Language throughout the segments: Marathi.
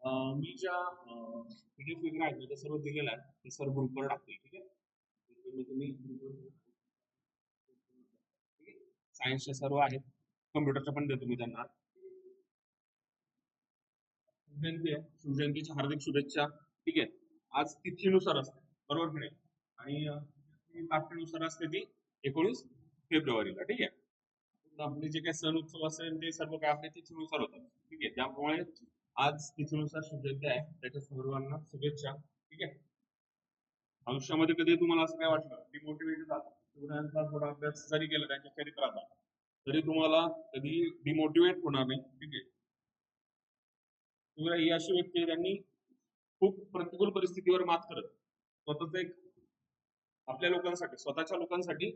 मी ज्या पीडीएफ वगैरे आहेत ते सर्व दिलेलं आहे ते सर्व ग्रुपवर टाकतील. ठीक आहे. तुम्ही सायन्सचे सर्व आहेत, कम्प्युटरच्या पण देतो मी त्यांना. शिवजयंती आहे, शिवजयंतीच्या हार्दिक शुभेच्छा. ठीक आहे. आज तिथीनुसार असते, बरोबर की नाही? आणि तारखेनुसार असते ती 19 फेब्रुवारीला. ठीक आहे. आपले जे काही सण उत्सव असेल ते सर्व काय आपल्या तिथीनुसार होतात. ठीक आहे. त्यामुळे आज तिथीनुसार शिवजयंती आहे, त्याच्या सर्वांना शुभेच्छा. ठीक आहे. आयुष्यामध्ये कधी तुम्हाला असं काय वाटलं डिमोटिवेटेड झालं, शिवरायांचा थोडा अभ्यास जरी केला त्यांच्या चरित्राचा, तरी तुम्हाला कधी डिमोटिवेट होणार नाही. ठीक आहे. शिवराय ही अशी व्यक्ती आहे, त्यांनी खूप प्रतिकूल परिस्थितीवर मात करत स्वतःच एक आपल्या लोकांसाठी, स्वतःच्या लोकांसाठी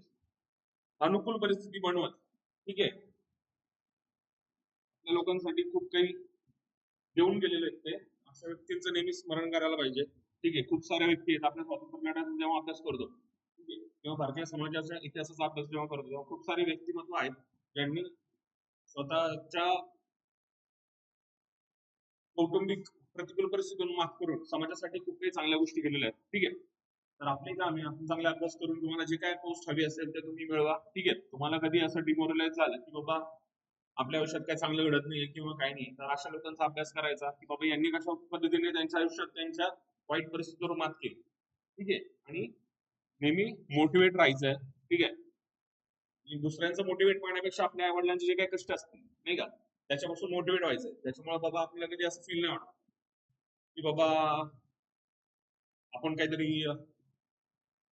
अनुकूल परिस्थिती बनवत, ठीक आहे, आपल्या लोकांसाठी खूप काही देऊन गेलेले आहेत ते. अशा व्यक्तींचं नेहमी स्मरण करायला पाहिजे. ठीक आहे. खूप साऱ्या व्यक्ती आहेत आपल्या स्वातंत्र्य लढ्याचा जेव्हा अभ्यास करतो, ठीक आहे, किंवा भारतीय समाजाच्या इतिहासाचा अभ्यास जेव्हा करतो तेव्हा खूप सारे व्यक्तिमत्व आहेत ज्यांनी स्वतःच्या कौटुंबिक प्रतिकूल परिस्थितीतून मात करून समाजासाठी खूप काही चांगल्या गोष्टी केलेल्या आहेत. ठीक आहे. तर आपले काम आहे, आपण चांगला अभ्यास करून तुम्हाला जे काय पोस्ट हवी असेल ते तुम्ही मिळवा. ठीक आहे. तुम्हाला कधी असं डिमोरलाइज झालं की बाबा आपल्या आयुष्यात काय चांगलं घडत नाही किंवा काही नाही, तर अशा लोकांचा अभ्यास करायचा की बाबा यांनी कशा पद्धतीने त्यांच्या आयुष्यात त्यांच्या वाईट परिस्थितीवर मात केली. ठीक आहे. आणि नेहमी मोटिवेट राहायचं. ठीक आहे. दुसऱ्यांचं मोटिवेट करण्यापेक्षा आपल्या आई वडिलांचे जे काही कष्ट असतील नाही का त्याच्यापासून मोटिवेट व्हायचं. त्याच्यामुळे बाबा आपल्याला कधी असं फील नाही होणार की बाबा आपण काहीतरी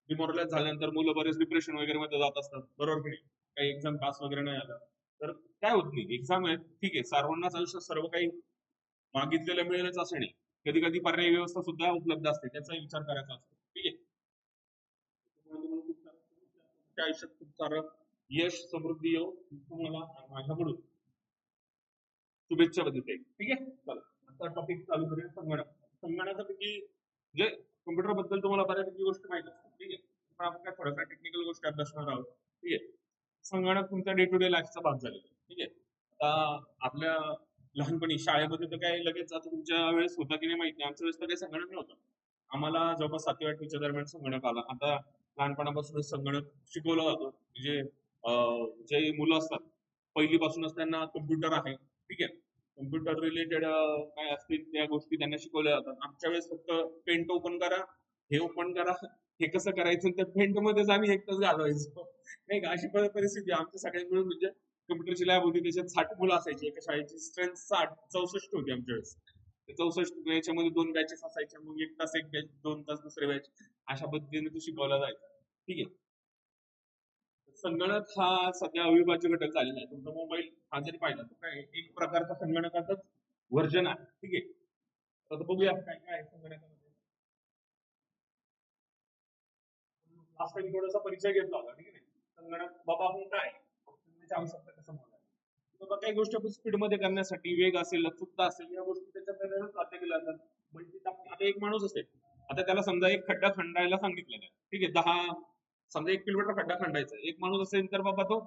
डिमोरलाइज झाल्यानंतर मुलं बरेच डिप्रेशन वगैरे मध्ये जात असतात, बरोबर की नाही? काही एक्झाम पास वगैरे नाही आलं तर काय होत नाही, एक्झाम आहे, ठीक आहे, सर्वांनाच आयुष्यात सर्व काही मागितलेलं मिळेलच असं नाही. कधी कधी पर्यायी व्यवस्था सुद्धा उपलब्ध असते, त्याचा विचार करायचा असतो. ठीक आहे. तुमच्या आयुष्यात खूप सारं यश समृद्धी येऊ तुम्हाला माझ्याकडून शुभेच्छा देते. ठीक आहे. चला आता टॉपिक चालू करूया. संगणक. संगणकापैकी जे कम्प्युटर बद्दल तुम्हाला बऱ्यापैकी गोष्ट माहिती असते. ठीक आहे. पण आपण काय थोड्याफार टेक्निकल गोष्टी अभ्यासणार आहोत. ठीक आहे. संगणक तुमच्या डे टू डे लाईफचा भाग झालेला. ठीक आहे. आता आपल्या लहानपणी शाळेमध्ये तर काय लगेच, आता तुमच्या वेळेस होता की नाही माहिती, आमच्या वेळेस तर काही संगणक नव्हतं. आम्हाला जवळपास 7वी 8वीच्या दरम्यान संगणक आला. आता लहानपणापासून संगणक शिकवला जातो. म्हणजे जे मुलं असतात पहिलीपासूनच त्यांना कम्प्युटर आहे. ठीक आहे. कम्प्युटर रिलेटेड काय असतील त्या गोष्टी त्यांना शिकवल्या जातात. आमच्या वेळेस फक्त पेंट ओपन करा, हे ओपन करा, हे कसं करायचं, त्या पेंट मध्येच आम्ही एक तास घालवायचो नाही का. अशी परिस्थिती आमच्या सगळ्या मिळून, म्हणजे कम्प्युटरची लॅब होती त्याच्यात 60 मुलं असायची. एका शाळेची स्ट्रेंथ 64 होती आमच्या वेळेस. 64 याच्यामध्ये 2 बॅचेस असायच्या, मग 1 तास एक बॅच, 2 तास दुसरे बॅच, अशा पद्धतीने तो शिकवला जायचा. ठीक आहे. संगणक हा सध्या अविभाज्य घटक झालेला आहे. तुमचा मोबाईल हा जरी पाहिला तर काय एक प्रकारचा संगणकाचाच व्हर्जन आहे. ठीक आहे. तर बघूया काय काय आहे संगणकामध्ये. लास्ट टाइम थोडासा परिचय घेतला होता. ठीक आहे. संगणक बाबा आपण काय त्याची आवश्यकता कसं म्हणून बाबा काही गोष्टी आपण स्पीड मध्ये करण्यासाठी, वेग असेल, लचकता असेल, या गोष्टी त्याच्यात साध्य केल्या जातात. म्हणजे आता एक माणूस असेल, आता त्याला समजा एक खड्डा खंडायला सांगितलेला आहे. ठीक आहे. 10 समजा 1 किलोमीटर खड्डा खंडायचा, एक माणूस असेल तर बाबा तो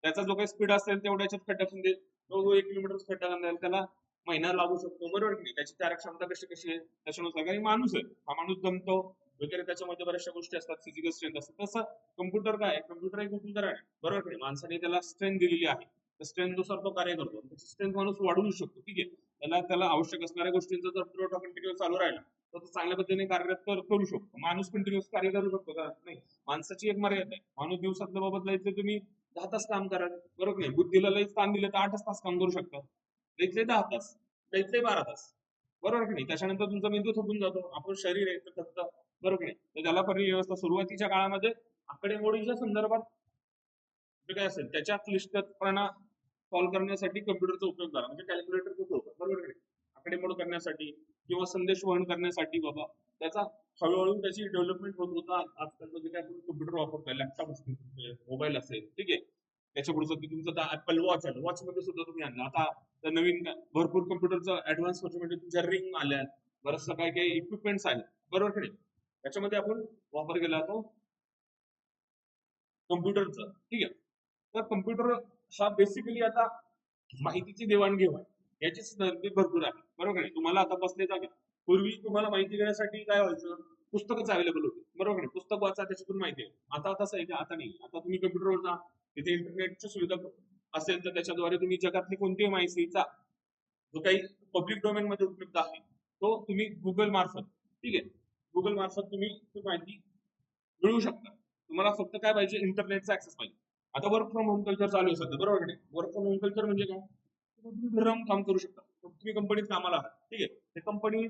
त्याचा जो काही स्पीड असेल तेवढ्याच्याच खड्डा खंडेल. तो 1 किलोमीटर खड्डा खंडायला त्याला महिना लागू शकतो, बरोबर की नाही? त्याची कार्यक्षमता कशी कशी आहे त्याच्यानुसार. काही माणूस आहे, हा माणूस जमतो वगैरे, त्याच्यामध्ये बऱ्याचशा गोष्टी असतात, फिजिकल स्ट्रेंथ असतात. तसं कम्प्युटर काय आहे, कम्प्युटर एक कम्प्युटर आहे, बरोबर की नाही? माणसाने त्याला स्ट्रेंथ दिलेली आहे, त्या स्ट्रेंथ नुसार तो कार्य करतो. त्याची स्ट्रेंथ माणूस वाढवू शकतो. ठीक आहे. त्याला त्याला आवश्यक असणाऱ्या गोष्टींचा जर पुरवठा कंटिन्यू चालू राहिला तर तो चांगल्या पद्धतीने कार्यरत करू शकतो. माणूस कंटिन्युअस कार्य करू शकतो का? नाही. माणसाची एक मर्यादा आहे. माणूस दिवसातल्या बाबत जायचं तुम्ही 10 तास काम करा, बरोबर नाही? बुद्धीला लईच ताण दिलं तर 8 तास काम करू शकता, लईतले 10 तास, लईतले 12 तास, बरोबर की नाही? त्याच्यानंतर तुमचा मेंदू थकून जातो. आपण शरीर आहे तर थकतं, बरोबर नाही? तर त्याला पर्यायी व्यवस्था सुरुवातीच्या काळामध्ये आकडेमोडीच्या संदर्भात जे काय असेल त्याच्या क्लिष्टपणा सॉल्व्ह करण्यासाठी कम्प्युटरचा उपयोग करा, म्हणजे कॅल्क्युलेटरचा उपयोग करा, बरोबर की नाही? आकडेमोड करण्यासाठी किंवा संदेश वहन करण्यासाठी बाबा त्याचा हळूहळू त्याची डेव्हलपमेंट होत होता. आजकाल म्हणजे काय आपण कम्प्युटर वापरतोय, लॅपटॉप असतील, मोबाईल असेल, ठीक आहे. त्याच्या पुढचं तुमचं ऍपल वॉच आलं, वॉच मध्ये सुद्धा तुम्ही आणलं. आता तर नवीन भरपूर कम्प्युटरचं ऍडव्हान्स म्हणजे तुमच्या रिंग आल्या, बरंचसं काय काही इक्विपमेंट्स आहेत, बरोबर की नाही? त्याच्यामध्ये आपण वापर केला तो कम्प्युटरचा. ठीक आहे. तर कम्प्युटर हा बेसिकली आता माहितीची देवाणघेवाण, याची संधी भरपूर आहे, बरोबर आहे. तुम्हाला आता बसले जागेत पूर्वी तुम्हाला माहिती घेण्यासाठी काय व्हायचं, पुस्तकच अवेलेबल होते, बरोबर आहे. पुस्तक वाचा, त्याच्यातून माहिती आहे. आता तसं आहे का? आता नाही. आता तुम्ही कम्प्युटरवर जा, तिथे इंटरनेटची सुविधा असेल तर त्याच्याद्वारे तुम्ही जगातली कोणतीही माहितीचा जो काही पब्लिक डोमेन मध्ये उपलब्ध आहे तो तुम्ही गुगल मार्फत, ठीक आहे, गुगल मार्फत तुम्ही ती माहिती मिळवू शकता. तुम्हाला फक्त काय पाहिजे, इंटरनेटचा ऍक्सेस पाहिजे. आता वर्क फ्रॉम होम कल्चर चालू आहे सध्या, बरोबर नाही. वर्क फ्रॉम होम कल्चर म्हणजे काय, तुम्ही घरी राहून काम करू शकता. तुम्ही कंपनीत कामाला आहात, ठीक आहे. ते कंपनी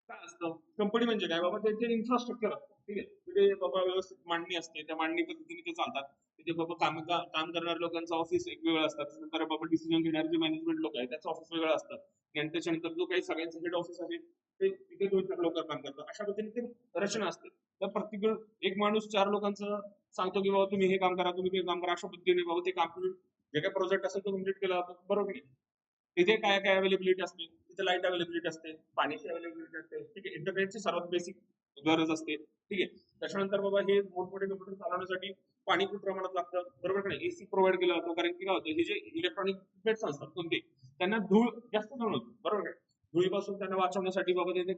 काय असतं, कंपनी म्हणजे काय बाबा, त्याचे इन्फ्रास्ट्रक्चर असतं, ठीक आहे. तिथे बाबा व्यवस्थित मांडणी असते, त्या मांडणी पद्धतीने ते चालतात. तिथे बाबा काम करणाऱ्या लोकांचं ऑफिस एक वेगळं असतं. त्याच्यानंतर बाबा डिसिजन घेणारे जे मॅनेजमेंट लोक आहेत त्याचं ऑफिस वेगळं असतं. आणि त्याच्यानंतर जो काही सगळ्यांचं हेड ऑफिस आहे ते तिथे 2-4 लोक काम करतात. अशा पद्धतीने ते रचना असते. तर प्रत्येक एक माणूस 4 लोकांचं सांगतो की बाबा तुम्ही हे काम करा, तुम्ही ते काम करा, अशा पद्धतीने बाबा ते काम करून जे काही प्रोजेक्ट असेल तो कम्प्लीट केला जातो, बरोबर आहे. तिथे काय काय अवेलेबिलिटी असते, तिथे लाईट अवेलेबिलिटी असते, पाण्याची अवेलेबिलिटी असते, ठीक आहे. इंटरनेटची सर्वात बेसिक गरज असते, ठीक आहे. त्याच्यानंतर बाबा हे मोठमोठे कम्प्युटर चालवण्यासाठी पाणी खूप प्रमाणात लागतं, बरोबर नाही. एसी प्रोव्हाइड केला जातो, कारण की काय होतं, हे जे इलेक्ट्रॉनिक इक्विपमेंट्स असतात कोणते, त्यांना धूळ जास्त जाणवतो, बरोबर आहे. धुळीपासून त्यांना वाचवण्यासाठी बाबा ते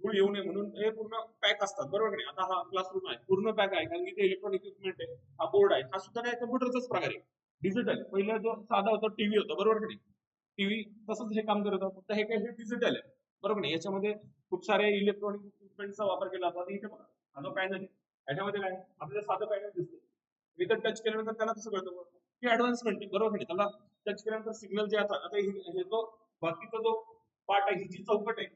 धूळ येऊ नये म्हणून हे पूर्ण पॅक असतात, बरोबर नाही. आता हा क्लासरूम आहे पूर्ण पॅक आहे, कारण की ते इलेक्ट्रॉनिक इक्विपमेंट आहे. हा बोर्ड आहे, हा सुद्धा काय कम्प्युटरचाच प्रकार आहे, डिजिटल. पहिला जो साधा होता टीव्ही होता, बरोबर नाही. टीव्ही तसंच हे काम करत होतं, फक्त हे काय, हे डिजिटल आहे, बरोबर नाही. याच्यामध्ये खूप सारे इलेक्ट्रॉनिक इक्विपमेंटचा वापर केला जातो. आता इथे बघा, हा जो पॅनल आहे याच्यामध्ये काय, आपल्याला साधं पॅनल दिसते, इथं टच केल्यानंतर त्याला कसं कळतं की ऍडव्हान्समेंट आहे, बरोबर नाही. त्याला टच केल्यानंतर सिग्नल जे आता आता हे जो बाकीचा जो पार्ट आहे, ही जी चौकट आहे,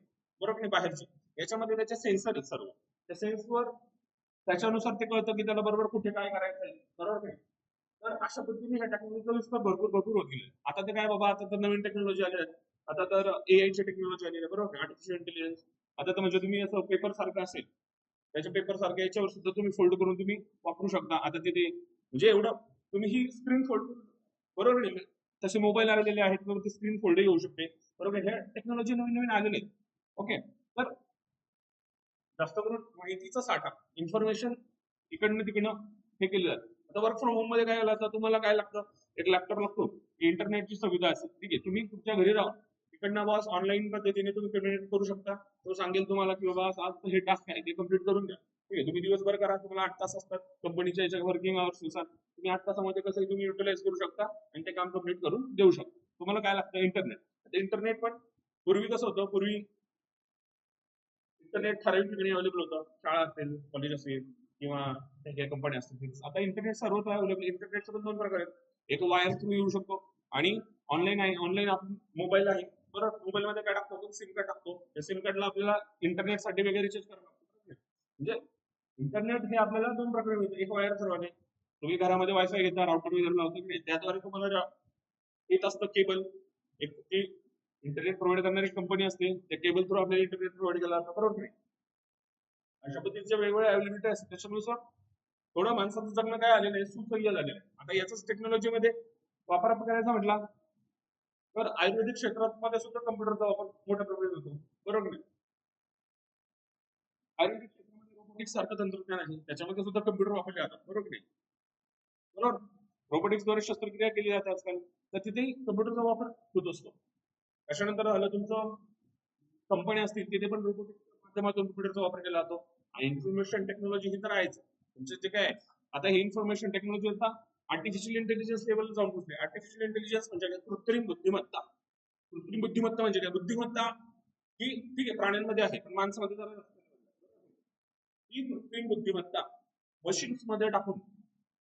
बरोबर नाही, बाहेरची, याच्यामध्ये त्याचे सेन्सर आहेत सर्व. त्या सेन्सवर त्याच्यानुसार ते कळतं की त्याला बरोबर कुठे काय करायचं आहे, बरोबर नाही. तर अशा पद्धतीने ह्या टेक्नॉलॉजीचा विस्तार भरपूर भरपूर होत गेला. आता ते काय बाबा, आता तर नवीन टेक्नॉलॉजी आल्या आहेत. आता तर AI ची टेक्नॉलॉजी आलेली आहे, बरोबर, आर्टिफिशियल इंटेलिजन्स. आता तर म्हणजे तुम्ही असं पेपर सारखं असेल, त्याच्या पेपर सारखं याच्यावर सुद्धा तुम्ही फोल्ड करून तुम्ही वापरू शकता. आता तिथे म्हणजे एवढं तुम्ही ही स्क्रीन फोल्ड, बरोबर नाही. तसे मोबाईल आलेले आहेत, तर ती स्क्रीन फोल्डही होऊ शकते, बरोबर. ह्या टेक्नॉलॉजी नवीन नवीन आलेले आहेत, ओके. तर जास्त करून माहितीचा साठा, इन्फॉर्मेशन इकडनं तिकडनं हे केलं जातं. आता वर्क फ्रॉम होम मध्ये काय झालं, आता तुम्हाला काय लागतं, एक लॅपटॉप लागतो, इंटरनेटची सुविधा असेल, ठीक आहे. तुम्ही तुमच्या घरी राहून तिकडनं बस ऑनलाईन पद्धतीने तुम्ही पेमेंट करू शकता. तो सांगेल तुम्हाला की बाबा आज हे टास्क आहे ते कम्प्लीट करून द्या, ठीक आहे. तुम्ही दिवसभर करा, तुम्हाला 8 तास असतात कंपनीच्या याच्या वर्किंग अवर्स नुसार, तुम्ही 8 तासामध्ये कसं तुम्ही युटिलाइज करू शकता आणि ते काम कम्प्लीट करून देऊ शकता. तुम्हाला काय लागतं, इंटरनेट. इंटरनेट पण पूर्वी कसं होतं, पूर्वी इंटरनेट ठराविक ठिकाणी अवेलेबल होतं, शाळा असेल, कॉलेज असेल किंवा काही कंपनी असतील. आता इंटरनेट सर्वत्र अवेलेबल. इंटरनेटचे पण 2 प्रकार आहेत, एक वायर थ्रू येऊ शकतो आणि ऑनलाईन आहे. ऑनलाईन आपण मोबाईल आहे, बरोबर. मोबाईल मध्ये काय टाकतो, आपण सिम कार्ड टाकतो, त्या सिम कार्डला आपल्याला इंटरनेटसाठी वगैरे रिचार्ज करावं लागतं. म्हणजे इंटरनेट हे आपल्याला 2 प्रकारे मिळतं, एक वायर थ्रू आहे, तुम्ही घरामध्ये वायफाय घेता, राउटर वगैरे लावतो की नाही, त्याद्वारे तुम्हाला येत असतं केबल, एक ती इंटरनेट प्रोव्हाइड करणारी कंपनी असते, त्या केबल थ्रू आपल्याला इंटरनेट प्रोव्हाइड केला जातं, बरोबर नाही. अशा पद्धतीच्या वेगवेगळ्या अवेलेबिलिटी असतात. त्याच्यानुसार थोडं माणसाचं जगणं काय आलेलं आहे, सुसह्य झालेलं आहे. आता याच टेक्नॉलॉजीमध्ये वापर आपण करायचा म्हटला तर आयुर्वेदिक क्षेत्रामध्ये सुद्धा कम्प्युटरचा वापर मोठ्या प्रमाणात होतो, बरोबर नाही. आयुर्वेदिक क्षेत्रामध्ये रोबोटिक्स सारखं तंत्रज्ञान आहे, त्याच्यामध्ये सुद्धा कम्प्युटर वापरले जातात, बरोबर नाही. बरोबर, रोबोटिक्सद्वारे शस्त्रक्रिया केली जाते आजकाल, तर तिथेही कम्प्युटरचा वापर होत असतो. त्याच्यानंतर आलं तुमचं कंपनी असतील, तिथे पण रोबोटिक्सच्या माध्यमातून कम्प्युटरचा वापर केला जातो. आणि इन्फॉर्मेशन टेक्नॉलॉजी ही तर आहेच. तुमचं जे काय आहे, आता हे इन्फॉर्मेशन टेक्नॉलॉजी आता आर्टिफिशियल इंटेलिजन्स लेवल जाऊन पोहोचले. आर्टिफिशियल इंटेलिजन्स म्हणजे काय, कृत्रिम बुद्धिमत्ता. कृत्रिम बुद्धिमत्ता म्हणजे काय, बुद्धिमत्ता ही ठीक आहे प्राण्यांमध्ये आहे, पण माणसामध्ये जरा जास्त आहे. ही कृत्रिम बुद्धिमत्ता मशीन्स मध्ये टाकून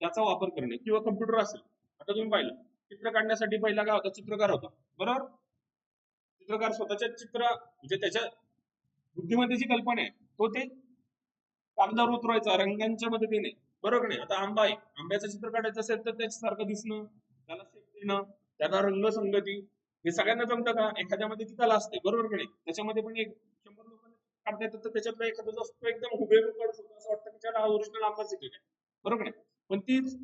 त्याचा वापर करणे, किंवा कम्प्युटर असेल. आता तुम्ही पाहिलं, चित्र काढण्यासाठी पहिला काय होता, चित्रकार होता, बरोबर. चित्रकार स्वतःच्या चित्र म्हणजे त्याच्या बुद्धिमत्तेची कल्पना आहे, तो ते कागदावर उतरवायचा रंगांच्या मदतीने, बरोबर नाही. आता आंबा आहे, आंब्याचं चित्र काढायचं असेल तर त्याच्यासारखं दिसणं, त्याला शेप देणं, त्याला रंगसंगती, हे सगळ्यांना जमतं का, एखाद्यामध्ये ती कला असते, बरोबर की नाही. त्याच्यामध्ये पण एक 100 लोकांना काढता येतं, तर त्याच्यातला एखादा जो असतो एकदम हुबेहूब काढू शकतो, असं वाटतं की त्याला ओरिजिनल आंबाच आहे, बरोबर नाही. पण तीच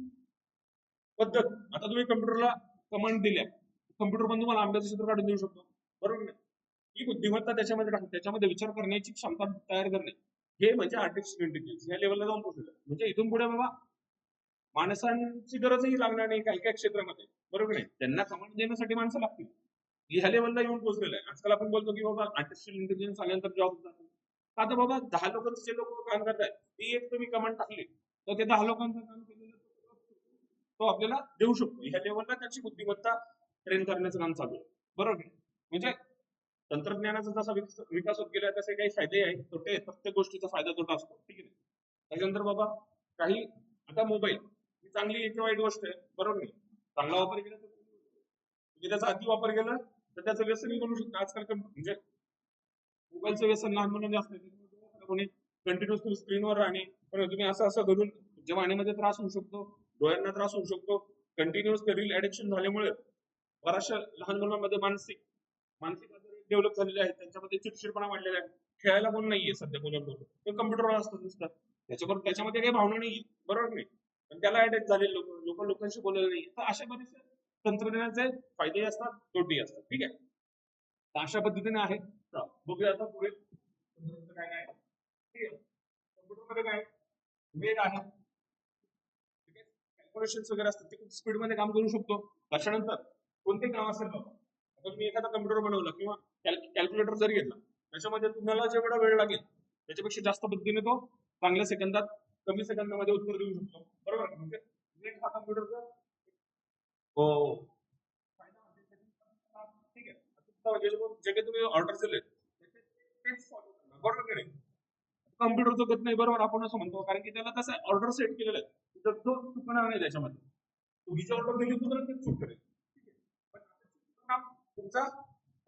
पद्धत आता तुम्ही कम्प्युटरला कमांड दिल्या, कम्प्युटर पण तुम्हाला आंब्याचं चित्र काढून देऊ शकतो, बरोबर नाही. ही बुद्धिमत्ता त्याच्यामध्ये टाकून त्याच्यामध्ये विचार करण्याची क्षमता तयार करणे, हे म्हणजे आर्टिफिशियल इंटेलिजन्स या लेवलला जाऊन पोहोचलं. म्हणजे इथून पुढे बाबा माणसांची गरजही लागणार नाही काही काही क्षेत्रामध्ये, बरोबर नाही. त्यांना कमांड देण्यासाठी माणसं लागतील. ह्या लेवलला येऊन पोहोचलेलं आहे. आजकाल आपण बोलतो की बाबा आर्टिफिशियल इंटेलिजन्स आल्यानंतर जॉब जातो. आता बाबा 10 लोकांचे जे लोक काम करतायत ती एक तुम्ही कमांड टाकली तर ते 10 लोकांचं काम केलेलं तो आपल्याला देऊ शकतो. ह्या लेवलला त्याची बुद्धिमत्ता ट्रेन करण्याचं काम चालू आहे, बरोबर आहे. म्हणजे तंत्रज्ञानाचा जसा विकास होत गेला तसे काही फायदे आहेत, तोटे आहेत. प्रत्येक गोष्टीचा फायदा तोटा असतो, ठीक आहे. त्याच्यानंतर बाबा काही आता मोबाईल ही चांगली एक वाईट गोष्ट आहे, बरोबर नाही. चांगला वापर केला तर तुम्ही त्याचा अति वापर केला तर त्याचं व्यसनही बनू शकतं. आजकाल म्हणजे मोबाईलचं व्यसन लहान मुलांना जास्त आहे. कोणी कंटिन्युअस स्क्रीनवर राहणे, पण तुम्ही असं असं घडून मानेमध्ये त्रास होऊ शकतो, डोळ्यांना त्रास होऊ शकतो. कंटिन्युअस रील ऍडिक्शन झाल्यामुळे बऱ्याचशा लहान मुलांमध्ये मानसिक मानसिक आजार डेव्हलप झालेले आहेत. त्यांच्यामध्ये चिडचिडपणा वाढलेला आहे. खेळायला कोण नाहीये सध्या मुलांबरोबर, ते कम्प्युटरवर असतात नुसतं. त्याच्यामध्ये काही भावना नाही, बरोबर नाही. पण त्याला अटॅच झालेले लोकांशी बोललेलं नाही. तर अशा बरेचसे तंत्रज्ञानाचे फायदे असतात, तोटेही असतात, ठीक आहे. तर अशा पद्धतीने आहे. बघूया आता पुढे काय काय, ठीक आहे. कम्प्युटरमध्ये काय वेग आहे, कॅल्क्युलेशन वगैरे असतात, ते खूप स्पीड मध्ये काम करू शकतो. त्याच्यानंतर कोणते काम असेल बाबा, आता तुम्ही एखादा कम्प्युटर बनवला किंवा कॅल्क्युलेटर जरी घेतला, त्याच्यामध्ये तुम्हाला जेवढा वेळ लागेल त्याच्यापेक्षा जास्त पद्धतीने तो चांगल्या सेकंदात कमी सेकंदामध्ये उत्तर देऊ शकतो, बरोबर. म्हणजे वेग हा कम्प्युटरचा हो फायदा म्हणजे ठीक आहे. जे काही तुम्ही ऑर्डर दिले तेच फॉलो करणार, बरोबर की नाही. कम्प्युटर चुकत नाही, बरोबर आपण असं म्हणतो, कारण की त्याला तसं ऑर्डर सेट केलेलं आहे, तर तो चुकणार नाही त्याच्यामध्ये. चुकीची ऑर्डर दिली तर ते चूक करेल, पण तुमचा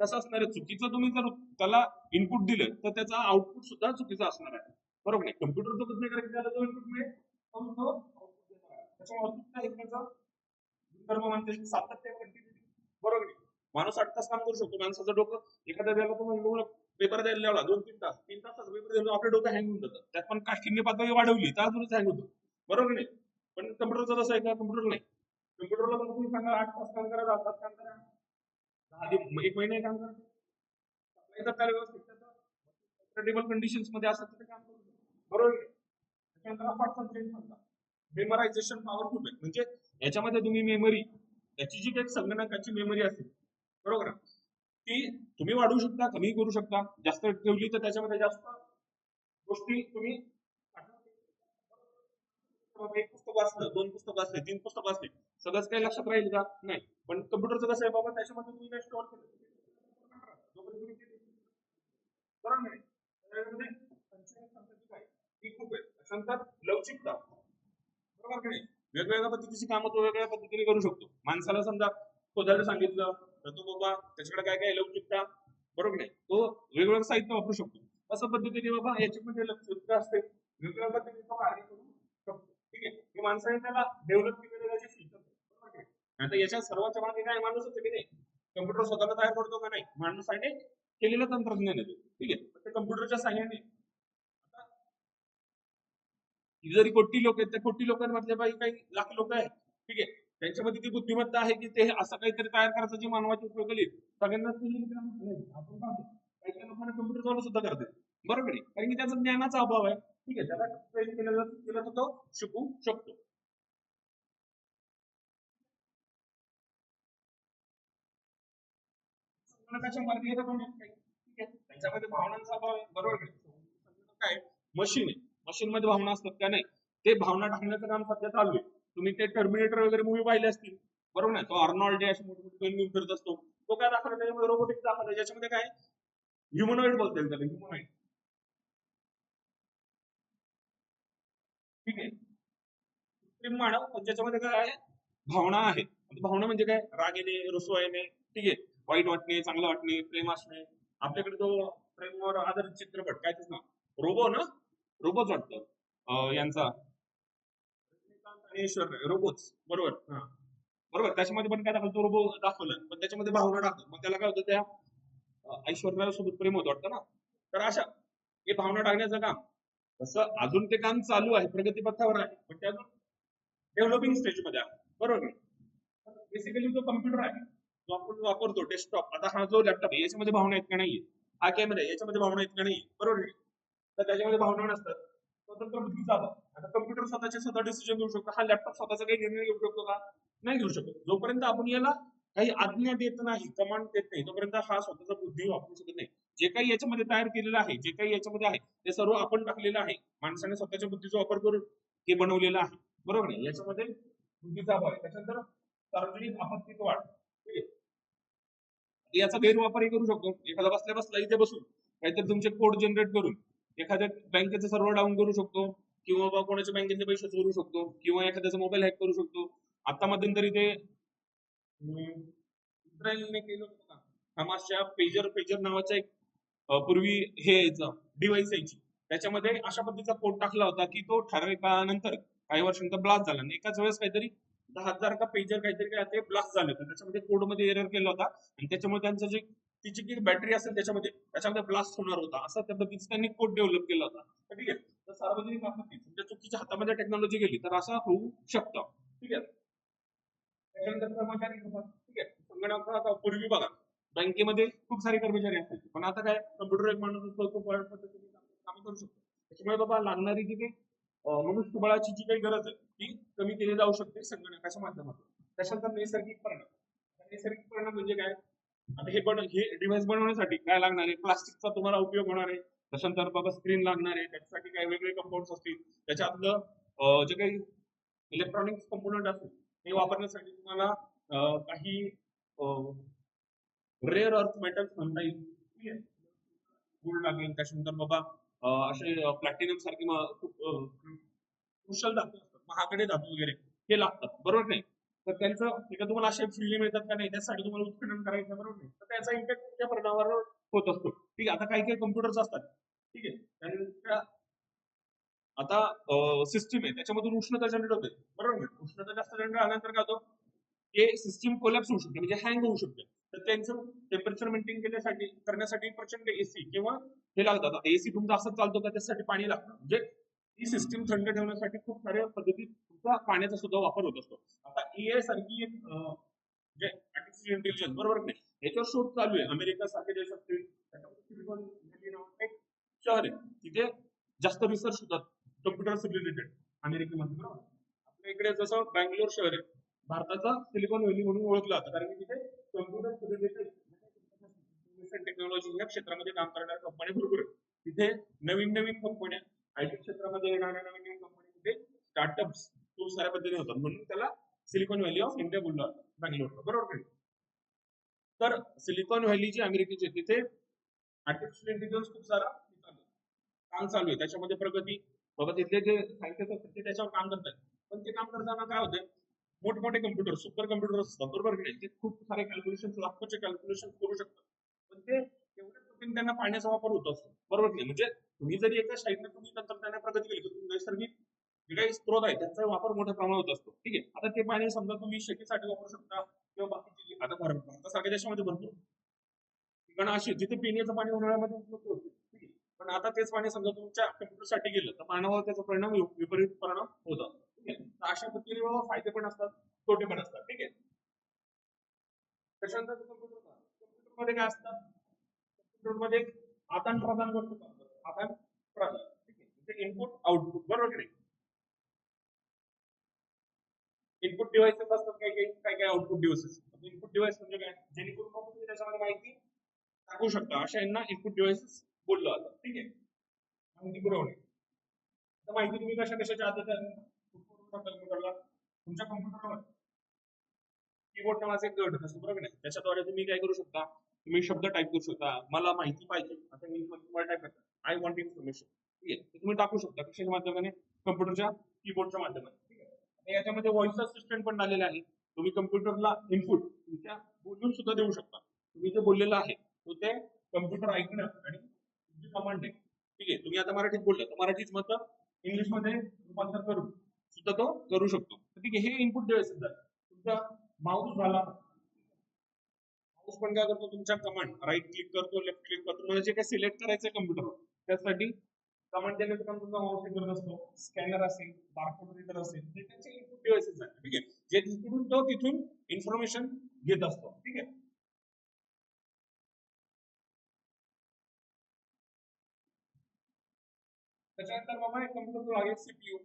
कसं असणार आहे, चुकीचं तुम्ही जर त्याला इनपुट दिलं तर त्याचा आउटपुट सुद्धा चुकीचा असणार आहे, बरोबर नाही. कम्प्युटर चुकत नाही, कारण की त्याला जो इनपुट मिळेल तो आउटपुट देणार आहे. त्याच्यामुळे त्याचा गुणधर्म म्हणजे सातत्य, कंटिन्युटी, बरोबर नाही. माणूस 8 तास काम करू शकतो. माणसाचं डोकं एखाद्या वेळेला तुम्ही पेपर द्यायला लावला 2-3 तास, 3 तासाचा पेपर द्यायला आपलं डोकं हँग होऊन जातं. त्यात पण काठिण्य पातळी वाढवली तर अजूनच हँग होतं, बरोबर नाही. पण कम्प्युटरचं कसं आहे का, कम्प्युटर नाही. कम्प्युटरला पण तुम्ही सांगा 8 तास काम करा, 10 तास काम करा, 1 महिने काम करा, त्याला व्यवस्थित कंडिशन्स मध्ये असतात ते काम करू शकतो, बरोबर नाही. त्याच्यानंतर मेमरायझेशन पॉवरफुल आहे. म्हणजे याच्यामध्ये तुम्ही मेमरी, त्याची जी काही संगणकाची मेमरी असेल, बरोबर, ती तुम्ही वाढवू शकता, कमी करू शकता. जास्त ठेवली तर त्याच्यामध्ये जास्त गोष्टी तुम्ही, एक पुस्तक वाचलं, 2 पुस्तक वाचले, 3 पुस्तक वाचले, सगळंच काही लक्षात राहील का, नाही. पण कम्प्युटरचं कसं आहे बाबा, त्याच्यामध्ये तुम्ही स्टोअर केलं बरोबर नाही. त्याच्यामध्ये ती खूप आहे. त्याच्यानंतर लवचिकता, बरोबर की नाही. वेगवेगळ्या पद्धतीची कामं तो वेगवेगळ्या पद्धतीने करू शकतो. माणसाला समजा शोधायला सांगितलं तर तो बाबा त्याच्याकडे काय काय लवचिकता, बरोबर नाही, तो वेगवेगळं साहित्य वापरू शकतो. असं पद्धतीने बाबा याच्यामध्ये लवचिकता असते, वेगवेगळ्या पद्धतीने तो कार्य करू शकतो, ठीक आहे. हे माणसाने त्याला डेव्हलप केलेलं जे फीचर, बरोबर आहे. आता याच्या सर्वांच्या मागे काय माणूस होते की नाही, कम्प्युटर स्वतःला तयार करतो का नाही, माणसाने केलेलं तंत्रज्ञान आहे, ठीक आहे. ते कम्प्युटरच्या साह्याने जरी कोटी लोक आहेत, त्या कोटी लोकांमधले काही लाख लोक आहेत, ठीक आहे, त्यांच्यामध्ये ती बुद्धिमत्ता आहे की ते असं काहीतरी तयार करायचं जे मानवाची उपयोग येईल. सगळ्यांना आपण पाहतो काही काही लोकांना कम्प्युटर चालू सुद्धा करते, बरोबर आहे, कारण की त्याचा ज्ञानाचा अभाव आहे, ठीक आहे. त्याला ट्रेन केलं तर तो शिकू शकतो. संगणकाच्या मर्यादा पण आहेत काही, ठीक आहे. त्याच्यामध्ये भावनांचा अभाव आहे, बरोबर आहे. काय मशीन आहे, मशीन मध्ये भावना असतात का, नाही. ते भावना टाकण्याचं काम सध्या चालू आहे. तुम्ही ते टर्मिनेटर वगैरे मूवी पाहिले असतील, बरोबर ना. तो अर्नॉल्ड अशी मोठी मोठी ट्रेन घेऊन फिरत असतो, तो काय दाखवला त्याच्यामध्ये, रोबोटिक्स दाखवलं. ज्याच्यामध्ये काय ह्युमनॉइड बोलता त्याला, ह्युमनॉइड, ठीक आहे. कृत्रिम मानव, पण ज्याच्यामध्ये काय आहे, भावना आहे. भावना म्हणजे काय, राग येणे, रुसवा येणे, ठीक आहे, वाईट वाटणे, चांगलं वाटणे, प्रेम असणे. आपल्याकडे तो प्रेमवर आधारित चित्रपट काय त्याच नाव, रोबो ना, रोबोच वाटतं यांचा, रोबोच, बरोबर, हा, बरोबर. त्याच्यामध्ये पण काय दाखवलं, तो रोबो दाखवलं, पण त्याच्यामध्ये भावना दाखवलं, मग त्याला काय होतं, त्या ऐश्वर्या सोबत प्रेम होत वाटतं ना. तर अशा हे भावना टाकण्याचं काम, तसं अजून ते काम चालू आहे, प्रगतीपथावर आहे, पण ते अजून डेव्हलपिंग स्टेज मध्ये आहे, बरोबर. बेसिकली जो कम्प्युटर आहे, जो आपण वापरतो डेस्कटॉप, आता हा जो लॅपटॉप आहे याच्यामध्ये भावना आहेत का नाहीये, हा कॅमेरा आहे याच्यामध्ये भावना आहेत का नाही, बरोबर. तर त्याच्यामध्ये भावना नसतात, स्वतंत्र बुद्धीचा अभाव. आता कम्प्युटर स्वतःचे स्वतः डिसिजन घेऊ शकतो, हा लॅपटॉप स्वतःचा काही निर्णय घेऊ शकतो का? नाही घेऊ शकत. जोपर्यंत आपण याला काही आज्ञा देत नाही, कमांड देत नाही, तोपर्यंत हा स्वतःचा बुद्धी वापरू शकत नाही. जे काही याच्यामध्ये तयार केलेलं आहे, जे काही याच्यामध्ये आहे, ते सर्व आपण टाकलेलं आहे. माणसाने स्वतःच्या बुद्धीचा वापर करून हे बनवलेलं आहे, बरोबर नाही? याच्यामध्ये बुद्धीचा अभाव आहे. त्याच्यानंतर सार्वजनिक आपत्तीत वाढ, ठीक आहे. याचा गैरवापरही करू शकतो. एखादा बसल्या बसला इथे बसून काहीतरी तुमचे कोड जनरेट करून एखाद्या बँकेचं सर्व्हर डाऊन करू शकतो, किंवा बा कोणाच्या बँकेचे पैसे चोरू शकतो, किंवा एखाद्याचा मोबाईल हॅक करू शकतो. आता मध्यंतरी ते इस्रायलने केलं होतं का, हमासच्या पेजर पेजर नावाचा एक पूर्वी हे यायचं डिव्हाइस यायची, त्याच्यामध्ये अशा पद्धतीचा कोड टाकला होता की तो ठराविक काळानंतर काही वर्षांचा ब्लास्ट झाला आणि एकाच वेळेस काहीतरी 10,000 का पेजर काहीतरी काय ते ब्लास्ट झाले होते. त्याच्यामध्ये कोडमध्ये एरर केला होता आणि त्याच्यामुळे त्यांचं जे तिची जी बॅटरी असेल त्याच्यामध्ये ब्लास्ट होणार होता, असा त्या पद्धतीचा त्यांनी कोड डेव्हलप केला होता. तर ठीक आहे, तर सार्वजनिक आपत्ती तुमच्या चुकीच्या हातामध्ये टेक्नॉलॉजी गेली तर असं होऊ शकतं. ठीक आहे. त्याच्यानंतर कर्मचारी लोक, ठीक आहे, संगणक आता पूर्वी बघा बँकेमध्ये खूप सारे कर्मचारी असायचे, पण आता काय कम्प्युटर एक माणूस असतो, तो बऱ्याच पद्धतीने काम करू शकतो. त्याच्यामुळे बाबा लागणारी जी काही मनुष्यबळाची जी काही गरज आहे ती कमी केली जाऊ शकते संगणकाच्या माध्यमातून. त्याच्यानंतर नैसर्गिक परिणाम. नैसर्गिक परिणाम म्हणजे काय? आता हे डिव्हाइस बनवण्यासाठी काय लागणार आहे? प्लास्टिकचा तुम्हाला उपयोग होणार आहे. त्याच्यानंतर बाबा स्क्रीन लागणार आहे, त्याच्यासाठी काही वेगळे कंपाऊंड असतील. त्याच्यातलं जे काही इलेक्ट्रॉनिक्स कंपोनंट असतील ते वापरण्यासाठी तुम्हाला काही रेअर अर्थ मेटल्स म्हणता येईल, ठीक आहे, गुळ लागेल. त्याच्यानंतर बाबा असे प्लॅटिनम सारखे खूप कुशल धातू असतात, महागडे धातू वगैरे हे लागतात, बरोबर नाही? तर त्यांचं ते का तुम्हाला असे फ्रीली मिळतात का नाही, त्यासाठी तुम्हाला उत्खनन करायचं, बरोबर नाही? तर त्याचा इम्पॅक्ट त्या परिणामावर होत असतो. ठीक आहे. आता काही काही कम्प्युटर्स असतात, ठीक आहे, त्यांच्या आता सिस्टीम आहे त्याच्यामधून उष्णता जनरेट होते, बरोबर नाही? उष्णता जास्त जनरेट आल्यानंतर काय होतं, ते सिस्टीम कोलॅप्स होऊ शकते, म्हणजे हँग होऊ शकते. तर त्यांचं टेम्परेचर मेंटेन करण्यासाठी प्रचंड एसी किंवा हे लागतात. आता एसी तुमचा असं चालतो का, त्यासाठी पाणी लागतं. म्हणजे ही सिस्टीम थंड ठेवण्यासाठी खूप साऱ्या पद्धतीत तुमचा पाण्याचा सुद्धा वापर होत असतो. आता एआय सारखी एक म्हणजे आर्टिफिशियल इंटेलिजन्स, बरोबर नाही, याच्यावर शोध चालू आहे. अमेरिका सारख्या देशात सिलिकॉन व्हॅली नावाचं एक शहर आहे, तिथे जास्त रिसर्च होतात कम्प्युटर रिलेटेड अमेरिकेमध्ये, बरोबर. आपल्या इकडे जसं बँगलोर शहर आहे भारताचा सिलिकॉन व्हॅली म्हणून ओळखलं जातं, कारण की तिथे कम्प्युटर रिलेटेड टेक्नॉलॉजी या क्षेत्रामध्ये काम करणाऱ्या कंपन्या भरपूर आहेत. तिथे नवीन नवीन कंपन्या, आयटी क्षेत्रामध्ये येणाऱ्या नवीन नवीन कंपन्या, तिथे स्टार्टअप्स खूप साऱ्या पद्धतीने होतात, म्हणून त्याला सिलिकॉन व्हॅली ऑफ इंडिया बोललं जातं बँगलोरला, बरोबर. तर सिलिकॉन व्हॅली जी अमेरिकेची आहे तिथे आर्टिफिशियल इंटेलिजन्स खूप सारा काम चालू आहे, त्याच्यामध्ये प्रगती बाबा तिथले जे सायंटिस्ट असतात ते त्याच्यावर काम करतात. पण ते काम करताना काय होतं, मोठमोठे कम्प्युटर, सुपर कम्प्युटर असतात, बरोबर की नाही? ते खूप सारे कॅल्क्युलेशन, लाखोचे कॅल्क्युलेशन करू शकतात, पण ते तेवढ्याच पद्धतीने त्यांना पाण्याचा वापर होत असतो, बरोबर की नाही? म्हणजे तुम्ही जरी एका साईडने तुम्ही तंत्रज्ञानाने प्रगती केली तर नैसर्गिक जे काही स्त्रोत आहे त्यांचा वापर मोठ्या प्रमाणात होत असतो. ठीक आहे. आता ते पाणी समजा तुम्ही शेतीसाठी वापरू शकता, किंवा बाकीचे आता भारतासारख्या देशामध्ये भरपूर ठिकाणं अशी जिथे पिण्याचं पाणी उन्हाळ्यामध्ये उपलब्ध होते, ठीक आहे, पण आता तेच पाणी समजा तुमच्या कम्प्युटरसाठी गेलं तर मानवावर त्याचा परिणाम विपरीत परिणाम होतात. ठीक आहे. तर अशा पद्धतीने फायदे पण असतात, तोटे पण असतात. ठीक आहे. त्याच्यानंतर कम्प्युटरमध्ये काय असतात, कम्प्युटरमध्ये आदान प्रदान करतो, आदान प्रदान, ठीक आहे, म्हणजे इनपुट आउटपुट, बरोबर की नाही? इनपुट डिव्हाइसेस असतात काही काही, काय काय आउटपुट डिव्हाइसेस. इनपुट डिव्हाइस म्हणजे काय, जेणेकरून तुम्ही त्याच्यामध्ये माहिती टाकू शकता, अशा यांना इनपुट डिव्हाइसेस बोललं जातं. ठीक आहे. माहिती पुरवणे. तर माहिती तुम्ही कशा कशाच्या आधारे कम्प्युटरला, तुमच्या कम्प्युटरवर कीबोर्ड नावाचा एक घटक असतो, बरोबर नाही? त्याच्याद्वारे तुम्ही काय करू शकता, तुम्ही शब्द टाईप करू शकता. मला माहिती पाहिजे, आता मी तुम्हाला टाईप करता, आय वॉन्ट इन्फॉर्मेशन, ठीक आहे, ते तुम्ही टाकू शकता कशाच्या माध्यमाने, कम्प्युटरच्या कीबोर्डच्या माध्यमाने. ठीक आहे. आणि याच्यामध्ये व्हॉइस असिस्टंट पण आलेलं आहे. तुम्ही कम्प्युटरला इनपुट तुमच्या बोलून सुद्धा देऊ शकता. तुम्ही जे बोललेलं आहे तो ते कम्प्युटर ऐकणं आणि तुमची कमांड आहे. ठीक आहे. तुम्ही आता मराठीत बोलला तर मराठीच मत इंग्लिशमध्ये रूपांतर करून सुद्धा तो करू शकतो. ठीक आहे. हे इनपुट डिव्हाइस झालं. तुमचा माऊस झाला, माऊस पण काय करतो, तुमच्या कमांड राईट क्लिक करतो, लेफ्ट क्लिक करतो, म्हणजे जे काय सिलेक्ट करायचं कम्प्युटरवर त्यासाठी कमांड देण्याचं काम तुमचा माऊस करत असतो. स्कॅनर असेल, बारकोड रीडर असेल, ते त्यांचे इनपुट डिव्हाइसेस आहेत. ठीक आहे. जे तिकडून तो तिथून इन्फॉर्मेशन घेत असतो. ठीक आहे. त्याच्यानंतर बाबा एक कम्प्युटर आहे सीपीयू,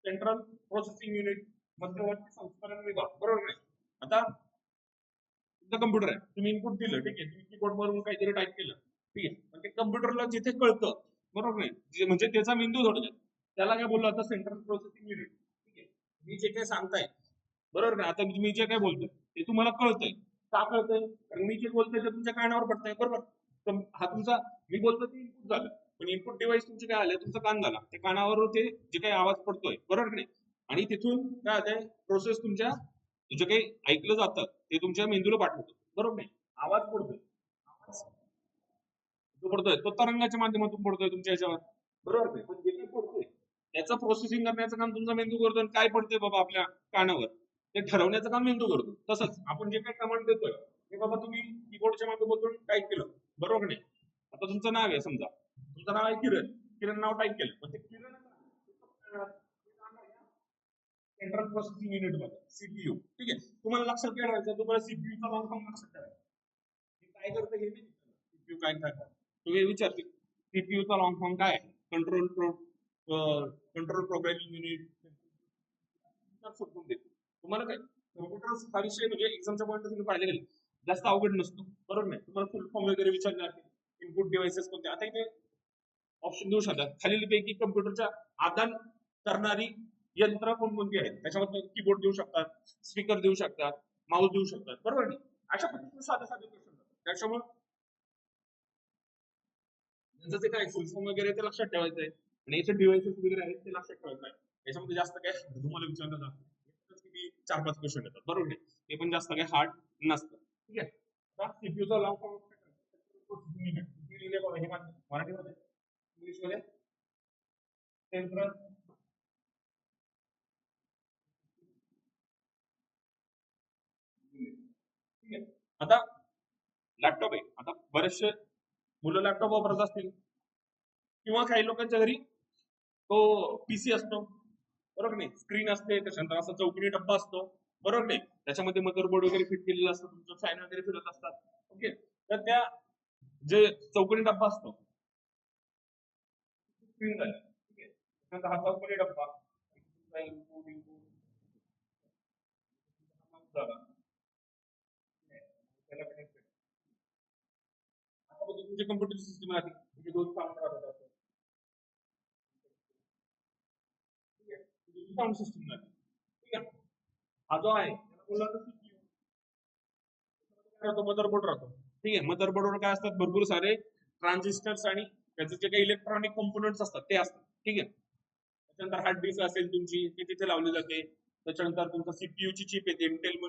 सेंट्रल प्रोसेसिंग युनिट, मध्यवर्ती संस्करण विभाग, बरोबर नाही. आता तुमचा कम्प्युटर आहे, तुम्ही इनपुट दिलं, ठीक आहे, तुम्ही कीबोर्ड वरून काहीतरी टाईप केलं, ठीक आहे, पण ते कम्प्युटरला जिथे कळतं, बरोबर नाही, म्हणजे त्याचा मेंदू थोडक्यात, त्याला काय बोललो आता सेंट्रल प्रोसेसिंग युनिट, ठीक आहे. मी जे काही सांगताय, बरोबर नाही, आता मी जे काय बोलतोय ते तुम्हाला कळतंय, का कळतंय? कारण मी जे बोलतोय ते तुमच्या कानावर पडतंय, बरोबर. तर हा तुमचा, मी बोलतो ते इनपुट झालं, पण इनपुट डिव्हाइस तुमचे काय आले, तुमचा कान झाला, त्या कानावर ते जे काही आवाज पडतोय, बरोबर नाही, आणि तिथून काय होतंय, प्रोसेस तुमच्या जे काही ऐकलं जातं ते तुमच्या मेंदूला पाठवतं, बरोबर नाही. आवाज पडतोय, आवाज जो पडतोय तो तरंगाच्या माध्यमातून पडतोय तुमच्या याच्यावर, बरोबर नाही. पण जे काही पडतोय त्याचं प्रोसेसिंग करण्याचं काम तुमचा मेंदू करतो, आणि काय पडतंय बाबा आपल्या कानावर ते ठरवण्याचं काम मेंदू करतो. तसंच आपण जे काही कमांड देतोय ते बाबा तुम्ही कीबोर्डच्या माध्यमातून टाईप केलं, बरोबर नाही. आता तुमचं नाव आहे, समजा तुमचं नाव आहे किरण, किरण नाव टाईप केलं, पण ते किरण सेंट्रल प्रोसेसिंग युनिट मध्ये सीपीयू, ठीक आहे. तुम्हाला लक्षात काय ठेवायचं, तुम्हाला सीपीयू चा लॉंग फॉर्म लक्षात ठेवायचा. हे काय करतं हे नाही, सीपीयू काय काय करतं तुम्ही विचारते, सीपीयू चा लॉंग फॉर्म काय आहे, कंट्रोल प्रोग्रामिंग युनिट. तुम्हाला काय कम्प्युटर हा विषय म्हणजे एक्झामच्या पॉईंट तुम्ही पाहिले गेले जास्त अवघड नसतो, बरोबर नाही. तुम्हाला फुल फॉर्म वगैरे विचारणार, इनपुट डिव्हाइसेस कोणते, आता इथे ऑप्शन देऊ शकतात खालीलपैकी कम्प्युटरच्या आदान करणारी यंत्र कोणकोणती आहेत, त्याच्यामध्ये कीबोर्ड देऊ शकतात, स्पीकर देऊ शकतात, माऊस देऊ शकतात, बरोबर नाही. अशा पद्धतीने साधे साधे क्वेश्चन त्याच्यामुळे त्यांचं ते काय फुल फॉर्म वगैरे ते लक्षात ठेवायचं आहे, आणि याचे डिव्हाइसेस वगैरे आहेत ते लक्षात ठेवायचं आहे. याच्यामध्ये जास्त काय तुम्हाला विचारलं जातं, किती 4-5 क्वेश्चन येतात, बरोबर नाही. ते पण जास्त काय हार्ड नसतं, ठीक आहे. आता सीपीयूचा लॉंग फॉर्म मराठीमध्ये इंग्लिशमध्ये सेंट्रल, ठीक आहे. आता लॅपटॉप आहे, आता बरेचसे मुलं लॅपटॉप वापरत असतील, किंवा काही लोकांच्या घरी तो पीसी असतो, बरोबर नाही. स्क्रीन असते, त्याच्यानंतर असा चौकनी डब्बा असतो, बरोबर नाही. त्याच्यामध्ये मदरबोर्ड वगैरे फिट केलेलं असतं, तुमचं फॅन वगैरे फिरत असतात, ओके. तर त्या जे चौकनी डब्बा असतो स्क्रीन झाली, ठीक आहे. त्यानंतर हा चौकनी डब्बा झाला, त्याला connect केलं. आता तुमची कम्प्युटर सिस्टम आहे, म्हणजे दोन साऊंड राहतात, ठीक आहे. साऊंड सिस्टम आहे, ठीक आहे. हा जो आहे मदरबोर्ड राहतो, ठीक आहे. मदरबोर्डवर काय असतात, भरपूर सारे ट्रान्झिस्टर्स आणि त्याचे जे काही इलेक्ट्रॉनिक कॉम्पोनंट्स असतात ते असतात, ठीक आहे. त्याच्यानंतर हार्ड डिस्क असेल तुमची, ती तिथे लावली जाते. त्याच्यानंतर तुमचा सीपीयू ची चिप येते,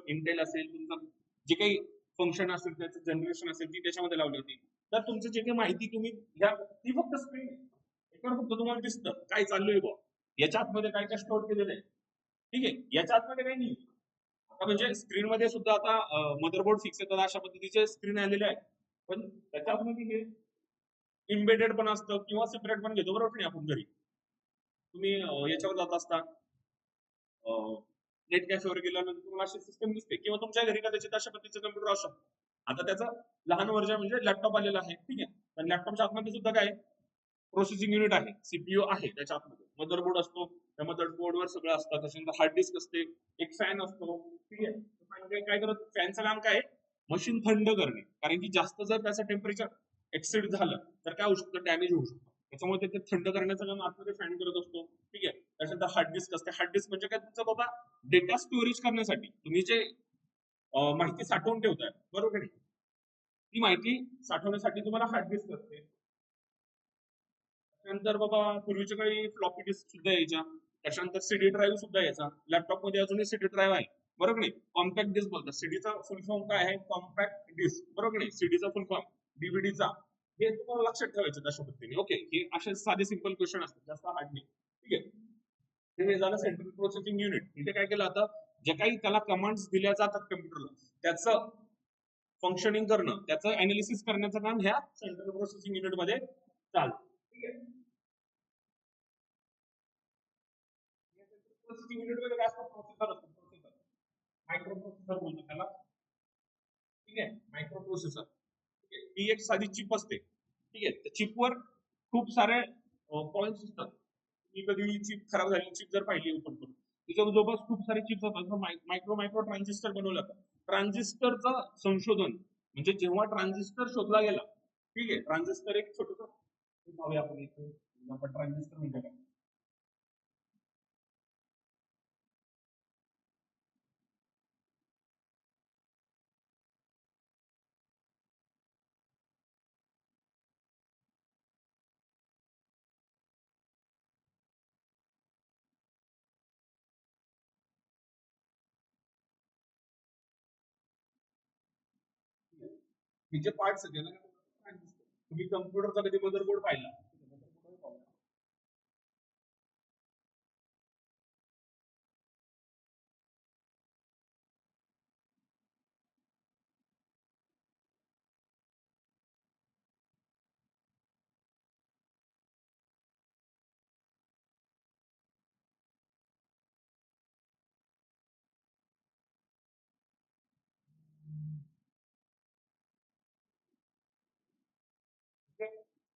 इंटेल असेल, तुमचं जे काही फंक्शन असेल त्याचं जनरेशन असेल ती त्याच्यामध्ये लावली होती. तर तुमची जे काही माहिती तुम्ही ह्या, ती फक्त स्क्रीन याच्यावर फक्त तुम्हाला दिसतं काय चाललंय बा, याच्या आतमध्ये काय काय स्टोअर केलेलं आहे, ठीक आहे. याच्या आतमध्ये काही नाही. आता म्हणजे स्क्रीन मध्ये सुद्धा आता मदरबोर्ड फिक्स येतात, अशा पद्धतीचे स्क्रीन आलेले आहेत, पण त्याच्या आतमध्ये हे इम्बेडेड पण असतं किंवा सेपरेट पण घेतो, बरोबर नाही. आपण घरी तुम्ही याच्यावर जात असता, नेट कॅफेवर गेल्यानंतर तुम्हाला अशी सिस्टम दिसते, किंवा तुमच्या घरी कदाचित अशा पद्धतीचं कम्प्युटर असू शकतो. आता त्याचा लहान वर्जन म्हणजे लॅपटॉप आलेला आहे, ठीक आहे. पण लॅपटॉपच्या आतमध्ये सुद्धा काय प्रोसेसिंग युनिट आहे, सीपीयू आहे त्याच्या आतमध्ये, मदरबोर्ड असतो, त्या मदरबोर्डवर सगळं असतं. त्याच्यानंतर हार्ड डिस्क असते, एक फॅन असतो, ठीक आहे. काय करत फॅनचं काम काय, मशीन थंड करणे, कारण की जास्त जर त्याचं टेम्परेचर एक्सिड झालं तर काय होऊ शकतं, डॅमेज होऊ शकतं. त्याच्यामुळे ते थंड करण्याचं काम आतमध्ये फॅन करत असतो, ठीक आहे. त्याच्यानंतर हार्ड डिस्क असते, हार्ड डिस्क म्हणजे काय, तुमचा बाबा डेटा स्टोरेज करण्यासाठी तुम्ही जे माहिती साठवून ठेवताय, बरोबर आहे, ती माहिती साठवण्यासाठी तुम्हाला हार्ड डिस्क असते. त्यानंतर बाबा पूर्वीच्या काळी फ्लॉपी डिस्क सुद्धा यायच्या, त्याच्यानंतर सीडी ड्राईव्ह सुद्धा यायचा. लॅपटॉप मध्ये अजूनही सीडी ड्राईव्ह आहे, बरोबर नाही. कॉम्पॅक्ट डिस्क बोलतात, सीडीचा फुल फॉर्म काय आहे, कॉम्पॅक्ट डिस्क, बरोबर नाही. सीडीचा फुल फॉर्म डीव्हीडीचा, हे तुम्हाला लक्षात ठेवायचं अशा पद्धतीने, ओके. हे असे साधे सिंपल क्वेश्चन असतात, जास्त हार्ड नाही, ठीक आहे. हे झालं सेंट्रल प्रोसेसिंग युनिट. इथे काय केलं आता, जे काही त्याला कमांड्स दिल्या जातात कम्प्युटरला, त्याचं फंक्शनिंग करणं, त्याचं अनालिसिस करण्याचं काम ह्या सेंट्रल प्रोसेसिंग युनिट मध्ये चालतं, ठीक आहे. प्रोसेसिंग युनिट मध्ये काय असतं, प्रोसेसर असतो, प्रोसेसर मायक्रो प्रोसेसर बोलतो त्याला, ठीक आहे. मायक्रो प्रोसेसर, ठीक आहे. ही एक साधी चिप असते, ठीक आहे. त्या चिपवर खूप सारे पॉईंट्स असतात. मी कधी चिप खराब झाली चिप जर पाहिली ओपन करून त्याच्यावर जवळपास खूप सारे चिप्स असतात मायक्रो मायक्रो ट्रान्झिस्टर बनवलं जातं. ट्रान्झिस्टरचं संशोधन म्हणजे जेव्हा ट्रान्झिस्टर शोधला गेला, ठीक आहे, ट्रान्झिस्टर एक छोटस पाहूया आपण इथे. आपण ट्रान्झिस्टर म्हणजे काय तिचे पार्ट्स आहेत ना ट्रान्झिस्टर. तुम्ही कम्प्युटरचा कधी मदरबोर्ड पाहिला?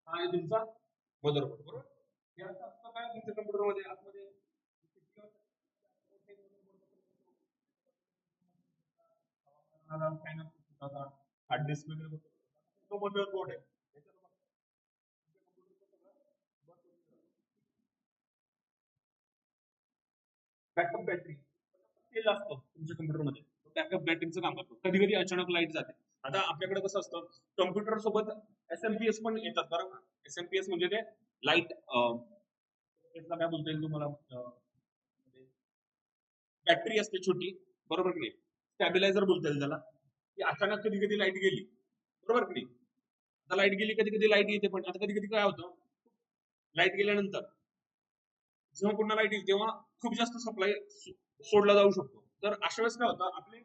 हा आहे तुमचा मदरबोर्ड बरोबर. हे असं असतं काय तुमच्या कम्प्युटरमध्ये आतमध्ये हार्ड डिस्क वगैरे तो मदरबोर्ड आहे. बॅकअप बॅटरी तेल असतं तुमच्या कम्प्युटरमध्ये. बॅकअप बॅटरीचं काम करतो. कधी कधी अचानक लाईट जाते. आता आपल्याकडे कसं असतं कम्प्युटर सोबत एसएमपीएस पण येतात बरं का. एसएमपीएस म्हणजे ते लाईट काय बोलता येईल तुम्हाला बॅटरी असते छोटी बरोबर की नाही. स्टॅबिलायझर बोलता येईल त्याला. की अचानक कधी कधी लाईट गेली बरोबर की नाही. आता लाईट गेली कधी कधी लाईट येते पण आता कधी कधी काय होतं लाईट गेल्यानंतर जेव्हा पुन्हा लाईट येईल तेव्हा खूप जास्त सप्लाय सोडला जाऊ शकतो. तर अशा वेळेस काय होतं आपले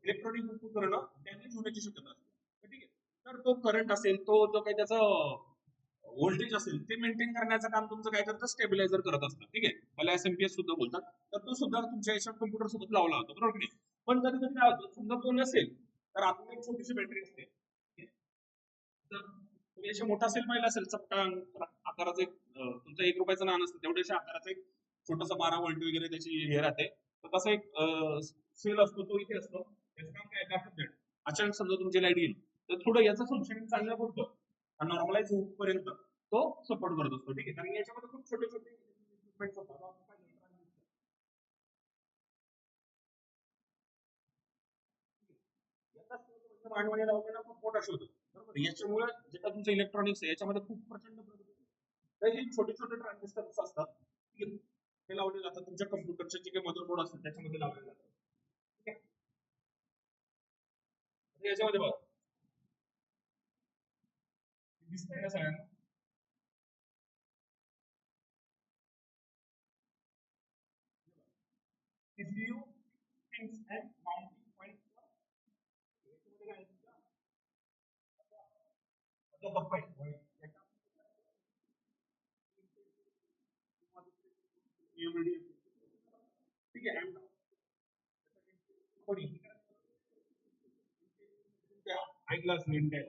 इलेक्ट्रॉनिक उपकरण डॅमेज होण्याची शक्यता असते. तर ठीक आहे. तर तो करंट असेल तो जो काही त्याचा व्होल्टेज असेल ते मेंटेन करण्याचं काम तुमचं काय करतं स्टेबिलायझर करत असतं. ठीक आहे. त्याला एसएमपीएस सुद्धा बोलतात. तर तो सुद्धा तुमच्या याच्या कम्प्युटर सोबत लावला होता बरोबर की नाही. पण कधी कधी काय होतं समजा तो नसेल तर आपली एक छोटीशी बॅटरी असते. ठीक आहे? तर तुम्ही याच्या मोठा सेल पाहिला असेल चपटा आकाराचा एक तुमचा 1 रुपयाचं नाणं असतं तेवढ्याशा आकाराचा एक छोटासा 12 व्होल्ट वगैरे त्याची हे राहते. तर तसा एक सेल असतो तो इथे असतो. त्याचं काम काय बॅकअप देणं. अचानक समजा तुमची लाईट गेली तर थोडं याचं फंक्शनिंग चांगलं करतं. नॉर्मलाइज होईपर्यंत तो सपोर्ट करत असतो. ठीक आहे. कारण याच्यामध्ये खूप छोटे छोटे इक्विपमेंट्स असतात. मांडवाने लावलेला खूप मोठा शोध बरोबर. याच्यामुळे जे काही तुमचं इलेक्ट्रॉनिक्स आहे याच्यामध्ये खूप प्रचंड प्रगती झाली. तर हे छोटे छोटे ट्रान्झिस्टर असतात. ठीक आहे. ते लावले जातात तुमच्या कम्प्युटरचे जे काही मदरबोर्ड असतात त्याच्यामध्ये लावले जातात. ठीक आहे. आता याच्यामध्ये बघा दिसतंय ना सगळ्यांना. CPU pins and mounting point याच्यामध्ये काय आहे बघ पाहिजे ठीक आहे. कोणी ऐकलं असेल इंटेल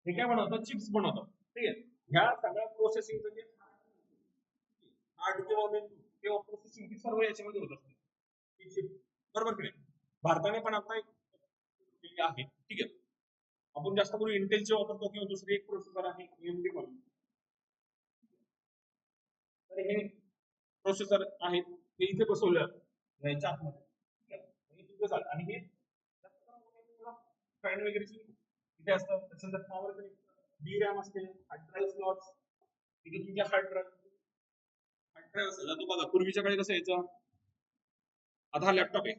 हे काय बनवतं चिप्स बनवतं. ठीक आहे. ह्या सगळ्या प्रोसेसिंगचं जे हार्ड किंवा मेमरी किंवा प्रोसेसिंग ही सर्व याच्यामध्ये होत असते. ही chip. बरोबर की नाही. भारताने पण आता एक केली आहे. ठीक आहे. आपण जास्त करून इंटेलचे वापरतो किंवा दुसरी एक प्रोसेसर आहे एएमडी म्हणून. तर हे प्रोसेसर आहेत ते इथे बसवलं याच्या आतमध्ये. ठीक आहे. आणि तिथे झालं. आणि हे फॅन वगैरेची इथे असतं त्याच्यानंतर पॉवर कनेक्ट डी रॅम असते हार्ड ड्राईव्ह स्लॉट्स. तिथे तुमच्या हार्ड ड्राईव्ह असेल तर बघा पूर्वीच्या काळी कसं यायचं आता हा लॅपटॉप आहे.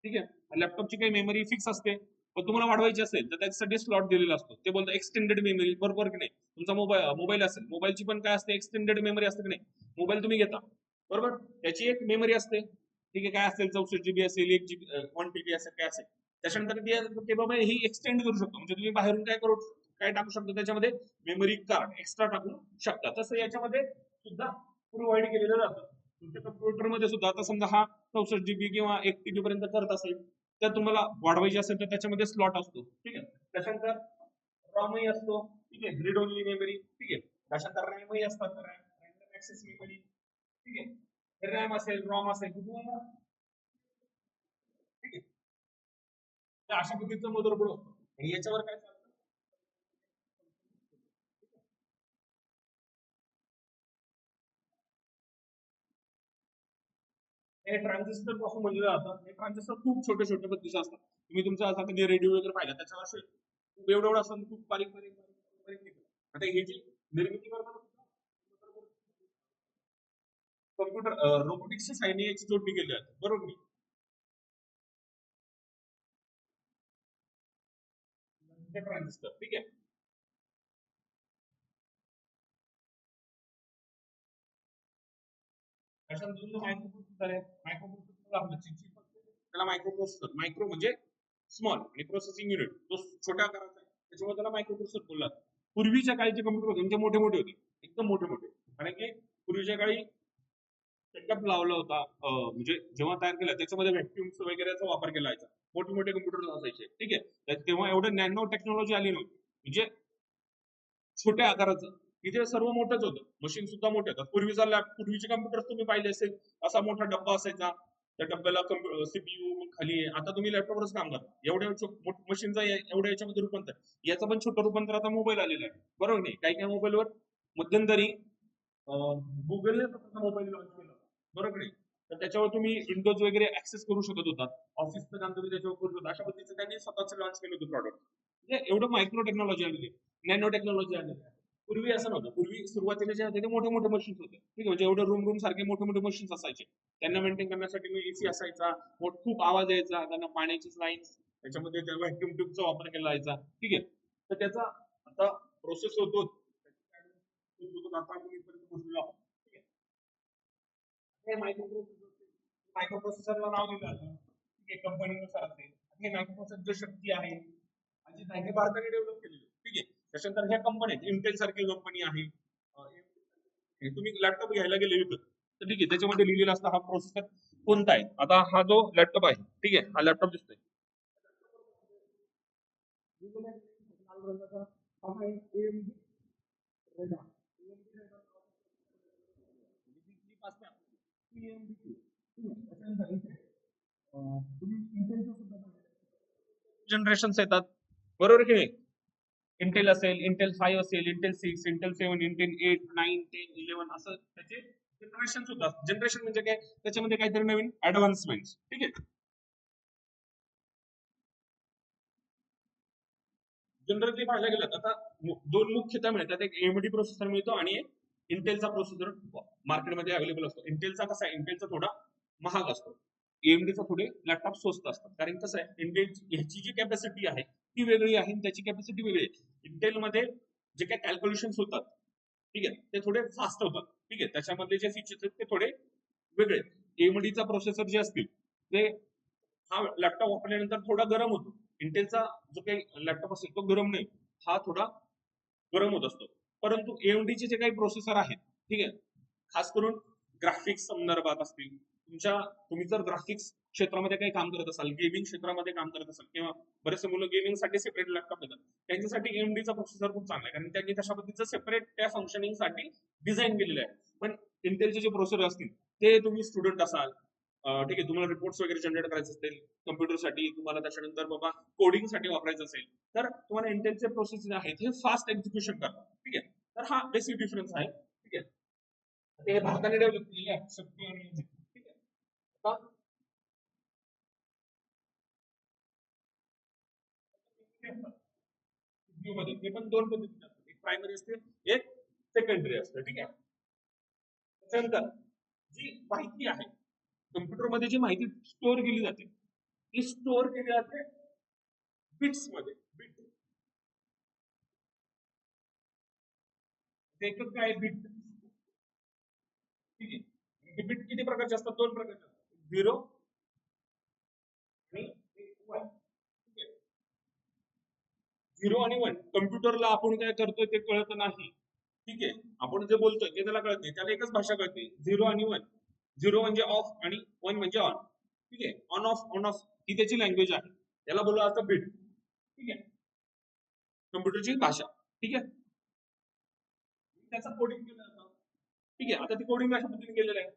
ठीक आहे. लॅपटॉपची काही मेमरी फिक्स असते. पण तुम्हाला वाढवायची असेल तर त्याच्यासाठी स्लॉट दिलेला असतो. ते बोलतो एक्सटेंडेड मेमरी बरोबर की नाही. तुमचा मोबाईल असेल मोबाईलची पण काय असते एक्सटेंडेड मेमरी असते की नाही. मोबाईल तुम्ही घेता बरोबर त्याची एक मेमरी असते. ठीक आहे. काय असेल 64 GB असेल 1 GB 1 TB असेल काय असेल. त्याच्यानंतर ते बाबा ही एक्सटेंड करू शकतो म्हणजे तुम्ही बाहेरून काय टाकू शकता त्याच्यामध्ये मेमरी कार्ड एक्स्ट्रा टाकू शकता. तसं याच्यामध्ये सुद्धा प्रोव्हाइड केलेलं जातं. तुमच्या कम्प्युटरमध्ये सुद्धा आता समजा हा 64 GB किंवा 1 TB पर्यंत करत असेल तर तुम्हाला वाढवायची असेल तर त्याच्यामध्ये स्लॉट असतो. ठीक आहे. त्याच्यानंतर रॉमही असतो ठीक आहे, ग्रिड ओनली मेमरी, ठीक आहे. त्याच्यानंतर रॅमही असतात, रॅन्डम ऍक्सेस मेमरी, ठीक आहे. रॅम असेल, रॉम असेल, ठीक आहे. तर अशा पद्धतीचं मदरबोर्ड असतो. आणि याच्यावर काय चालतं, हे ट्रान्झिस्टर पासून बनलेलं जातं. हे ट्रान्झिस्टर खूप छोटे छोटे पद्धतीचे असतात. तुम्ही तुमचा आता कधी रेडिओ वगैरे पाहिला त्याच्यावर असे खूप एवढं एवढं असतं, खूप बारीक बारीक बारीक बारीक निघतं. आता हे जी निर्मिती करताना कम्प्युटर रोबोटिक्सच्या साहाय्याने याची जोडणी केली जाते, बरोबर नाही? ट्रान्झिस्टर, ठीक आहे. त्याच्यानंतर जो मायक्रोप्रोसेसर आहे, मायक्रोप्रोसेसर आपलं चिप त्याला मायक्रोप्रोसेसर, मायक्रो म्हणजे स्मॉल आणि प्रोसेसिंग युनिट जो छोट्या आकाराचा आहे त्याच्यामुळे त्याला मायक्रोप्रोसेसर बोलला जातं. पूर्वीच्या काळी जे कम्प्युटर होते म्हणजे मोठे मोठे होते, एकदम मोठे मोठे. कारण की पूर्वीच्या काळी सेटअप लावला होता, म्हणजे जेव्हा तयार केला त्याच्यामध्ये व्हॅक्युम्स वगैरेचा वापर केला जायचा. मोठे मोठे कम्प्युटर असायचे, ठीक आहे. तेव्हा एवढं नॅनो टेक्नॉलॉजी आली नव्हती, म्हणजे छोट्या आकाराचं. तिथे सर्व मोठंच होतं, मशीन सुद्धा मोठे होतात. पूर्वीचे कम्प्युटर तुम्ही पाहिले असेल, असा मोठा डब्बा असायचा, त्या डब्याला सीपीयू खाली आहे. आता तुम्ही लॅपटॉपवरच काम करता, एवढ्या मशीनचा एवढ्या याच्यामध्ये रूपांतर. याचं पण छोटं रूपांतर आता मोबाईल आलेलं आहे, बरोबर नाही? काही काही मोबाईलवर मध्यंतरी गुगलने मोबाईल लॉन्च केला, बरोबर नाही? तर त्याच्यावर तुम्ही विंडोज वगैरे ऍक्सेस करू शकत होता, ऑफिसचं काम तुम्ही त्याच्यावर करू शकता. अशा पद्धतीचं त्यांनी स्वतःच लॉन्च केलं होतं प्रॉडक्ट. म्हणजे एवढं मायक्रो टेक्नॉलॉजी आलेली आहे, नॅनो टेक्नॉलॉजी आलेली आहे. पूर्वी असं नव्हतं. पूर्वी सुरुवातीला जे होते ते मोठे मोठे मशीन्स होते, ठीक आहे. म्हणजे एवढे रूम रूम सारखे मोठे मोठे मशीन्स असायचे. त्यांना मेंटेन करण्यासाठी मग एसी असायचा, खूप आवाज यायचा, त्यांना पाण्याची लाईन्स, त्याच्यामध्ये त्या व्हॅक्युम ट्यूबचा वापर केला जायचा, ठीक आहे. तर त्याचा आता प्रोसेस होतो, आता आपण इथपर्यंत पोहोचलेलो आहोत, ठीक आहे. हे मायक्रोप्रोसेसरला नाव दिलं जातं, ठीक आहे, कंपनीनुसार असेल. हे मायक्रोप्रोसेसर शक्ती आहे आणि हे भारताने डेव्हलप केलेली आहे, ठीक आहे. त्याच्यानंतर ह्या कंपन्या आहेत, इंटेल सारखी कंपनी आहे. तुम्ही लॅपटॉप घ्यायला गेले विकत, तर ठीक आहे, त्याच्यामध्ये लिहिलेलं असतं हा प्रोसेसर कोणता आहे. आता हा जो लॅपटॉप आहे, ठीक आहे, हा लॅपटॉप दिसतोय, लाल रंगाचा, हा आहे AMD Radeon. जनरेशन येतात, बरोबर की नाही? इंटेल असेल, इंटेल 5 असेल, इंटेल 6, इंटेल 7, इंटेल 8, 9, 10, 11 असं त्याचे जनरेशन सुद्धा. जनरेशन म्हणजे काय, त्याच्यामध्ये काहीतरी नवीन ऍडव्हान्समेंट, ठीक आहे. जनरली पाहायला गेलं तर आता दोन मुख्यतः मिळतात, एक AMD प्रोसेसर मिळतो आणि एक इंटेलचा प्रोसेसर मार्केटमध्ये अवेलेबल असतो. इंटेलचा कसा आहे, इंटेलचा थोडा महाग असतो, AMDचा थोडे लॅपटॉप स्वस्त असतात. कारण कसं आहे, इंटेल ह्याची जी कॅपॅसिटी आहे ती वेगळी आहे आणि त्याची कॅपॅसिटी वेगळी आहे. इंटेलमध्ये जे काही कॅल्क्युलेशन्स होतात, ठीक आहे, ते थोडे फास्ट होतात, ठीक आहे. त्याच्यामधले जे फीचर्स आहेत ते थोडे वेगळे. AMDचा प्रोसेसर जे असतील ते, हा लॅपटॉप वापरल्यानंतर थोडा गरम होतो. इंटेलचा जो काही लॅपटॉप असेल तो गरम नाही, हा थोडा गरम होत असतो. परंतु AMDचे जे काही प्रोसेसर आहेत, ठीक आहे, खास करून ग्राफिक्स संदर्भात असतील, तुम्ही जर ग्राफिक्स क्षेत्रामध्ये काही काम करत असाल, गेमिंग क्षेत्रामध्ये काम करत असाल, किंवा बरेचसे मुलं गेमिंगसाठी सेपरेट लॅपटॉप घेतात, त्यांच्यासाठी AMDचा प्रोसेसर खूप चांगला आहे, कारण त्यांनी तशा पद्धतीचं सेपरेट त्या फंक्शनिंगसाठी डिझाईन केलेलं आहे. पण इंटेलचे जे प्रोसेसर असतील ते, तुम्ही स्टुडंट असाल, ठीक आहे, तुम्हाला रिपोर्ट्स वगैरे जनरेट करायचे असतील कम्प्युटरसाठी, तुम्हाला त्याच्यानंतर बाबा कोडिंगसाठी वापरायचं असेल, तर तुम्हाला इंटेलचे प्रोसेसर आहेत हे फास्ट एक्झिक्युशन करतात, ठीक आहे. तर हा बेसिक डिफरन्स आहे, ठीक आहे. ते भारताने डेव्हलप केलेले आहे, शक्ती आणि ठीक आहे. आता CPU मध्ये ते पण दोन पद्धतीचे असतात, एक प्रायमरी असते, एक सेकंडरी असते, ठीक आहे. त्याच्यानंतर जी माहिती आहे कम्प्युटरमध्ये, जी माहिती स्टोअर केली जाते ती स्टोअर केली जाते बिट्स मध्ये. बिट एकच काय बिट, ठीक आहे. बिट किती प्रकारचे असतात, दोन प्रकारचे असतात, 0 आणि 1, ठीक आहे. 0 आणि 1 कम्प्युटरला आपण काय करतोय ते कळत नाही, ठीक आहे. आपण जे बोलतोय ते त्याला कळत नाही, त्याला एकच भाषा कळते, 0 आणि 1. 0 म्हणजे ऑफ आणि 1 म्हणजे ऑन, ठीक आहे. ऑन ऑफ, ऑन ऑफ ही त्याची लँग्वेज आहे, त्याला बोललं जातं बिट, ठीक आहे, कम्प्युटरची भाषा, ठीक आहे. त्याचं कोडिंग केलं जातं. ठीक आहे, आता ती कोडिंग अशा पद्धतीने केलेलं आहे.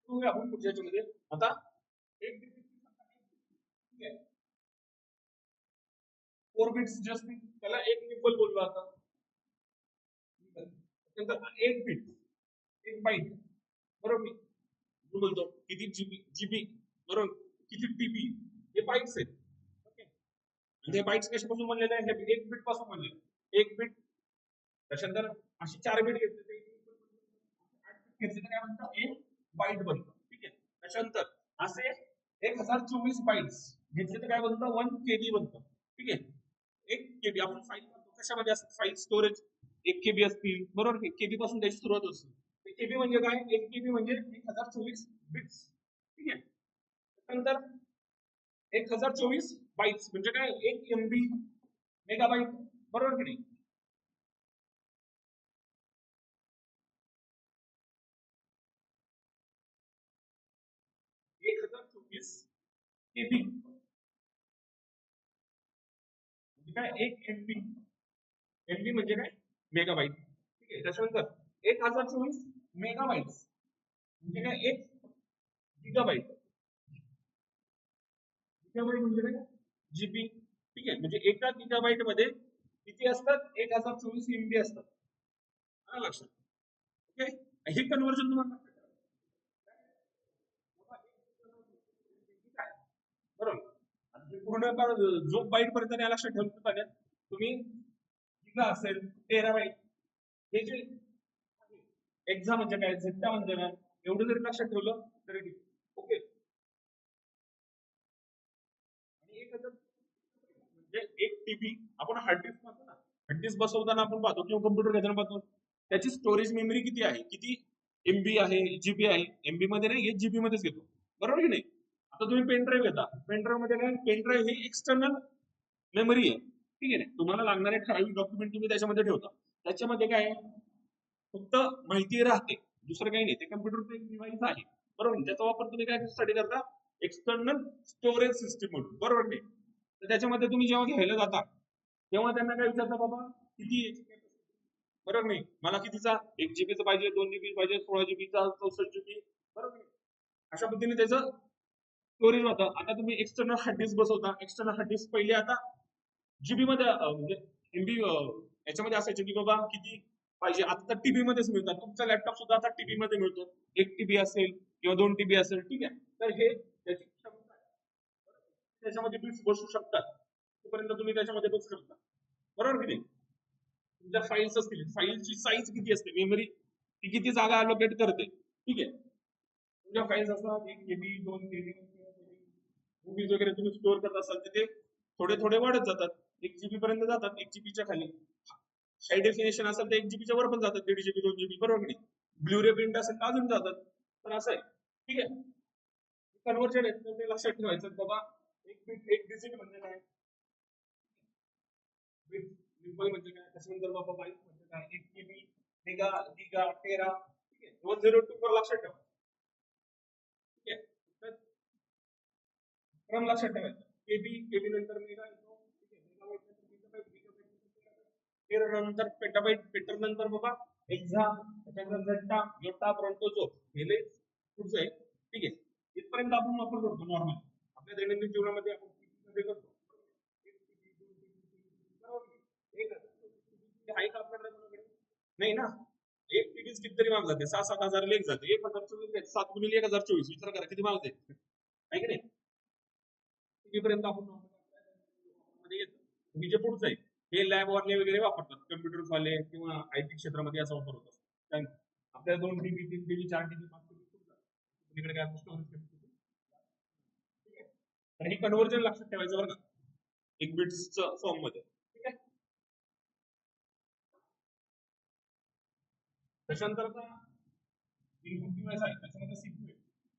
बघूया आपण पुढच्या याच्यामध्ये. आता एक bit, ठीक आहे, 4 बिट्स जस्ट त्याला एक निबल बोललं जातं. त्यानंतर एक बिट, एक बाईट, बरोबर मी बोलतो किती जीबी बरोबर, किती टीबी, हे बाईट्स आहेत. ओके, आणि हे बाईट्स कशापासून बनलेले आहे? हे एक बिट पासून बनलेले. एक बिट, त्याच्यानंतर अशी 4 बिट घेतले तर 8 बिट घेतले तर काय म्हणतात? एक बाईट बनतं. ठीक आहे, त्याच्यानंतर असे 1024 बाईट्स घेतले तर काय बनतं? 1 केबी बनतं. ठीक आहे, 1 केबी आपण फाईल कशामध्ये असतात? फाईल स्टोरेज 1 केबी असतील, बरोबर. 1 केबी पासून त्याची सुरुवात असते. 1 केबी म्हणजे काय? 1 केबी म्हणजे 1024 बिट्स. ठीक आहे, त्यानंतर 1024 बाईट्स म्हणजे काय? 1 MB मेगाबाईट, बरोबर की नाही? 1024 केबी म्हणजे काय? 1 MB, MB म्हणजे काय? मेगाबाईट. ठीक आहे, त्याच्यानंतर 1024 मेगाबाईट्स म्हणजे काय? 1 गिगाबाईट. गिगाबाईट म्हणजे काय? जीबी. ठीक आहे, म्हणजे एका गिगाबाईट मध्ये किती असतात? 1024 MB असतात. आलं लक्षात? ओके, हे कन्व्हर्जन तुम्हाला लक्षात ठेवायचं. बरोबर, पूर्ण जो बाईट पर्यंत या लक्षात ठेवलं पाहिजे तुम्ही. गिगा असेल, टेराबाईट, हे जे एक्झा म्हणजे काय, झेक्टा म्हणजे काय, एवढं जरी लक्षात ठेवलं तरी ठीक. ओके, आणि 1000 म्हणजे 1 TB. आपण हार्ड डिस्क पाहतो ना, हार्ड डिस्क बसवताना आपण पाहतो किंवा कम्प्युटर घेताना पाहतो त्याची स्टोरेज मेमरी किती आहे, किती MB आहे, जीबी आहे. MB मध्ये नाही, हे जीबी मध्येच घेतो, बरोबर की नाही? आता तुम्ही पेन ड्राईव्ह घेता, पेन ड्राईव्ह मध्ये काय? पेन ड्राईव्ह ही एक्सटर्नल मेमरी आहे. ठीक आहे, तुम्हाला लागणारे ठराविक डॉक्युमेंट तुम्ही त्याच्यामध्ये ठेवता. त्याच्यामध्ये काय आहे? फक्त माहिती राहते, दुसरं काही नाही. ते कम्प्युटरचं एक डिव्हाइस आहे, बरोबर. त्याचा वापर तुम्ही काय साठी करता? एक्सटर्नल स्टोरेज सिस्टीम म्हणून, बरोबर नाही? तर त्याच्यामध्ये तुम्ही जेव्हा घ्यायला जाता तेव्हा त्यांना काय विचारता? बाबा किती याची capacity? बरोबर नाही? मला कितीचा? 1 GB पाहिजे, 2 GB पाहिजे, 16 GB चा, 64 GB, बरोबर नाही? अशा पद्धतीने त्याचं स्टोरेज होतं. आता तुम्ही एक्सटर्नल हार्ड डिस्क बसवता. एक्सटर्नल हार्ड डिस्क पहिले आता जीबी मध्ये म्हणजे MB याच्यामध्ये असायचे की बाबा किती पाहिजे. आता तर टीबी मध्येच मिळतात. तुमचा लॅपटॉप सुद्धा आता टीबी मध्ये मिळतो. 1 TB असेल किंवा 2 TB असेल. ठीक आहे, तर हे त्याची क्षमता आहे. त्याच्यामध्ये बिट्स बसू शकतात, तोपर्यंत तुम्ही त्याच्यामध्ये बसू शकता, बरोबर की नाही? तुमच्या फाईल्स असतील, फाईलची साईज किती असते, मेमरी ती किती जागा अलोकेट करते. ठीक आहे, तुमच्या फाईल्स असतात 1 KB, 2 KB, मूवीज वगैरे तुम्ही स्टोअर करत असाल तर ते थोडे थोडे वाढत जातात. 1 GB पर्यंत जातात, 1 GB खाली. हाय डेफिनेशन असेल तर 1 GB वर पण जातात, 1.5 GB, 2 GB, बरोबर नाही? ब्ल्यूरे प्रिंट असेल तर अजून जातात. तर असं आहे. ठीक आहे, कन्व्हर्जन आहे, तर ते लक्षात ठेवायचं बाबा. एक बिट, एक डिजिट म्हणजे काय? बिट सिंपल म्हणजे काय? त्याच्यानंतर बाबा बाईट म्हणजे काय? 1 KB, मेगा, गिगा, टेरा. ठीक आहे, 102 वर लक्षात ठेवा. ठीक आहे, तर क्रम लक्षात ठेवायचा. केबी, केबी नंतर मेगा येतो. ठीक आहे, मेगाबाईट नंतर गिगाबाईट, गिगाबाईट नंतर टेराबाईट, टेरा नंतर पेटाबाईट, पेटर नंतर बाबा एक्झा, त्याच्यानंतर झेटा, योटा, ब्रॉन्टोजो, हे लय पुढचं आहे. ठीक आहे, इथपर्यंत आपण वापर करतो नॉर्मल आपल्या दैनंदिन जीवनामध्ये. आपण मध्ये करतो. एक TB, 2 TB, 3 TB, बरोबर. एक आहे का आपल्याकडे कोणाकडे? नाही ना. 1 TB कितीतरी महाग जाते, 6-7 हजार लेख जाते. 1024 7 गुणिले 1024, विचार करा किती महाग जाते, आहे की नाही? पर्यंत आपण मध्ये येतो. आणि जे पुढचं आहे हे लॅब वाले वगैरे वापरतात, कम्प्युटर वाले किंवा IT क्षेत्रामध्ये असा वापर होत असतो. कारण आपल्याला 2 TB, 3 TB, 4 TB, 5 TB तिकडे काय स्टोरेज. ठीक आहे, तर हे कन्व्हर्जन लक्षात ठेवायचं बरं का, एक बिट्सचं फॉर्म मध्ये. ठीक आहे, त्याच्यानंतर आता इनपुट डिव्हाइस आहे, त्याच्यामध्ये CPU आहे.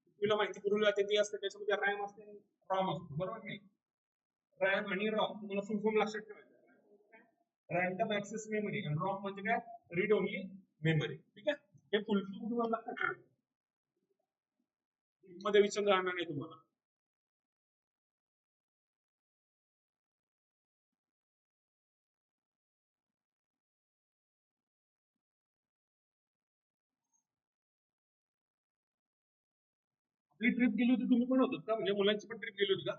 CPU ला माहिती पुरवली जाते ती असते, त्याच्यामध्ये रॅम असते आणि रॉम असतो, बरोबर नाही? रॅम आणि रॉम तुम्हाला फुल फॉर्म लक्षात ठेवायचं. रॅन्डम ऍक्सेस मेमरी आणि रॉम म्हणजे काय? Read only memory. ठीक आहे, हे फुल फॉर्म तुम्हाला लक्षात ठेवायचं, मध्ये विचार राहणार नाही तुम्हाला. ट्रिप गेली होती, तुम्ही पण होतात का? म्हणजे मुलांची पण ट्रिप गेली होती का?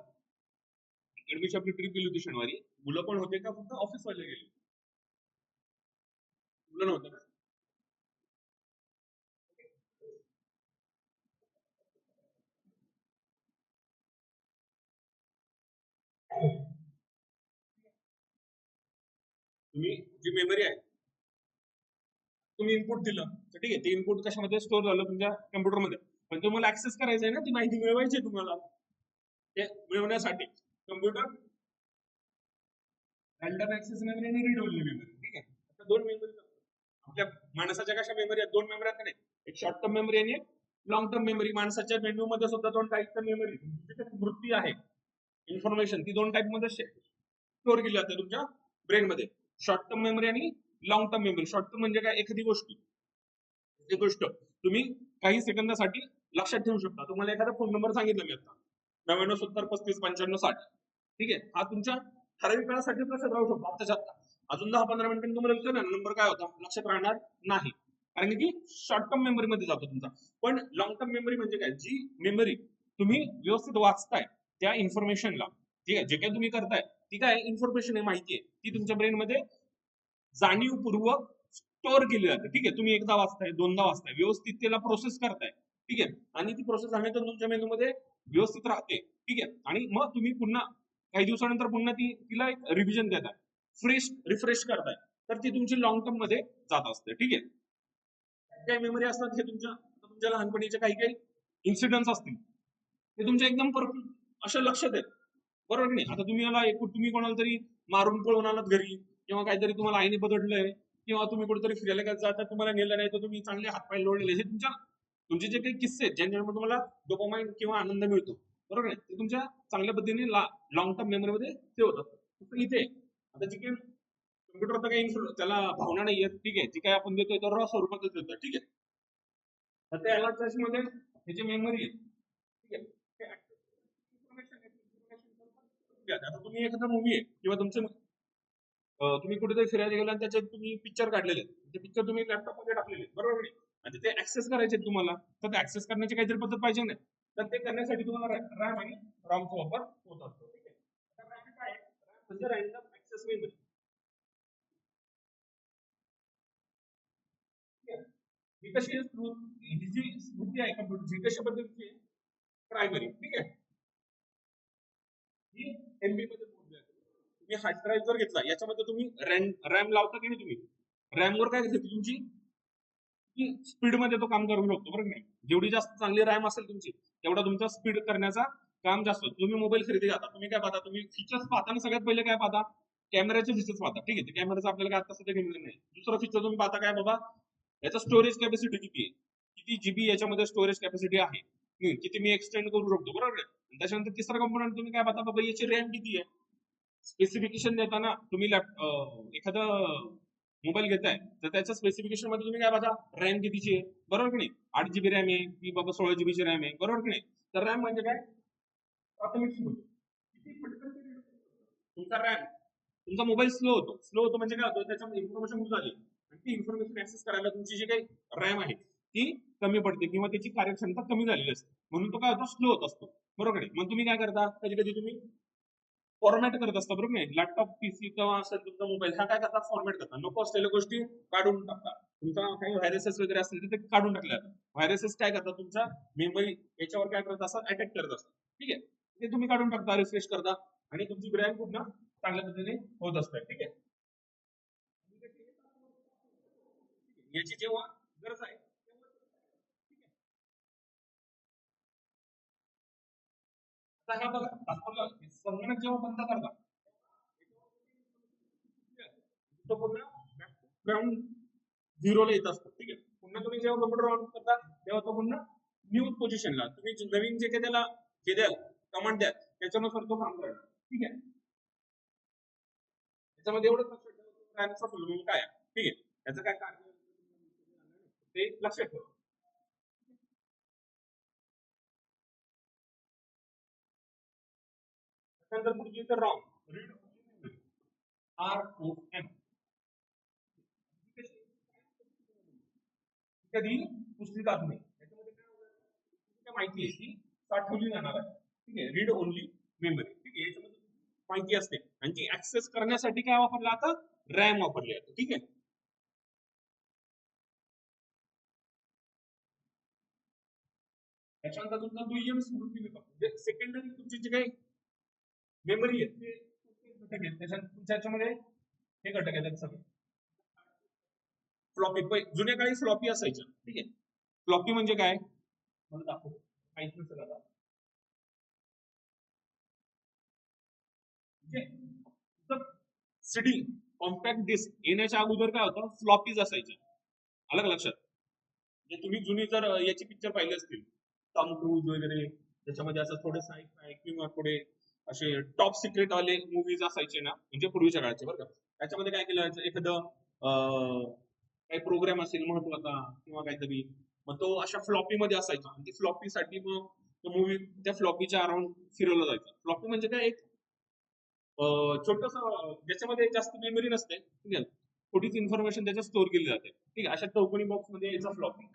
अकॅडमीची आपली ट्रिप गेली होती शनिवारी. मुलं पण होते का फक्त ऑफिस वाले गेले? मुलं नव्हतं का? तुम्ही जी मेमरी आहे, तुम्ही इनपुट दिलं तर ठीक आहे, ते इनपुट कशामध्ये स्टोअर झालं तुमच्या कम्प्युटरमध्ये, पण तुम्हाला ऍक्सेस करायचं आहे ना, ती माहिती मिळवायची आहे तुम्हाला. ते मिळवण्यासाठी कम्प्युटर रँडम ऍक्सेस मेमरी आणि रीड ओनली मेमरी, ठीक आहे. आता दोन मेमरी आपल्या माणसाच्या कशा मेमरी आहेत, दोन मेमरी आहेत, एक शॉर्ट टर्म मेमरी आणि एक लॉंग टर्म मेमरी. माणसाच्या मेंदू मध्ये सुद्धा दोन टाईपच्या मेमरी, वृत्ती आहे, इन्फॉर्मेशन ती दोन टाईप मध्ये स्टोअर केली जाते तुमच्या ब्रेन मध्ये. शॉर्ट टर्म मेमरी आणि long term memory. Short term म्हणजे काय, एखादी गोष्ट तुम्ही काही सेकंदासाठी लक्षात ठेवू शकता. तुम्हाला एखादा फोन नंबर सांगितला मी आता, 9970355560, ठीक आहे, हा तुमच्या ठराविक काळासाठी लक्षात राहू शकतो आताच्या आता. अजून 10-15 मिनिटांनी तुम्हाला विचारलं ना नंबर काय होता, लक्षात राहणार नाही, कारण की शॉर्ट टर्म मेमरी मध्ये जातो तुमचा. पण लॉंग टर्म मेमरी म्हणजे काय, जी मेमरी तुम्ही व्यवस्थित वाचताय त्या इन्फॉर्मेशनला, ठीक आहे, जे काही तुम्ही करताय ती काय इन्फॉर्मेशन आहे, माहिती आहे, ती तुमच्या ब्रेन मध्ये जाणीवपूर्वक स्टोअर केली जाते. ठीक आहे, तुम्ही एकदा वाचताय, दोनदा वाचताय, व्यवस्थित त्याला प्रोसेस करताय, ठीक आहे, आणि ती प्रोसेस झाल्यानंतर तुमच्या मेंदूमध्ये व्यवस्थित राहते, ठीक आहे, आणि मग तुम्ही पुन्हा काही दिवसानंतर पुन्हा तिला एक रिव्हिजन देताय, रिफ्रेश करताय, तर ती तुमची लॉंग टर्म मध्ये जात असते. ठीक आहे, काही मेमरी असतात हे तुमच्या लहानपणीचे काही काही इन्सिडेंट्स असतील, ते तुमच्या एकदम परफेक्ट अशा लक्षात आहेत, बरोबर की नाही. आता तुम्ही कोणाला तरी मारून पळून आलात घरी, किंवा काहीतरी तुम्हाला आईने बदललंय, किंवा तुम्ही कुठेतरी फिरायला जाता तुम्हाला नेलं नाही, तर तुम्ही चांगले हातपाय लोळलेले, हे तुमचे जे काही किस्से आहेत ज्यांच्यामुळे तुम्हाला डोपामाइन किंवा आनंद मिळतो, बरोबर आहे, ते तुमच्या चांगल्या पद्धतीने लॉंग टर्म मेमरीमध्ये सेव्ह होतात. फक्त इथे आता जे काही कम्प्युटर काही त्याला भावना नाहीये, ठीक आहे, जी काय आपण देतोय तर रॉ स्वरूपातच देतोय, ठीक आहे. तर त्या अलर्ट मध्ये हे जे मेमरी आहे, ठीक आहे, ते आता तुम्ही एखादा मूवी आहे किंवा तुम्ही कुठेतरी फिरायला गेला आणि त्याच्यात तुम्ही पिक्चर काढलेले आहेत, ते पिक्चर तुम्ही लॅपटॉप मध्ये टाकलेले, बरोबर नाही, आणि ते ऍक्सेस करायचे तुम्हाला, तर ते ऍक्सेस करण्याची काहीतरी पद्धत पाहिजे नाही, तर ते करण्यासाठी तुम्हाला रॅम आणि रॉमचा वापर होत असतो. ठीक आहे, आता RAM काय आहे? RAM म्हणजे रॅन्डम ऍक्सेस मेमरी. ही कशी आहे, ही जी स्मृती आहे कम्प्युटरची कशा पद्धतीची आहे, प्रायमरी, ठीक आहे, ही एमबी मध्ये पोहोचली आहे. तुम्ही हार्ड ड्राईव्ह जर घेतला, याच्यामध्ये तुम्ही रॅम लावता की नाही, तुम्ही रॅम वर काय घेते तुमची स्पीड मध्ये तो काम करू शकतो, बरोबर नाही. जेवढी जास्त चांगली रॅम असेल तुमची, तेवढा तुमचा स्पीड करण्याचा काम जास्त. तुम्ही मोबाईल खरेदी करता, तुम्ही काय पाहता, तुम्ही फीचर्स पाहता ना, सगळ्यात पहिले काय पाहता, कॅमेराचे फीचर्स पाहता, ठीक आहे, कॅमेराचं आपल्याला काय आता सध्या घेतलं नाही. दुसरं फीचर तुम्ही पाहता काय बाबा, याचा स्टोरेज कॅपॅसिटी किती आहे, किती जीबी याच्यामध्ये स्टोरेज कॅपॅसिटी आहे, किती मी एक्सटेंड करू शकतो, बरोबर आहे. त्याच्यानंतर तिसरा कंपोनंट तुम्ही काय पाहता, बाबा याची रॅम किती आहे. स्पेसिफिकेशन देताना तुम्ही एखादं मोबाईल घेताय, तर त्याच्या स्पेसिफिकेशन मध्ये तुम्ही काय बघा, रॅम कितीची आहे, बरोबर की नाही. 8 GB रॅम आहे की बाबा 16 GB रॅम आहे, बरोबर की नाही. तर रॅम म्हणजे काय, प्राथमिक स्मृती. किती पटकन तुमचा रॅम, तुमचा मोबाईल स्लो होतो म्हणजे काय होतं, त्याच्यामध्ये इन्फॉर्मेशन झाली आणि ती इन्फॉर्मेशन ऍक्सेस करायला तुमची जी काही रॅम आहे ती कमी पडते, किंवा त्याची कार्यक्षमता कमी झालेली असते, म्हणून तो काय होतो, स्लो होत असतो, बरोबर नाही. मग तुम्ही काय करता, कधी कधी तुम्ही फॉर्मॅट करत असता, बरोबर नाही. लॅपटॉप, पीसी किंवा असेल तुमचा मोबाईल, हा काय करता, फॉर्मॅट करता, नको असलेल्या गोष्टी काढून टाकता. तुमचा काही व्हायरसेस वगैरे असतील तर ते काढून टाकले जातात. व्हायरसेस काय करतात, तुमच्या मेमरी याच्यावर काय करत असतात, अटॅक करत असतात, ठीक आहे, ते तुम्ही काढून टाकता, रिफ्रेश करता, आणि तुमची ब्रँड पूर्ण चांगल्या पद्धतीने होत असतात. ठीक आहे, याची जेव्हा गरज आहे, आता हा बघा तात्पुरता संगणक जेव्हा बंद करता, तो पुन्हा ग्राउंड झिरोला येत असतो, ठीक आहे. पुन्हा तुम्ही जेव्हा कम्प्युटर ऑन करता, तेव्हा तो पुन्हा न्यू पोझिशनला, तुम्ही नवीन जे काही त्याला जे द्याल, कमांड द्याल, त्याच्यानुसार तो काम करणार, ठीक आहे. त्याच्यामध्ये एवढंच लक्षात ठेवा, रॅमचा फुल फॉर्म काय आहे, ठीक आहे, त्याचं काय कार्य ते लक्षात ठेवा. त्यानंतर पुढची तर ROM, read R O M, कधी पुसली जात नाही. त्याच्यामध्ये काय माहिती आहे की साठवली जाणार आहे. ठीक आहे, रीड ओनली मेमरी. ठीक आहे, याच्यामध्ये माहिती असते आणि ती ऍक्सेस करण्यासाठी काय वापरलं आता, रॅम वापरली जाते. ठीक आहे. त्याच्यानंतर तुमचा दुय्यम स्मृती विभाग म्हणजे सेकंडरी तुमची जे काही मेमरी आहे ते घटक आहेत. त्याच्यामध्ये हे घटक आहेत सगळे. फ्लॉपी, जुन्या काळी फ्लॉपी असायच्या. ठीक आहे, फ्लॉपी म्हणजे काय मला दाखवतो, माहिती नसेल आता. सीडी कॉम्पॅक्ट डिस्क येण्याच्या अगोदर काय होतं, फ्लॉपीज असायच्या. आलं का लक्षात? म्हणजे तुम्ही जुनी जर याची पिक्चर पाहिले असतील, टॉम क्रूज वगैरे, त्याच्यामध्ये असं थोडं साय किंवा थोडे असे टॉप सिक्रेट वाले मूवीज असायचे ना, म्हणजे पूर्वीच्या काळाचे बरं का. त्याच्यामध्ये काय केलं जायचं, एखादं काही प्रोग्राम असेल महत्वाचा किंवा काहीतरी, मग तो अशा फ्लॉपी मध्ये असायचा आणि ती फ्लॉपीसाठी मग तो मूवी त्या फ्लॉपीच्या अराउंड फिरवला जायचा. फ्लॉपी म्हणजे काय, एक छोटस ज्याच्यामध्ये जास्त मेमरी नसते. ठीक आहे, थोडीच इन्फॉर्मेशन त्याच्यात स्टोअर केली जाते. ठीक आहे, अशा चौकोनी बॉक्स मध्ये यायचा फ्लॉपी.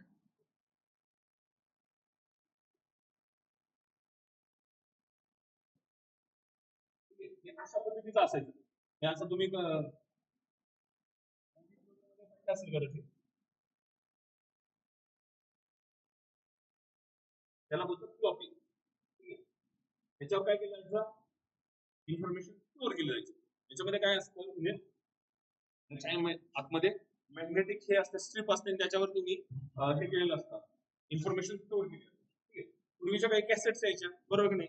अशा पद्धतीचं असायचं. हे असं तुम्ही असेल करायचं, त्याला बोलतात फ्लॉपी. त्याच्यावर काय केलं जायचं, इन्फॉर्मेशन स्टोअर केलं जायचं. त्याच्यामध्ये काय असतं म्हणजे त्याच्या आतमध्ये मॅग्नेटिक हे असते, स्ट्रीप असते, आणि त्याच्यावर तुम्ही हे केलेलं असतं, इन्फॉर्मेशन स्टोअर केली असते. ठीक आहे, पूर्वीच्या काही कॅसेट्स यायच्या बरोबर की नाही,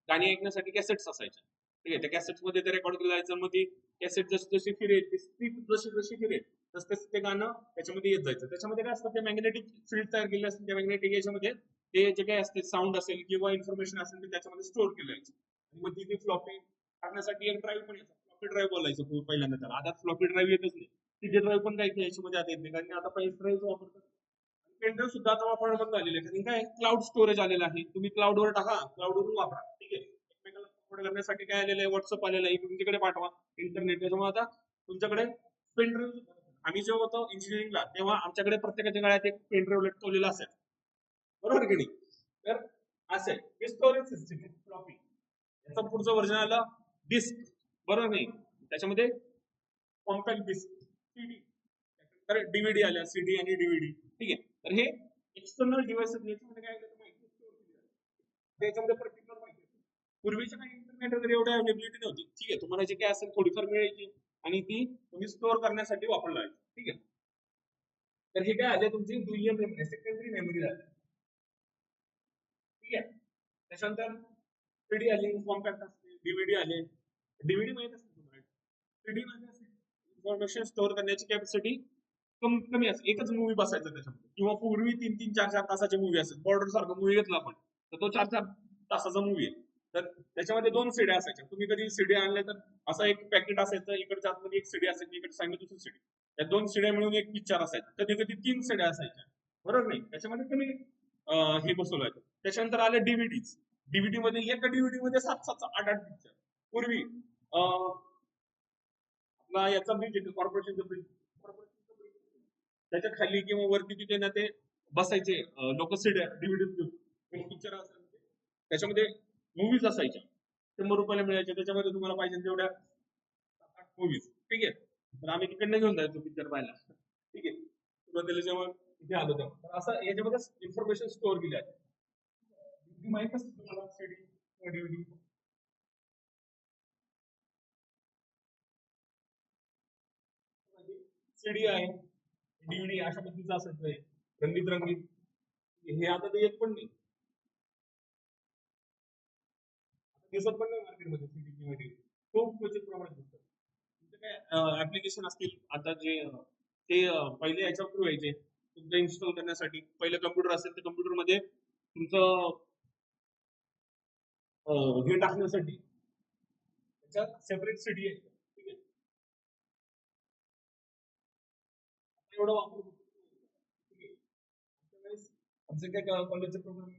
गाणी ऐकण्यासाठी कॅसेट्स असायच्या. ठीक आहे, त्या कॅसेट्स मध्ये ते रेकॉर्ड केलं जायचं. मग ती कॅसेट जशी जशी फिरेल, ती स्ट्रीप जशी जशी फिरेल तसं तसं ते गाणं त्याच्यामध्ये येत जायचं. त्याच्यामध्ये काय असतं, ते मॅग्नेटिक फील्ड तयार केले असते, त्या मॅग्नेटिक याच्यामध्ये ते जे काही असते साऊंड असेल किंवा इन्फॉर्मेशन असेल ते त्याच्यामध्ये स्टोअर केलं जायचं. आणि मग ती फ्लॉपी टाकण्यासाठी एक ड्राईव्ह पण येतो, फ्लॉपी ड्राईव्ह बोलायचं पहिल्यांदा त्याला. आता फ्लॉपी ड्राईव्ह येतच नाही, सीडी ड्राईव्ह पण काही याच्यामध्ये आता येत नाही, कारण आता पेन ड्राईव्ह वापरतात. पेन ड्राईव्ह सुद्धा आता वापरणं बंद झालेलं आहे, कारण काय क्लाउड स्टोरेज आलेलं आहे. तुम्ही क्लाउडवर टाका, क्लाउडवरून वापरा. ठीक आहे, एकमेकाला फॉरवर्ड करण्यासाठी काय आलेलं आहे, व्हॉट्सअप आलेलं आहे, तुमच्याकडे पाठवा इंटरनेट. त्याच्यामुळे आता तुमच्याकडे पेन ड्राईव्ह, आम्ही जेव्हा होतो इंजिनिअरिंगला तेव्हा आमच्याकडे प्रत्येकाच्या गळ्यात एक पेन ड्राईव्ह लटकवलेला असेल, बरोबर की नाही. तर असेल हे स्टोरेज सिस्टीम फ्लॉपी. याचं पुढचं व्हर्जन आलं डिस्क, बरोबर नाही, त्याच्यामध्ये कॉम्पॅक्ट डिस्क, सीडी, तर डीव्हीडी आल्या, सीडी आणि डीव्हीडी. ठीक आहे, तर हे एक्सटर्नल डिव्हाइसेस याच्यामध्ये काय माहिती स्टोअर केली जाते, त्याच्यामध्ये पर्टिक्युलर माहिती असते. पूर्वीच्या काही इंटरनेट वगैरे एवढ्या अवेलेबिलिटी नव्हती. ठीक आहे, तुम्हाला जे काय असेल थोडीफार मिळायची आणि ती तुम्ही स्टोअर करण्यासाठी वापरला जायची. ठीक आहे, तर हे काय आले तुमची दुय्यम मेमरी, सेकंडरी मेमरी झाली. ठीक आहे, त्याच्यानंतर सीडी आली, कॉम्पॅक्ट असते, डीव्हीडी आले. डीव्हीडी माहित असते तुम्हाला, सीडी मध्ये इन्फॉर्मेशन स्टोअर करण्याची कॅपॅसिटी कमी असते, एकच मूवी बसायचा त्याच्यामध्ये. किंवा पूर्वी 3-3, 4-4 तासाचे मूवी असतात, बॉर्डर सारखा मूवी घेतला आपण तर तो 4-4 तासाचा मूवी आहे. तर त्याच्यामध्ये 2 सीड्या असायच्या. तुम्ही कधी सीडी आणले तर असं एक पॅकेट असायचं, इकडच्या आतमध्ये एक सीडी असायची, इकडे सांगितलं दुसरी सीडी, त्या 2 सीड्या मिळून एक पिक्चर असायचं. कधी कधी 3 सीड्या असायच्या, बरोबर नाही, त्याच्यामध्ये कमी हे बसवलं जायचं. त्याच्यानंतर आले डीव्हीडी. डीव्हीडी मध्ये एका डीव्हीडी मध्ये 7-7, 8-8 पिक्चर. पूर्वी आपला याचा ब्रिज येतो, कॉर्पोरेशनचा ब्रिज, त्याच्या खाली किंवा वरती तिथे ना ते बसायचे लोक, सीड्या डीव्हीडी घेऊन पिक्चर असायचे, त्याच्यामध्ये मूवीज असायच्या. 100 रुपयाला मिळायचे, त्याच्यामध्ये तुम्हाला पाहिजे तेवढ्या 7-8 मूवीज. ठीक आहे, तर आम्ही तिकडनं घेऊन जायचो पिक्चर पाहायला. ठीक आहे, सुरुवातीला जेव्हा इथे आलो तेव्हा, तर असं याच्यामध्ये इन्फॉर्मेशन स्टोअर केली आहे. माहित असते तुम्हाला सीडी किंवा डीव्हीडी. सीडी आहे, डीव्हीडी अशा पद्धतीचं असायचं, रंगीत रंगीत. हे आता ते येत पण नाही, दिसत पण नाही मार्केटमध्ये सीडी किंवा डीव्हीडी, खूप क्वचित प्रमाणात दिसतात. तुमचे काय ऍप्लिकेशन असतील आता जे ते पहिले याच्या थ्रू यायचे, तुमचं इन्स्टॉल करण्यासाठी पहिले कम्प्युटर असेल तर कम्प्युटर मध्ये तुमचं हे टाकण्यासाठी त्याच्यात सेपरेट सीडी आहे. ठीक आहे, एवढं वापर होतो. ठीक आहे, आमचे काय कॉलेजचे प्रोग्राम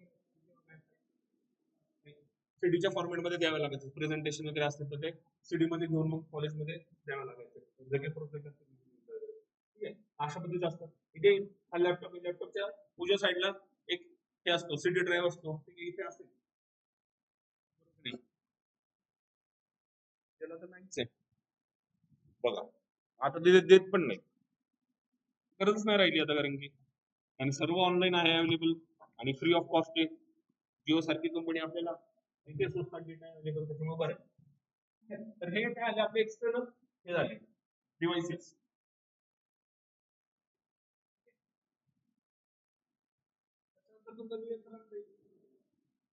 सीडीच्या फॉर्मॅटमध्ये द्यावे लागायचे, प्रेझेंटेशन वगैरे असते तर ते सीडी मध्ये घेऊन मग कॉलेजमध्ये द्यावं लागायचं, जे काही प्रोजेक्ट असते. ठीक आहे, अशा पद्धतीचं असतं. इथे लॅपटॉपच्या उजव्या साईडला एक हे असतो, सीडी ड्राईव्ह असतो. ठीक आहे, इथे असेल द्यायला तर नाहीच आहे. बघा आता देत पण नाही, गरजच नाही राहिली आता, कारण की आणि सर्व ऑनलाईन आहे अवेलेबल आणि फ्री ऑफ कॉस्ट आहे. जिओ सारखी कंपनी आपल्याला इथे स्वस्तात डेटा अवेलेबल, त्याच्यामुळे बरं आहे. तर हे काय आले आपले एक्सटर्नल हे झाले डिव्हाइसेस.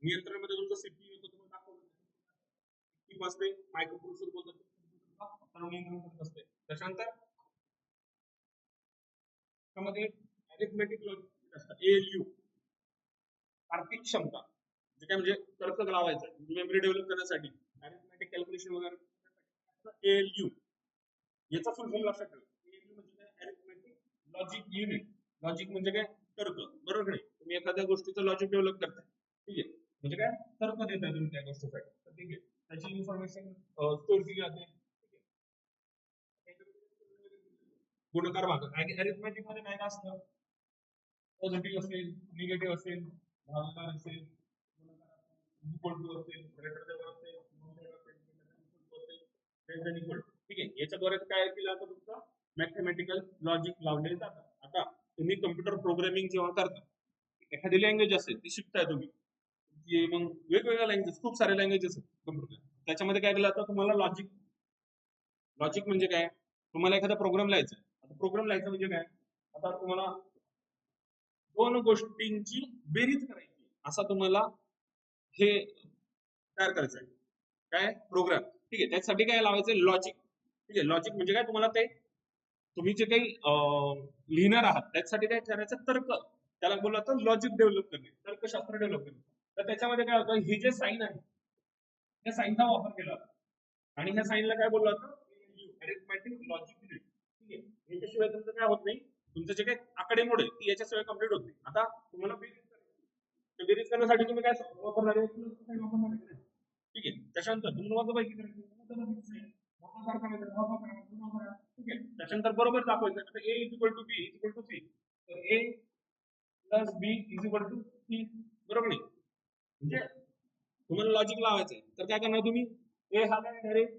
नियंत्रणामध्ये तुमचं सीपीयू येतो, तुम्हाला दाखवलं चीप असते, मायक्रो प्रोसेसर बोलतात, सर्व नियंत्रण करत असते. त्याच्यानंतर त्यामध्ये अरिथमेटिक लॉजिक असतं, एएलयू, आर्थिक क्षमता, जे काय म्हणजे तर्क लावायचं मेमरी डेव्हलप करण्यासाठी, अरिथमेटिक कॅल्क्युलेशन वगैरे, एएलयू. याचा फुल फॉर्म लक्षात ठेवा. एएलयू म्हणजे काय? Arithmetic logic unit. लॉजिक म्हणजे काय? तर्क, बरोबर नाही? तुम्ही एखाद्या गोष्टीचं लॉजिक डेव्हलप करताय, ठीक आहे, म्हणजे काय? तर्क देताय तुम्ही त्या गोष्टीसाठी, ठीक आहे, त्याची इन्फॉर्मेशन स्टोर केली जाते. गुणकार भागाकार आणि अरिथमेटिक मध्ये काय असतं? पॉझिटिव्ह असेल, निगेटिव्ह असेल, भागाकार असेल, इक्वल टू असेल, ग्रेटर दॅन असेल, ठीक आहे. याच्याद्वारे काय केलं जातं? तुमचं मॅथमॅटिकल लॉजिक लावले जातात. आता तुम्ही कम्प्युटर प्रोग्रामिंग जेव्हा करता, एखादी लँग्वेज असेल ती शिकताय तुम्ही, मग वेगवेगळ्या लँग्वेज, खूप सारे लँग्वेजेस आहेत कम्प्युटर, त्याच्यामध्ये काय केलं जातं? तुम्हाला लॉजिक, लॉजिक म्हणजे काय? तुम्हाला एखादा प्रोग्राम लिहायचा आहे. आता प्रोग्राम लिहायचा म्हणजे काय? आता तुम्हाला दोन गोष्टींची बेरीज करायची, असा तुम्हाला हे तयार करायचं आहे, काय? प्रोग्राम, ठीक आहे. त्यासाठी काय लावायचं? लॉजिक, ठीक आहे. लॉजिक म्हणजे काय? तुम्हाला ते तुम्ही जे काही लिहिणार आहात त्याच्यासाठी काय करायचं? तर्क, त्याला बोललं जातं लॉजिक डेव्हलप करणे, तर्कशास्त्र डेव्हलप करणे. तर त्याच्यामध्ये काय होतं? हे जे साईन आहे त्या साईनचा वापर केला जातो आणि ह्या साईनला काय बोललं जातं? अरिथमेटिक लॉजिक युनिट, ठीक आहे. याच्याशिवाय तुमचं काय होत नाही, तुमचं जे काही आकडेमोड आहे ती याच्याशिवाय कम्प्लीट होत नाही. आता तुम्हाला बेरीज करण्यासाठी तुम्ही काय वापरणार आहे? ठीक आहे. त्याच्यानंतर तुम्हाला वजाबाकी करायची, ठीक आहे. त्याच्यानंतर बरोबर दाखवायचं A is equal to B is equal to C, तर A plus B is equal to C, बरोबर नाही? म्हणजे तुम्हाला लॉजिक लावायचंय, तर काय करणार तुम्ही? ए हा काय डायरेक्ट,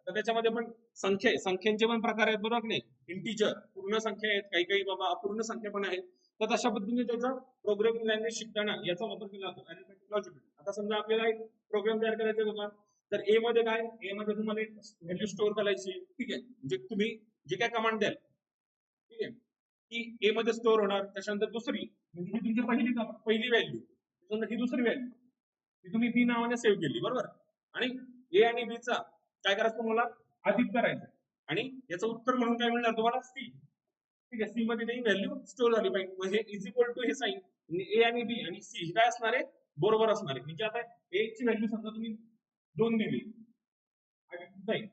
आता त्याच्यामध्ये पण संख्यांचे पण प्रकार आहेत, बरोबर नाही? इंटीजर, पूर्ण संख्या आहेत, काही काही बाबा अपूर्ण संख्या पण आहेत. तर तशा पद्धतीने त्याचा प्रोग्रामिंग लँग्वेज शिकताना याचा वापर केला जातो, अरिथमेटिक लॉजिक. आता समजा आपल्याला एक प्रोग्राम तयार करायचा बघा, तर ए मध्ये काय? ए मध्ये तुम्हाला एक व्हॅल्यू स्टोअर करायची, ठीक आहे. म्हणजे तुम्ही जे काय कमांड द्याल, ठीक आहे, ती ए मध्ये स्टोअर होणार. त्याच्यानंतर दुसरी म्हणजे ही तुमची पहिली व्हॅल्यू, त्याच्यानंतर ही दुसरी व्हॅल्यू, ती तुम्ही बी नावाने सेव्ह केली, बरोबर? आणि ए आणि बी चा काय करायचं? तुम्हाला अधिक करायचं आणि याचं उत्तर म्हणून काय मिळणार तुम्हाला? सी, ठीक आहे. सी मध्ये त्याची व्हॅल्यू स्टोअर झाली पाहिजे. म्हणजे इज इक्वल टू हे साईन, म्हणजे ए आणि बी आणि सी काय असणार आहे? बरोबर असणार आहे. म्हणजे आता ए ची व्हॅल्यू समजा तुम्ही 2 दिली आणि साईन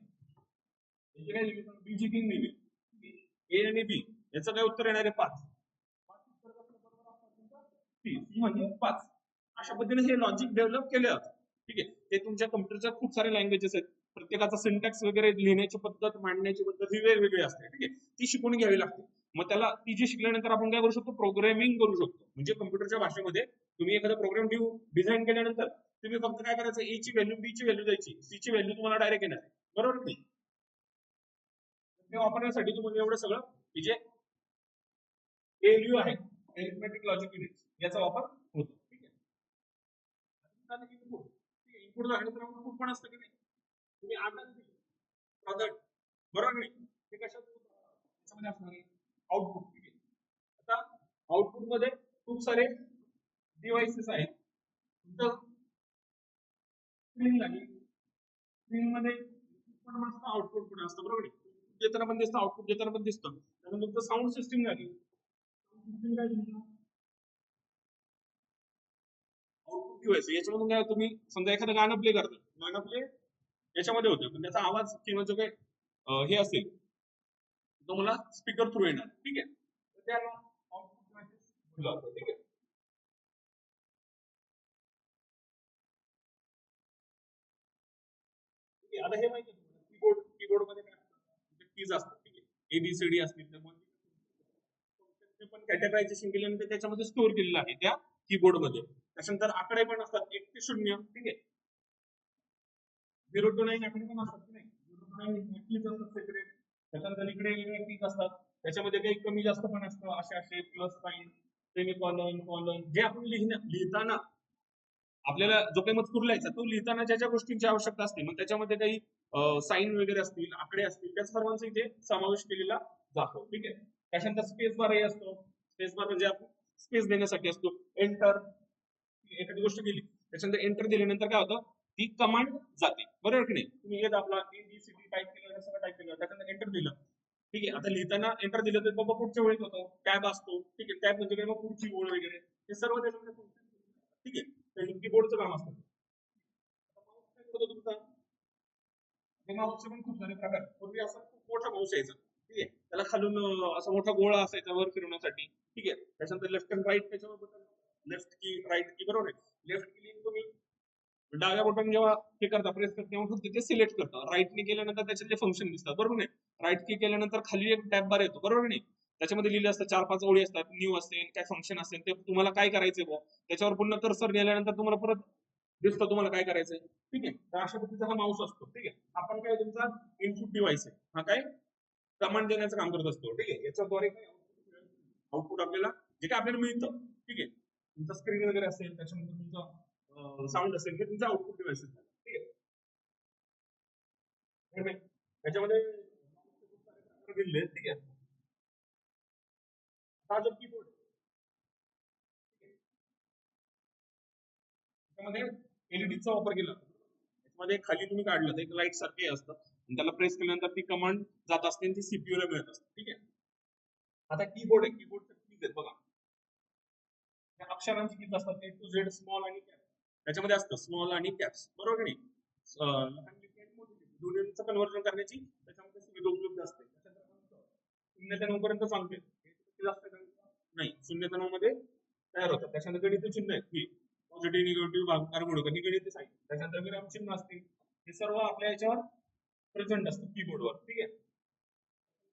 याची काय दिली? बी ची 3 दिली, ए आणि बी याचं काय उत्तर येणार आहे? 5. सी म्हणजे 5. अशा पद्धतीने हे लॉजिक डेव्हलप केले जातं, ठीक आहे. ते तुमच्या कम्प्युटरच्या खूप सारे लँग्वेजेस आहेत, प्रत्येकाचा सिंटॅक्स वगैरे लिहिण्याची पद्धत, मांडण्याची पद्धत ही वेगवेगळी असते, ठीक आहे. ती शिकून घ्यावी लागते. मग त्याला ती जी शिकल्यानंतर आपण काय करू शकतो? प्रोग्रामिंग करू शकतो. म्हणजे कम्प्युटरच्या भाषेमध्ये तुम्ही एखादा प्रोग्राम डिझाईन केल्यानंतर तुम्ही फक्त काय करायचं? ए ची व्हॅल्यू, बी ची व्हॅल्यू द्यायची, सी ची व्हॅल्यू तुम्हाला डायरेक्ट येणार, बरोबर नाही? ते वापरण्यासाठी तुम्हाला एवढं सगळं की जे एएलयू आहे, अरिथमेटिक लॉजिक युनिट, याचा वापर होतो, ठीक आहे. इनपुट आणि आउटपुट पण असतं की नाही? तुम्ही प्रॉडक्ट, बरोबर नाही? ते कशात त्याच्यामध्ये असणार आहे? आउटपुट, ठीक आहे. आता आउटपुट मध्ये खूप सारे डिव्हाइसेस आहेत. तुमचं स्क्रीन लागेल, स्क्रीन मध्ये पण असतं, आउटपुट पण असतं, बरोबर आहे? देताना पण दिसतं, आउटपुट देताना पण दिसतं. त्यानंतर तुमचं साऊंड सिस्टीम लागेल, सिस्टीम काय तुमचं आउटपुट डिव्हाइस. याच्यामधून काय तुम्ही समजा एखादं गाणं प्ले करता, गाणं प्ले याच्यामध्ये होतं, पण त्याचा आवाज किंवा जो काही हे असेल तो मला स्पीकर थ्रू येणार, ठीक आहे. तर त्याला आउटपुट डिव्हाइसेस बोलतात, ठीक आहे. आता हे माहिती कीबोर्ड, कीबोर्ड मध्ये काय असतं? कीज असतात, ठीक आहे. एबीसीडी असतील, त्यामध्ये पण कॅटेगरायझेशन केल्यानंतर त्याच्यामध्ये स्टोअर केलेलं आहे त्या कीबोर्ड मध्ये. त्याच्यानंतर आकडे पण असतात 1 ते 0, ठीक आहे. 0 to 9 आकडे पण असतात की नाही, 0 to 9 कीज असतात सेपरेट. त्याच्यानंतर इकडे वेगवेगळे कीज असतात, त्याच्यामध्ये काही कमी जास्त पण असतं, असे प्लस साईन, सेमीकॉलन, कॉलन, जे आपण लिहिताना आपल्याला जो काही मजकूर लिहायचा तो लिहिताना ज्या ज्या गोष्टींची आवश्यकता असते, मग त्याच्यामध्ये काही साईन वगैरे असतील, आकडे असतील, त्या सर्वांचा इथे समावेश केलेला जातो. ठीक आहे. त्याच्यानंतर स्पेस बारही असतो. स्पेस बार म्हणजे आपण स्पेस देण्यासाठी असतो. एंटर, एखादी गोष्ट केली त्याच्यानंतर एंटर दिल्यानंतर काय होतं, ती कमांड जाते, बरोबर की नाही. तुम्ही येत आपला ABCD टाईप केलं, हे सगळं टाईप केलं, त्याच्यानंतर एंटर दिलं. ठीक आहे. आता लिहिताना एंटर दिलं तर बाबा पुढच्या वेळेत होतं, टॅब असतो. ठीक आहे. टॅब म्हणजे काय, मग पुढची ओळ वगैरे हे सर्व त्याच्यामध्ये function. ठीक आहे. तर कीबोर्डचं काम असतं. आता mouse काय करतो तुमचा, हे माऊसचे पण खूप सारे प्रकार आहेत. पूर्वी असा खूप मोठा माऊस यायचा. ठीक आहे. त्याला खालून असा मोठा गोळा असायचा वर फिरवण्यासाठी. ठीक आहे. त्याच्यानंतर लेफ्ट अँड राईट त्याच्यावर बटन, लेफ्ट की राईट की, बरोबर आहे. लेफ्ट की तुम्ही डाव्या बटन जेव्हा हे करता प्रेस करता तेव्हा फक्त ते सिलेक्ट करता. राईटने केल्यानंतर त्याच्यातले फंक्शन दिसतात, बरोबर नाही. राईट की केल्यानंतर खाली एक टॅब बार येतो, बरोबर नाही. त्याच्यामध्ये लिहिले असतात 4-5 ओळी असतात, न्यू असेल काय फंक्शन असेल ते तुम्हाला काय करायचंय बुवा, त्याच्यावर पुन्हा कर्सर नेल्यानंतर तुम्हाला परत दिसतं तुम्हाला काय करायचंय. ठीक आहे. तर अशा पद्धतीचा हा माऊस असतो. ठीक आहे. आपण काय तुमचा इनपुट डिव्हाइस आहे, हा काय कमांड देण्याचं काम करत असतो. ठीक आहे. याच्याद्वारे काय आउटपुट आपल्याला जे काय आपल्याला मिळतं. ठीक आहे. तुमचा स्क्रीन वगैरे असेल, त्याच्यानंतर तुमचा साऊंड असेल, हे तुमचा आउटपुट डिव्हाइस आहे. ठीक आहे. हे नाही. त्याच्यामध्ये खूप सारे प्रकार दिलेले आहेत. ठीक आहे. हा जो कीबोर्ड त्याच्यामध्ये एलईडीचा वापर केला जातो. त्याच्यामध्ये खाली तुम्ही काढलं तर एक लाईट सारखे असतं आणि त्याला प्रेस केल्यानंतर ती कमांड जात असते आणि ती सीपीयू ला मिळत असते. ठीक आहे. आता कीबोर्ड आहे, कीबोर्डचे कीज आहेत बघा. त्या अक्षरांची कीज असतात, A to Z, स्मॉल आणि कॅप. त्याच्यामध्ये असतं स्मॉल आणि कॅप्स, बरोबर की नाही. लहान लिपी आणि मोठी लिपी दोन्हीचं कन्वर्जन करण्याची त्याच्यामध्ये सुविधा उपलब्ध असते. त्याच्यानंतर 0 ते 9 पर्यंत सांगते. किती जास्त नाही, 0 ते 9 मध्ये तयार होतात. त्याच्यानंतर गणित चिन्ह आहेत की पॉझिटिव्ह, निगेटिव्ह, भागाकार, गुणाकार, ही गणित साईन. त्याच्यानंतर विराम चिन्ह असतील, हे सर्व आपल्या याच्यावर प्रेझेंट असतं कीबोर्डवर. ठीक आहे.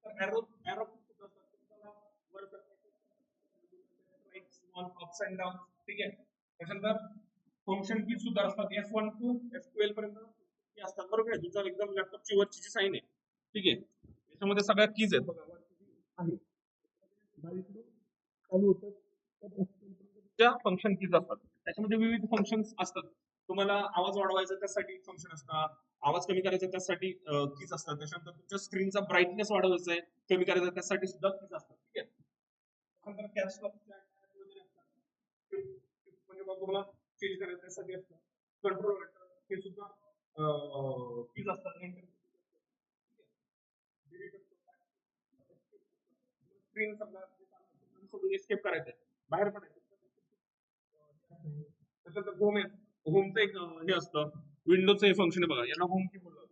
तर एरो एरो खूप असतात, तुम्हाला वर write, small, ups and down. ठीक आहे. त्याच्यानंतर फंक्शन की सुद्धा असतात, F1 to F12 पर्यंत की असतात, बरोबर आहे. तुमचा एकदम लॅपटॉपची वरची जी साईन आहे. ठीक आहे. याच्यामध्ये सगळ्या कीज आहेत बघा, आहे चालू होतं त्या फंक्शन कीज असतात. त्याच्यामध्ये विविध फंक्शन असतात. तुम्हाला आवाज वाढवायचा त्यासाठी फंक्शन असतात, आवाज कमी करायचा त्यासाठी कीज असतात. त्याच्यानंतर तुमच्या स्क्रीनचा ब्राईटनेस वाढवायचा आहे, कमी करायचा त्यासाठी सुद्धा कीज असतात. ठीक आहे. त्यानंतर कॅप्स लॉक वगैरे असतात, म्हणजे मग तुम्हाला चेंज करायचं त्यासाठी असतं. कंट्रोल हे सुद्धा कीज असतात. स्क्रीन समजा सोडून एस्केप करायचंय, बाहेर पडायचं. त्याच्यानंतर होम आहे, होमचं एक हे असतं, विंडोचं हे फंक्शन आहे बघा, याला होम की बोललं.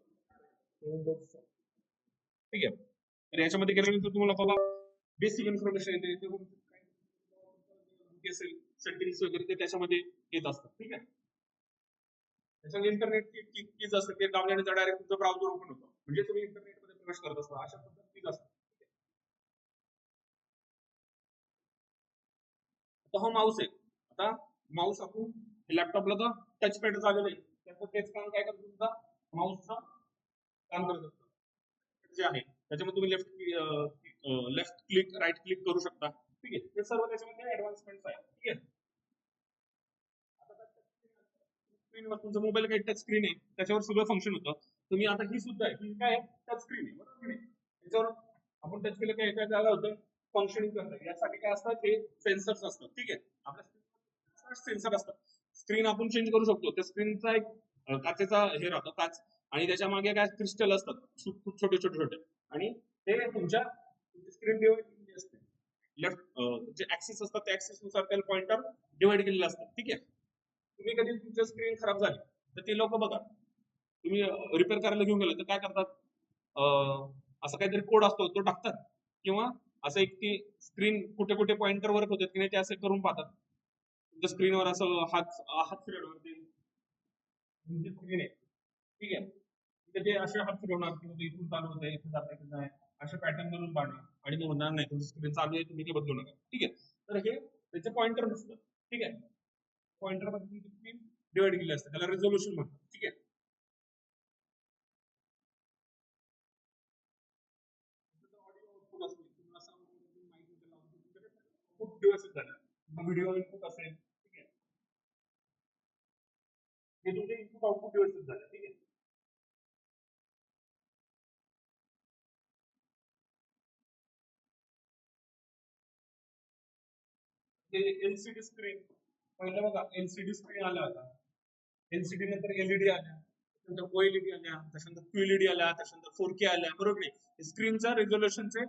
ठीक आहे. तर याच्यामध्ये गेल्यानंतर तुम्हाला बघा बेसिक इन्फॉर्मेशन येते, सेटिंग्स वगैरे ते त्याच्यामध्ये येत असतात. ठीक आहे. त्याच्यामध्ये इंटरनेट कीज असतं, ते दाबल्यानंतर डायरेक्ट तुमचं ब्राउझर ओपन होतं, म्हणजे तुम्ही इंटरनेटमध्ये प्रवेश करत असता. अशा पद्धतीत असतं. आता हा माऊस आहे. आता माऊस आपण लॅपटॉपला तर टच पॅड झालेलं आहे, त्याचं तेच काम काय करतो तुमचा माऊसचा काम करत असतं. जे आहे त्याच्यामध्ये तुम्ही लेफ्ट क्लिक, राईट क्लिक करू शकता. ठीक आहे. ते सर्व त्याच्यामध्ये ऍडव्हान्समेंट आहे. ठीक आहे. आता स्क्रीनवर तुमचा मोबाईल काही टच स्क्रीन आहे, त्याच्यावर सगळं फंक्शन होतं. तुम्ही आता ही सुद्धा आहे, ही काय टच स्क्रीन आहे, बरोबर नाही. त्याच्यावर आपण टच केलं काय काय झालं होतं, फंक्शनिंग करतं. यासाठी काय असतात, हे सेन्सर्स असतात. ठीक आहे. आपल्या सेन्सर असतात. स्क्रीन आपण चेंज करू शकतो. त्या स्क्रीनचा एक काचेचा हे राहतो, काच, आणि त्याच्या मागे काय क्रिस्टल असतात खूप छोटे छोटे छोटे, आणि ते तुमच्या स्क्रीन डिवाइड असते. लेफ्ट जे ऍक्सिस असतात त्या ऍक्सिस नुसार त्याला पॉइंटर डिवाइड केलेले असतात. ठीक आहे. तुम्ही कधी तुमचं स्क्रीन खराब झाली तर ते लोक बघा, तुम्ही रिपेअर करायला घेऊन गेलं तर काय करतात, असं काहीतरी कोड असतो तो टाकतात, किंवा असं एक ती स्क्रीन कुठे कुठे पॉइंटर वर्क होतात की नाही ते असं करून पाहतात. तुमच्या स्क्रीनवर असं हात हात फिरवणार तुमची स्क्रीन आहे. ठीक आहे. तिथे ते असे हात फिरवणार की म्हणजे इथून चालू होत आहे, इथून जात आहे, अशा पॅटर्न करून पाहणार, आणि ते म्हणणार नाही तुमची स्क्रीन चालू आहे, तुम्ही ते बदलू नका. ठीक आहे. तर हे त्याचे पॉइंटर नसतं. ठीक आहे. पॉइंटर मध्ये तुमची स्क्रीन डिवाइड केली असते, त्याला रेझोल्युशन म्हणतात. ठीक आहे. व्यवस्थित झालं, व्हिडिओ इनपुट असेल, ठीक आहे, हे तुमचे इनपुट आउटपुट व्यवस्थित झालं, ठीक आहे. हे एलसीडी स्क्रीन, पहिलं बघा एलसीडी स्क्रीन आल्या होता, एलसीडी नंतर एलईडी आल्या, त्याच्यानंतर ओएलईडी आल्या, त्याच्यानंतर क्यूएलईडी आल्या, त्याच्यानंतर 4K आल्या, बरोबर नाही. स्क्रीनचा रेझोल्युशनचे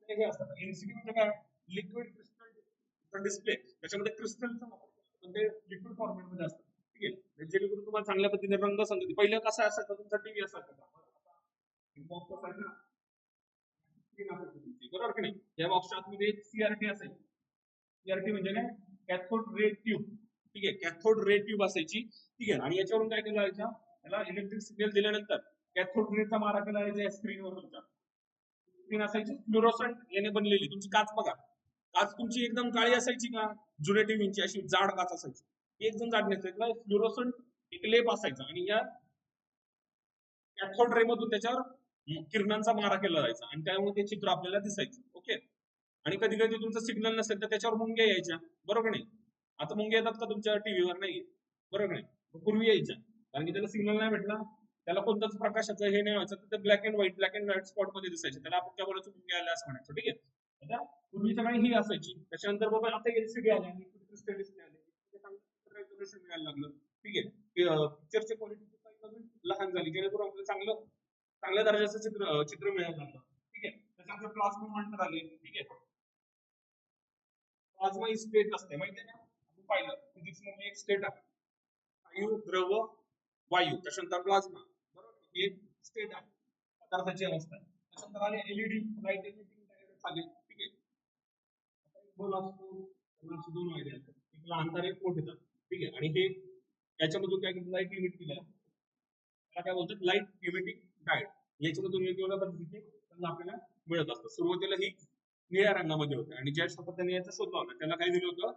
हे असतात. एलसीडी म्हणजे काय, लिक्विड क्रिस्टल डिस्प्ले, त्याच्यामध्ये क्रिस्टलचं म्हणजे लिक्विड फॉर्मॅट मध्ये असतं, ठीक आहे. जेणेकरून तुम्हाला चांगल्या पद्धतीने रंग सांगते. पहिलं कसं असायचं तुमचा टीव्ही असायचा बरोबर की नाही. या बॉक्सच्या आतमध्ये एक सीआरटी असायची. सीआरटी म्हणजे काय, कॅथोड रे ट्यूब, ठीक आहे, कॅथोड रे ट्यूब असायची, ठीक आहे. आणि याच्यावरून काय केलं जायचं, त्याला इलेक्ट्रिक सिग्नल दिल्यानंतर कॅथोड रेचा मारा केला जायचा स्क्रीनवर. तुमच्या स्क्रीन असायची फ्लोरोसंट याने बनलेली. तुमची काच बघा, काच तुमची एकदम काळी असायची का, जुन्या टीव्हीची अशी जाड काच असायची, एकदम जाड नसायची, फ्लोरोसंट एक लेप असायचा, आणि या कॅथोड रे मधून त्याच्यावर किरणांचा मारा केला जायचा, आणि त्यामुळे ते चित्र आपल्याला दिसायचं. ओके. आणि कधी कधी तुमचं सिग्नल नसेल तर त्याच्यावर मुंग्या यायच्या, बरोबर नाही. आता मुंग्या येतात का तुमच्या टीव्हीवर, नाही, बरोबर नाही. पूर्वी यायच्या, कारण की त्याला सिग्नल नाही भेटला, त्याला कोणत्याच प्रकाशाचं हे नाही व्हायचं, तर ब्लॅक अँड व्हाईट स्पॉट मध्ये दिसायचे, त्याला आपण त्या बोलायचं मुंग्या आल्या असं म्हणायचं, ठीक आहे. आता पूर्वीच्या काळी ही असायची. त्याच्यानंतर बाबा आता एलसीडी आल्या, क्रिस्टल डिस्प्ले आले, रेझोल्युशन मिळायला लागलं, ठीक आहे. पिक्चरची क्वालिटी लहान झाली, जेणेकरून आपल्याला चांगल्या दर्जाचं चित्र मिळायला लागलं, ठीक आहे. त्याच्यानंतर प्लाझ्मा मॉनिटर आले, ठीक आहे. प्लाझ्मा ही स्टेट असते, माहिती आहे का, आपण पाहिलं फिजिक्स मध्ये एक स्टेट आहे, वायू, द्रव, वायू, त्याच्यानंतर प्लाझ्मा, बरोबर, ही एक स्टेट आहे पदार्थाची अवस्था. त्याच्यानंतर आले एलईडी, लाईट इमिटिंग आले, ठीक आहे. दोन असतो, दोन वायरे असतात, एक लहान तार, एक मोठे तार, ठीक आहे. आणि हे याच्यामधून काय लाईट लिमिट केलं, त्याला काय बोलतात, लाईट इमिटिंग डायोड. याच्यामधून वेगवेगळ्या पद्धतीचे आपल्याला मिळत असतं. सुरुवातीला ही निळ्या रंगामध्ये होते, आणि ज्या सातत्याने याचा शोध लावला त्याला काय दिलं होतं,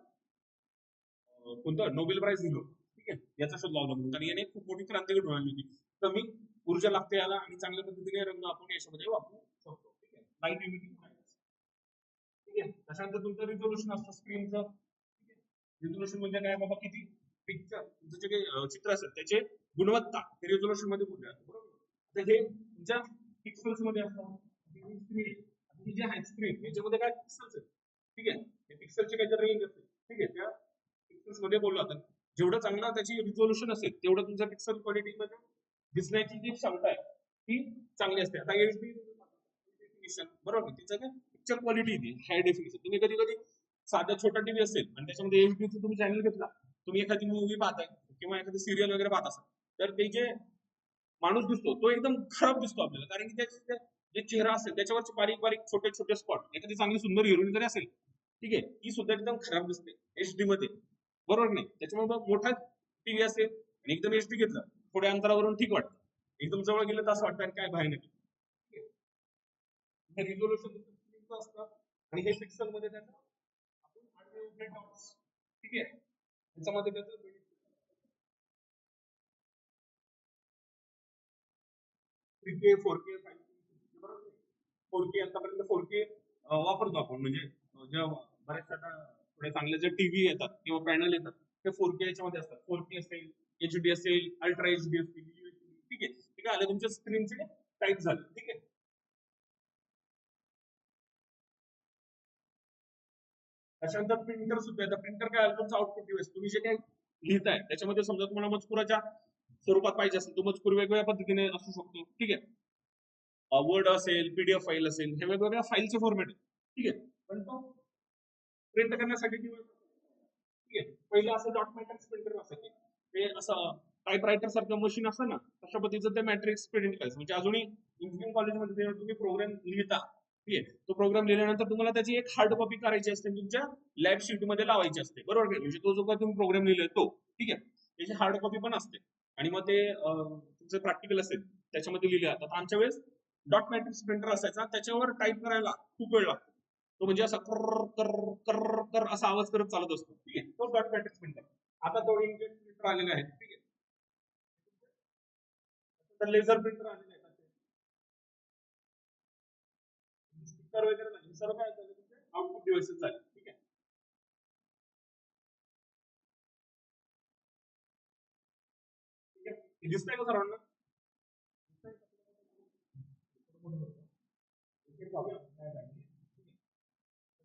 कोणतं नोबेल प्राइज दिलं होतं, ठीक आहे, याचा शोध लावला म्हणून. आणि याने खूप मोठी क्रांती घडवून आणली होती. कमी ऊर्जा लागते याला, आणि चांगल्या पद्धतीने रंग आपण याच्यामध्ये वापरू शकतो, ठीक आहे. लाईट इमिटिंग डायोड, ठीक आहे. त्याच्यानंतर तुमचं रिझोल्युशन असतं स्क्रीनचं, ठीक आहे. रिझोल्युशन म्हणजे काय बाबा, किती पिक्चर तुमचं जे काही चित्र असेल त्याचे गुणवत्ता हे रिझोल्युशन मध्ये कुठे असतं, बरोबर. तर हे तुमच्या पिक्सल्स मध्ये असतं. स्क्रीन जे आहे स्क्रीन याच्यामध्ये काय पिक्सल्स आहेत, ठीक आहे. हे पिक्सलचे काहीतरी रेंज असते, ठीक आहे. त्या पिक्सल्स मध्ये बोललो आपण, जेवढं चांगला त्याची रिझोल्युशन असेल तेवढं तुमच्या पिक्सल क्वालिटी मध्ये दिसण्याची जी क्षमता आहे ती चांगली असते. आता एचडी डेफिनिशन, बरोबर, तिचं काय पिक्चर क्वालिटी हाय डेफिनिशन. तुम्ही कधी कधी साधा छोटा टीव्ही असेल आणि त्याच्यामध्ये एचडीचं तुम्ही चॅनल घेतला, तुम्ही एखादी मूवी पाहताय किंवा एखादी सिरियल वगैरे पाहत असाल, तर ते जे माणूस दिसतो तो एकदम खराब दिसतो आपल्याला, कारण की त्याचे जे चेहरा असेल त्याच्यावरचे बारीक बारीक छोटे छोटे स्पॉट, एखादी चांगली सुंदर हिरोईन जरी असेल, ठीक आहे, ती सुद्धा एकदम खराब दिसते एचडी मध्ये, बरोबर नाही. त्याच्यामुळे मोठा टीव्ही असेल आणि एकदम एचडी घेतला, थोड्या अंतरावरून ठीक वाटतं, एकदम जवळ गेलं तर असं वाटतं काय भयानक. रिझोल्युशन असतं, आणि हे पिक्सल मध्ये त्याचं ठीक आहे, त्याच्यामध्ये त्याचं 3K 4K 5K, बरोबर. 4K आतापर्यंत 4K वापरतो आपण, म्हणजे ज्या बऱ्याच आता थोडे चांगले जे टीव्ही येतात किंवा पॅनल येतात ते 4K याच्यामध्ये असतात. 4K असेल, एचडी असेल, अल्ट्रा एचडी असेल, ठीक आहे. ठीक आहे, तुमच्या स्क्रीनचे टाईप झाले, ठीक आहे. त्याच्यानंतर प्रिंटर सुद्धा येतं. प्रिंटर काय तुमचं आउटपुट डिव्हाइस, तुम्ही जे काही लिहिताय त्याच्यामध्ये समजा तुम्हाला मजकुराच्या स्वरूपात पाहिजे असेल तो मजकूर वेगवेगळ्या पद्धतीने असू शकतो, ठीक आहे. वर्ड असेल, पीडीएफ फाईल असेल, हे वेगवेगळ्या फाईलचे फॉर्मॅट आहे, ठीक आहे. पण तो प्रिंट करण्यासाठी ठीक आहे. पहिलं असं डॉट मॅट्रिक्स प्रिंटर असायचे, ते असं टाईपरायटर सारखं मशीन असतं ना, तशा पद्धतीचं ते मॅट्रिक्स प्रिंट करायचं. म्हणजे अजूनही इंजिनिअरिंग कॉलेजमध्ये तुम्ही प्रोग्राम लिहिता, ठीक आहे, तो प्रोग्राम लिहिल्यानंतर तुम्हाला त्याची एक हार्ड कॉपी करायची असते, तुमच्या लॅब शीट मध्ये लावायची असते, बरोबर. म्हणजे तो जो काही तुम्ही प्रोग्राम लिहिलाय तो, ठीक आहे, त्याची हार्ड कॉपी पण असते. आणि मग ते तुमचं प्रॅक्टिकल असेल त्याच्यामध्ये लिहिले जातात. आमच्या वेळेस डॉट मॅट्रिक्स प्रिंटर असायचा, त्याच्यावर टाईप करायला खूप वेळ लागतो. तो म्हणजे असा कर कर कर कर असा आवाज करत चालत असतो, ठीक आहे, तो डॉट मॅट्रिक्स प्रिंटर. आता तो इंकजेट प्रिंटर आलेला आहे, ठीक आहे. तर लेझर प्रिंटर आलेले आहेत, स्टिकर वगैरे नाही, सर्व काय आउटपुट डिव्हाइसेस झाले. ठीक आहे. ठीक आहे, हे दिसतंय का सर्वांना?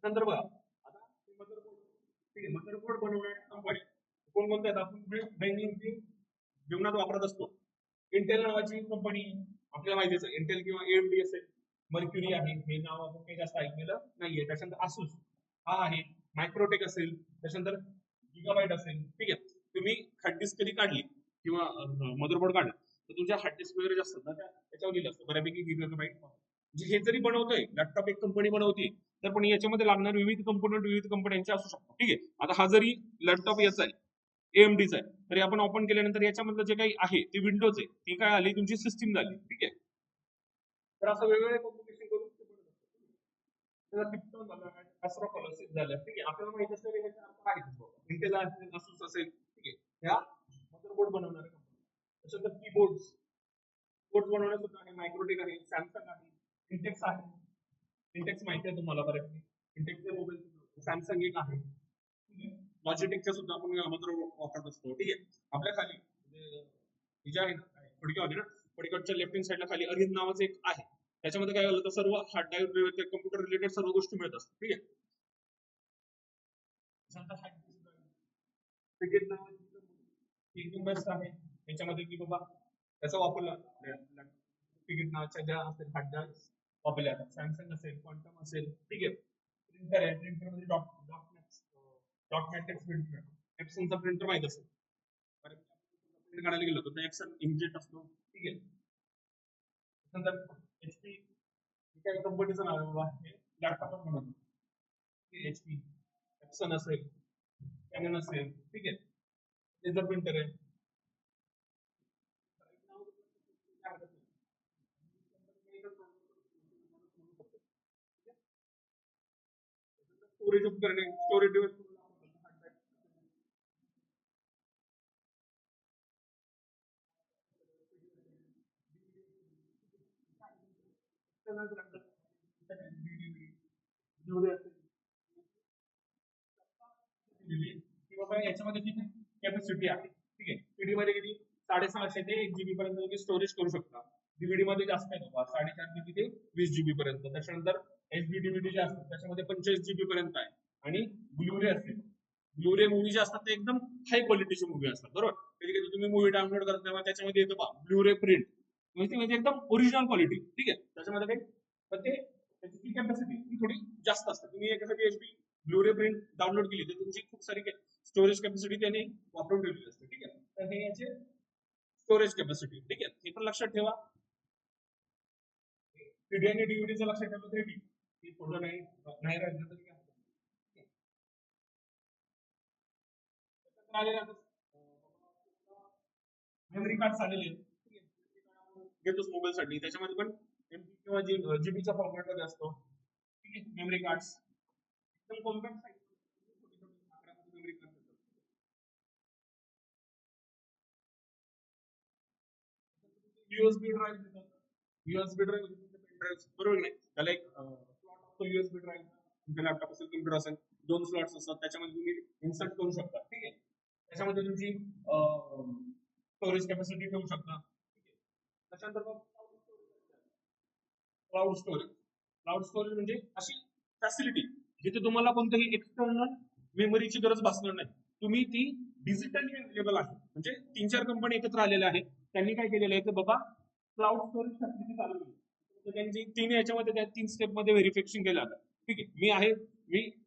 नंतर बघा आता मदरबोर्ड, ठीक आहे, मदरबोर्ड बनवणाऱ्या कंपन्या कोणकोणत्या आहेत आपण दैनंदिन जीवनात वापरत असतो. इंटेल नावाची कंपनी आपल्याला माहितीच आहे, इंटेल किंवा एएमडी असेल, मर्क्युरी आहे, हे नाव आपण काही जास्त ऐकलेलं नाहीये. त्याच्यानंतर आसूस हा आहे, मायक्रोटेक असेल, त्याच्यानंतर गिगाबाईट असेल. ठीक आहे, तुम्ही हार्ड डिस्क कधी काढली किंवा मदरबोर्ड काढला तर तुमच्या हार्ड डिस्क वगैरे जास्त असतात ना, त्याच्यावर लिहिलं असतं बऱ्यापैकी गिगाबाईट. म्हणजे हे जरी बनवतोय लॅपटॉप एक कंपनी बनवते तर पण याच्यामध्ये लागणारे विविध कंपोनंट विविध कंपन्यांचे असू शकतात. ठीक आहे, आता हा जरी लॅपटॉप याचा आहे एएमडीचा आहे तरी आपण ओपन केल्यानंतर याच्यामधलं जे काही आहे ते विंडोज आहे, ती काय आली तुमची सिस्टीम झाली. ठीक आहे, तर असं वेगवेगळे कॉम्बिनेशन करून झालं. ठीक आहे, आपल्याला माहिती असलेले ह्याचे अर्थ आहेत. इंटेल असेल, असूस असेल, ठीक आहे, ह्या मदरबोर्ड बनवणारे कंपनी. त्याच्यानंतर कीबोर्ड्स बनवणारे सुद्धा आहे, मायक्रोटेक आहे, सॅमसंग आहे, इंटेक्स आहे. इंटेक्स माहिती आहे तुम्हाला बऱ्यापैकी, इंटेक्सचे मोबाईल, सॅमसंग एक आहे, लॉजिटेकच्या सुद्धा आपण मदरबोर्ड वापरत असतो. ठीक आहे, आपल्या खाली हे जे आहे ना फडक्यावाली ना, फडक्याच्या लेफ्ट हँड साईडला खाली अरिहंत नावाचं एक आहे. त्याच्यामध्ये काय झालं तर सर्व hard drive related computer related सर्व गोष्टी मिळत असतात. ठीक आहे, क्रिकेट नावाची बेस्ट आहे. त्याच्यामध्ये की बाबा त्याचा वापर क्रिकेट नावाच्या ज्या असेल हार्ड ड्राईव्ह वापरल्या जातात. सॅमसंग असेल, क्वांटम असेल. ठीक आहे, प्रिंटर आहे, प्रिंटर मध्ये डॉट मॅट्रिक्स प्रिंटर, एप्सनचा प्रिंटर माहित असेल, प्रिंट काढायला गेलो तर एक्सन इंकजेट असतो. ठीक आहे, नंतर एचपी काही कंपनीचं नाव आहे बाबा, हे लॅपटॉप बनवतो. एचपी, एप्सन असेल, कॅनन असेल. ठीक आहे, लेझर प्रिंटर आहे. स्टोरेज उपकरणे, स्टोरेज डिव्हाइस याच्यामध्ये किती कॅपॅसिटी आहे. ठीक आहे, पीडी मध्ये किती 650 ते 1 GB पर्यंत तुम्ही स्टोरेज करू शकता. डीव्हीडी मध्ये जास्त आहे बाबा, 4.5 GB ते 20 GB पर्यंत. त्याच्यानंतर एचडी डीव्हीडी जे असतात त्याच्यामध्ये 25 GB पर्यंत आहे. आणि ब्लूरे असेल, ब्लूरे मूवी जे असतात ते एकदम हाय क्वालिटीचे मूवी असतात. बरोबर, कधी कधी तुम्ही मूवी डाउनलोड करता तेव्हा त्याच्यामध्ये येतं बा ब्लूरे प्रिंट, म्हणजे एकदम ओरिजिनल क्वालिटी. ठीक आहे, त्याच्यामध्ये काही पण ते त्याची कॅपॅसिटी ती थोडी जास्त असते. तुम्ही एखादी एचडी ब्लूरे प्रिंट डाउनलोड केली तर तुमची खूप सारी स्टोरेज कॅपॅसिटी त्याने वापरून ठेवलेली असते. ठीक आहे, तर हे याचे स्टोरेज कॅपॅसिटी. ठीक आहे, हे पण लक्षात ठेवा. पीडी आणि डीव्हीडीचं लक्षात ठेवलं तरी ठीक, थोडं नाही नाही राहिलं तरी काय मेमरी कार्ड आलेले घेतोच मोबाईल साठी, त्याच्यामध्ये पण एमबी किंवा जीबीच्या फॉर्मॅट मध्ये असतो. ठीक आहे, मेमरी कार्ड एकदम compact size memory card. USB drive देतात, युएसबी ड्राईव्ह बरोबर नाही, त्याला एक स्लॉट असतो युएसबी ड्राईव्ह. तुमच्या लॅपटॉप असेल, कम्प्युटर असेल, 2 स्लॉट्स असतात, त्याच्यामध्ये तुम्ही इन्सर्ट करू शकता. ठीक आहे, त्याच्यामध्ये तुमची स्टोरेज कॅपॅसिटी ठेवू शकता. ठीक आहे, त्याच्यानंतर क्लाउड स्टोरेज. क्लाउड स्टोरेज म्हणजे अशी फॅसिलिटी जिथे तुम्हाला कोणत्याही एक्सटर्नल मेमरीची गरज भासणार नाही. तुम्ही ती डिजिटली अवेलेबल आहे. म्हणजे 3-4 कंपनी एकत्र आलेल्या आहेत, त्यांनी काय केलेलं आहे की बाबा क्लाउड स्टोरेज फॅसिलिटी चालू केली. त्यांची 3 याच्यामध्ये त्या 3 स्टेप मध्ये व्हेरिफिकेशन केलं जातं. ठीक आहे,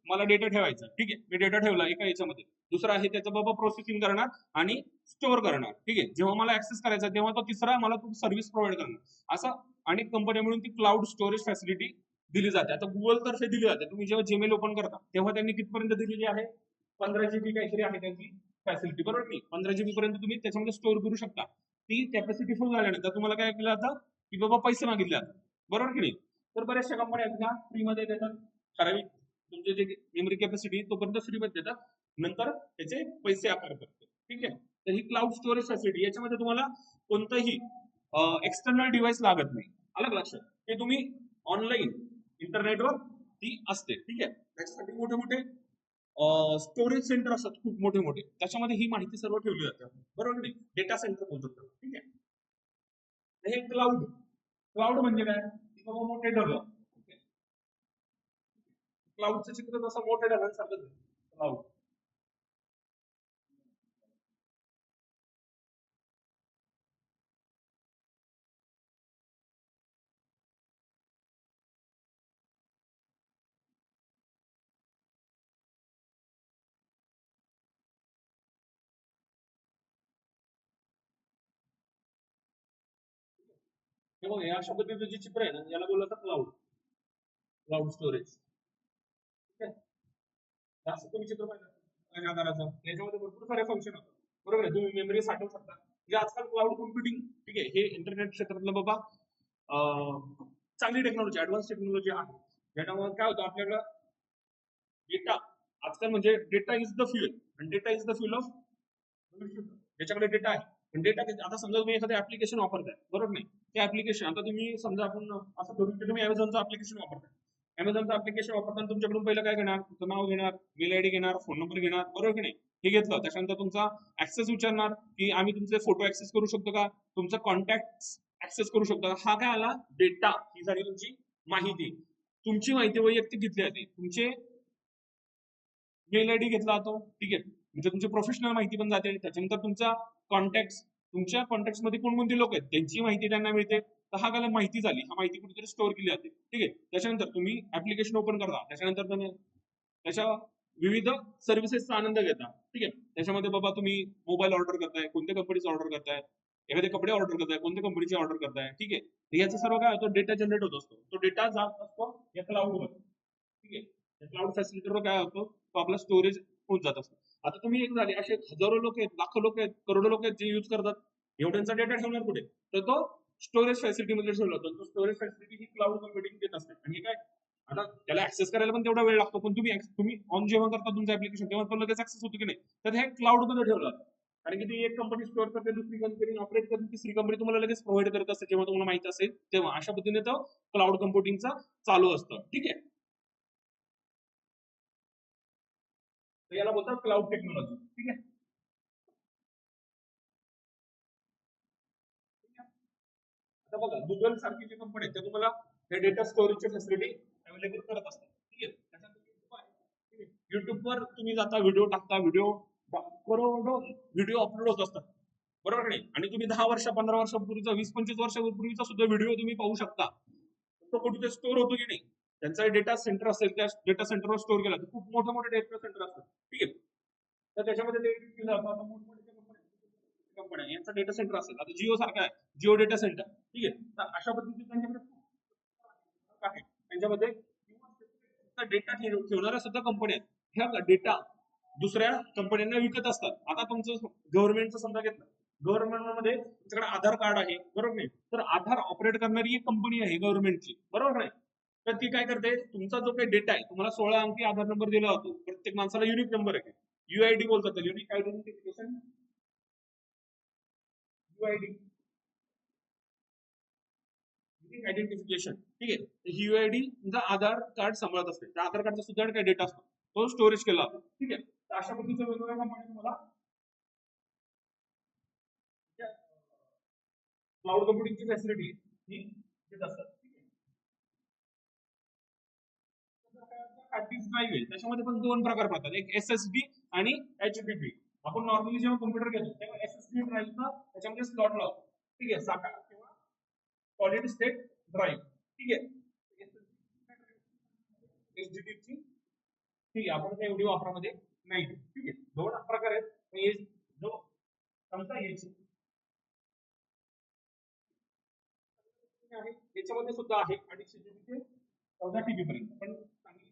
मला डेटा ठेवायचा. ठीक आहे, मी डेटा ठेवला एका याच्यामध्ये. दुसरा आहे त्याचं बाबा प्रोसेसिंग करणार आणि स्टोअर करणार. ठीक आहे, जेव्हा मला ऍक्सेस करायचा तेव्हा तो तिसरा मला तो सर्व्हिस प्रोव्हाइड करणार. असं अनेक कंपन्या मिळून ती क्लाउड स्टोरेज फॅसिलिटी दिली जाते. आता गुगल तर्फे दिली जाते. तुम्ही जेव्हा जीमेल ओपन करता तेव्हा त्यांनी कितपर्यंत दिलेली आहे, 15 GB काहीतरी आहे त्यांची फॅसिलिटी. बरोबर नाही, 15 GB पर्यंत तुम्ही त्याच्यामध्ये स्टोअर करू शकता. ती कॅपॅसिटी फुल झाल्यानंतर तुम्हाला काय केलं जातं की बाबा पैसे मागितले जातात. बरोबर की नाही, तर बऱ्याचशा कंपन्या आहेत का फ्री मध्ये देतात. ठराविक तुमचे जे मेमरी कॅपॅसिटी तोपर्यंत फ्री मध्ये देतात, नंतर त्याचे पैसे आकारतात. ठीक आहे, तर ही क्लाउड स्टोरेज फॅसिलिटी, याच्यामध्ये तुम्हाला कोणतंही एक्सटर्नल डिव्हाइस लागत नाही. अलग लक्षात, ते तुम्ही ऑनलाईन इंटरनेटवर ती असते. ठीक आहे, त्याच्यासाठी मोठे मोठे स्टोरेज सेंटर असतात खूप मोठे मोठे, त्याच्यामध्ये ही माहिती सर्व ठेवली जाते, बरोबर नाही? डेटा सेंटर बोलतो त्याला, ठीक आहे. हे क्लाउड, क्लाउड म्हणजे काय की बाबा मोठे ढग, क्लाउडचं चित्र जसं मोठ्या ढगांसारखं क्लाउड. तेव्हा हे अशा पद्धतीचं जे चित्र आहे ना याला बोललं जातं क्लाउड, क्लाउड स्टोरेज, ठीक आहे. जास्त तुम्ही चित्र पाहिलं माझ्या आधाराचं याच्यामध्ये भरपूर सारे फंक्शन होतात, बरोबर आहे? तुम्ही मेमरी साठवू शकता, म्हणजे आजकाल क्लाउड कम्प्युटिंग, ठीक आहे, हे इंटरनेट क्षेत्रातलं बाबा खूप चांगली टेक्नॉलॉजी, ऍडव्हान्स टेक्नॉलॉजी आहे. ज्याच्यामुळे काय होतं आपल्याला डेटा, आजकाल म्हणजे डेटा इज द फ्युएल, आणि data is the fuel of ज्याच्याकडे डेटा आहे. पण डेटा आता समजा तुम्ही एखादं ऍप्लिकेशन वापरताय, बरोबर नाही? ते ऍप्लिकेशन आता तुम्ही समजा आपण असं करून की तुम्ही अमेझॉनचं ऍप्लिकेशन वापरताय. अमेझॉनचं ऍप्लिकेशन वापरताना तुमच्याकडून पहिलं काय घेणार, तुमचं नाव घेणार, मेल आयडी घेणार, फोन नंबर घेणार, बरोबर की नाही? हे घेतलं त्याच्यानंतर तुमचा ऍक्सेस विचारणार की आम्ही तुमचे फोटो ऍक्सेस करू शकतो का, तुमचा कॉन्टॅक्ट ऍक्सेस करू शकतो का. हा काय आला डेटा, ही झाली तुमची माहिती. तुमची माहिती वैयक्तिक घेतली जाते, तुमचे मेल आयडी घेतला जातो, ठीक आहे, म्हणजे तुमची प्रोफेशनल माहिती पण जाते. त्याच्यानंतर तुमचा कॉन्टॅक्ट, तुमच्या कॉन्टॅक्ट मध्ये कोणकोणते लोक आहेत त्यांची माहिती त्यांना मिळते. तर हा काय माहिती झाली, हा माहिती कुठेतरी स्टोअर केली जाते, ठीक आहे. त्याच्यानंतर तुम्ही ऍप्लिकेशन ओपन करता, त्याच्यानंतर तुम्ही त्याच्या विविध सर्व्हिसेसचा आनंद घेता, ठीक आहे. त्याच्यामध्ये बाबा तुम्ही मोबाईल ऑर्डर करताय, कोणत्या कंपनीचा ऑर्डर करताय, एखादे कपडे ऑर्डर करताय, कोणत्या कंपनीचे ऑर्डर करताय, ठीक आहे. तर याचं सर्व काय होतं, डेटा जनरेट होत असतो, तो डेटा जात असतो या क्लाउडवर, ठीक आहे. क्लाउड फॅसिलिटीवर काय होतं, तो आपला स्टोरेज होत जात असतो. आता तुम्ही एक झाले असे हजारो लोक आहेत, लाखो लोक आहेत, करोडो लोक आहेत जे युज करतात, एवढ्यांचा डेटा ठेवणार कुठे, तर तो स्टोरेज फॅसिलिटी मध्ये ठेवला जातो. तो स्टोरेज फॅसिलिटी ही क्लाउड कम्प्युटिंग देत असते. आणि काय आता त्याला ऍक्सेस करायला पण तेवढा वेळ लागतो, पण तुम्ही ऑन जेव्हा करता तुमचं ऍप्लिकेशन तेव्हा तो लगेच ऍक्सेस होतो की नाही, तर हे क्लाउड मध्ये ठेवलं जातं. कारण की ती एक कंपनी स्टोअर करते, दुसरी कंपनी ऑपरेट करते, तिसरी कंपनी तुम्हाला लगेच प्रोव्हाइड करत असते जेव्हा तुम्हाला माहिती असेल तेव्हा. अशा पद्धतीने तो क्लाउड कम्प्युटिंगचा चालू असतं, ठीक आहे. तर याला बोलतात क्लाउड टेक्नॉलॉजी, ठीक आहे. आता बघा गुगल सारखी जी कंपनी आहे ते तुम्हाला हे डेटा स्टोरेजची फॅसिलिटी अवेलेबल करत असतात, ठीक आहे. त्याच्यानंतर युट्यूबवर तुम्ही जाता, व्हिडिओ टाकता, व्हिडिओ करोडो व्हिडिओ अपलोड होत असतात, बरोबर नाही? आणि तुम्ही 10 वर्ष 15 वर्षापूर्वीचा 20-25 वर्षापूर्वीचा सुद्धा व्हिडिओ तुम्ही पाहू शकता. तो कुठे स्टोअर होतो की नाही, त्यांचा डेटा सेंटर असेल, त्या डेटा सेंटरवर स्टोअर केला तर खूप मोठे मोठे डेटा सेंटर असतात, ठीक आहे. तर त्याच्यामध्ये ते edit केलं जातं. आता मोठमोठ्या कंपन्या यांचा डेटा सेंटर असेल, आता जिओ सारखा आहे, जिओ डेटा सेंटर, ठीक आहे. तर अशा पद्धतीने त्यांच्याकडे आहे त्यांच्यामध्ये डेटा ठेवणाऱ्या सुद्धा कंपन्या आहेत. ह्या डेटा दुसऱ्या कंपन्यांना विकत असतात. आता तुमचं गव्हर्नमेंटचं समजा घेतलं, गव्हर्नमेंटमध्ये तुमच्याकडे आधार कार्ड आहे, बरोबर नाही? तर आधार ऑपरेट करणारी एक कंपनी आहे गव्हर्नमेंटची, बरोबर नाही? तर ती काय करते, तुमचा जो काही डेटा आहे, तुम्हाला 16 अंकी आधार नंबर दिला जातो, प्रत्येक माणसाला युनिक नंबर आहे, युआयडी बोलतात, unique identification, UID, unique identification, ठीक आहे. ही युआयडी तुमचा आधार कार्ड सांभाळत असते, त्या आधार कार्डचा सुद्धा काही डेटा असतो, तो स्टोरेज केला जातो, ठीक आहे. तर अशा पद्धतीच्या वेगवेगळ्या कंपन्या तुम्हाला क्लाउड कम्प्युटिंगची फॅसिलिटी ही देत असतात, ठीक आहे. हार्ड डिस्क ड्राईव्ह आहे, त्याच्यामध्ये पण दोन प्रकार पडतात, एक एसएसडी आणि एचडीडी. आपण नॉर्मली जेव्हा कम्प्युटर घेतो तेव्हा एसएसडी ड्राईव्ह त्याच्यामध्ये स्लॉट लावतो, ठीक आहे, साठा किंवा सॉलिड स्टेट ड्राईव्ह, ठीक आहे. एचडीडीची, ठीक आहे, आपण काही एवढी वापरामध्ये नाही, ठीक आहे. दोन प्रकार आहेत, जो समजा आहे याच्यामध्ये सुद्धा आहे 250 GB ते 14 TB पर्यंत, पण चांगली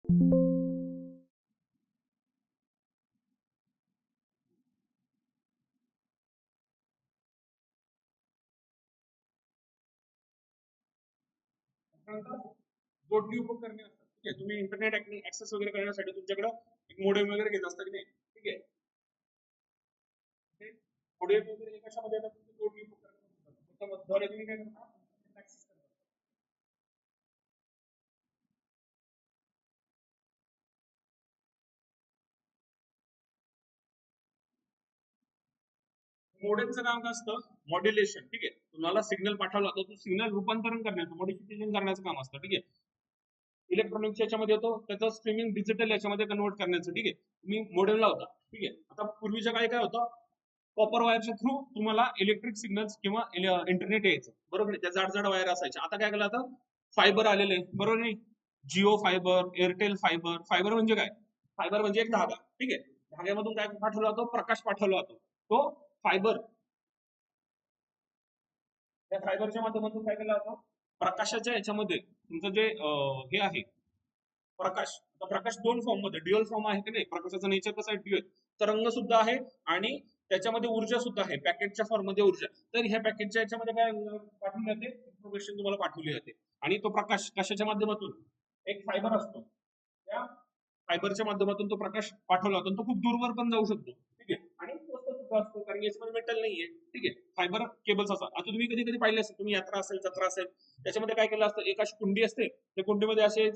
जोडणी उपकरणे असतात. ठीक आहे, तुम्ही इंटरनेट ऍक्सेस वगैरे करण्यासाठी तुमच्याकडे एक मोडेम वगैरे घेत असता की नाही, ठीक आहे. मोडेम वगैरे हे कशामध्ये येतात, तुमची जोडणी उपकरणे असतात. त्याच्याद्वारे तुम्ही काय करता, ऍक्सेस करता. मोडेमचं काम काय असतं, मॉड्युलेशन. ठीक आहे, तुम्हाला सिग्नल पाठवला तर तो सिग्नल रूपांतरण करण्याचं, मॉडिफिकेशन करण्याचं काम असतं. ठीक आहे, इलेक्ट्रॉनिक्स याच्यामध्ये येतो, त्याचं स्ट्रीमिंग डिजिटल याच्यामध्ये कन्वर्ट करण्याचं. ठीक आहे, तुम्ही मॉडेम लावता. ठीक आहे, आता पूर्वीच्या काळी काय होतं, कॉपर वायरच्या थ्रू तुम्हाला इलेक्ट्रिक सिग्नल किंवा इंटरनेट यायचं, बरोबर आहे. त्या जाड जाड वायर असायच्या. आता काय केलं, आता फायबर आलेले, बरोबर नाही. Jio fibre, Airtel fibre. Fibre म्हणजे काय, फायबर म्हणजे एक धागा. ठीक आहे, धाग्यामधून काय पाठवला जातो, प्रकाश पाठवला जातो. तो फायबर, त्या फायबरच्या माध्यमातून काय केलं जातं, प्रकाशाच्या याच्यामध्ये तुमचं जे हे आहे प्रकाश. आता प्रकाश दोन फॉर्म मध्ये, ड्युअल फॉर्म आहे की नाही, प्रकाशाचं नेचर कसं आहे, ड्युअल. तरंग सुद्धा आहे आणि त्याच्यामध्ये ऊर्जा सुद्धा आहे, पॅकेटच्या फॉर्म मध्ये ऊर्जा. तर ह्या पॅकेटच्या याच्यामध्ये काय पाठवली जाते, इन्फॉर्मेशन तुम्हाला पाठवली जाते. आणि तो प्रकाश कशाच्या माध्यमातून, एक फायबर असतो, त्या फायबरच्या माध्यमातून तो प्रकाश पाठवला जातो. तो खूप दूरवर पण जाऊ शकतो. ठीक आहे, आणि स्वस्त सुद्धा असतो, कारण याच्यामध्ये मेटल नाहीये. ठीक आहे, फायबर केबल्स असतात. आता तुम्ही कधी कधी पाहिले असेल, तुम्ही यात्रा असेल, जत्रा असेल, त्याच्यामध्ये काय केलं असतं, एक अशी कुंडी असते, त्या कुंडीमध्ये असे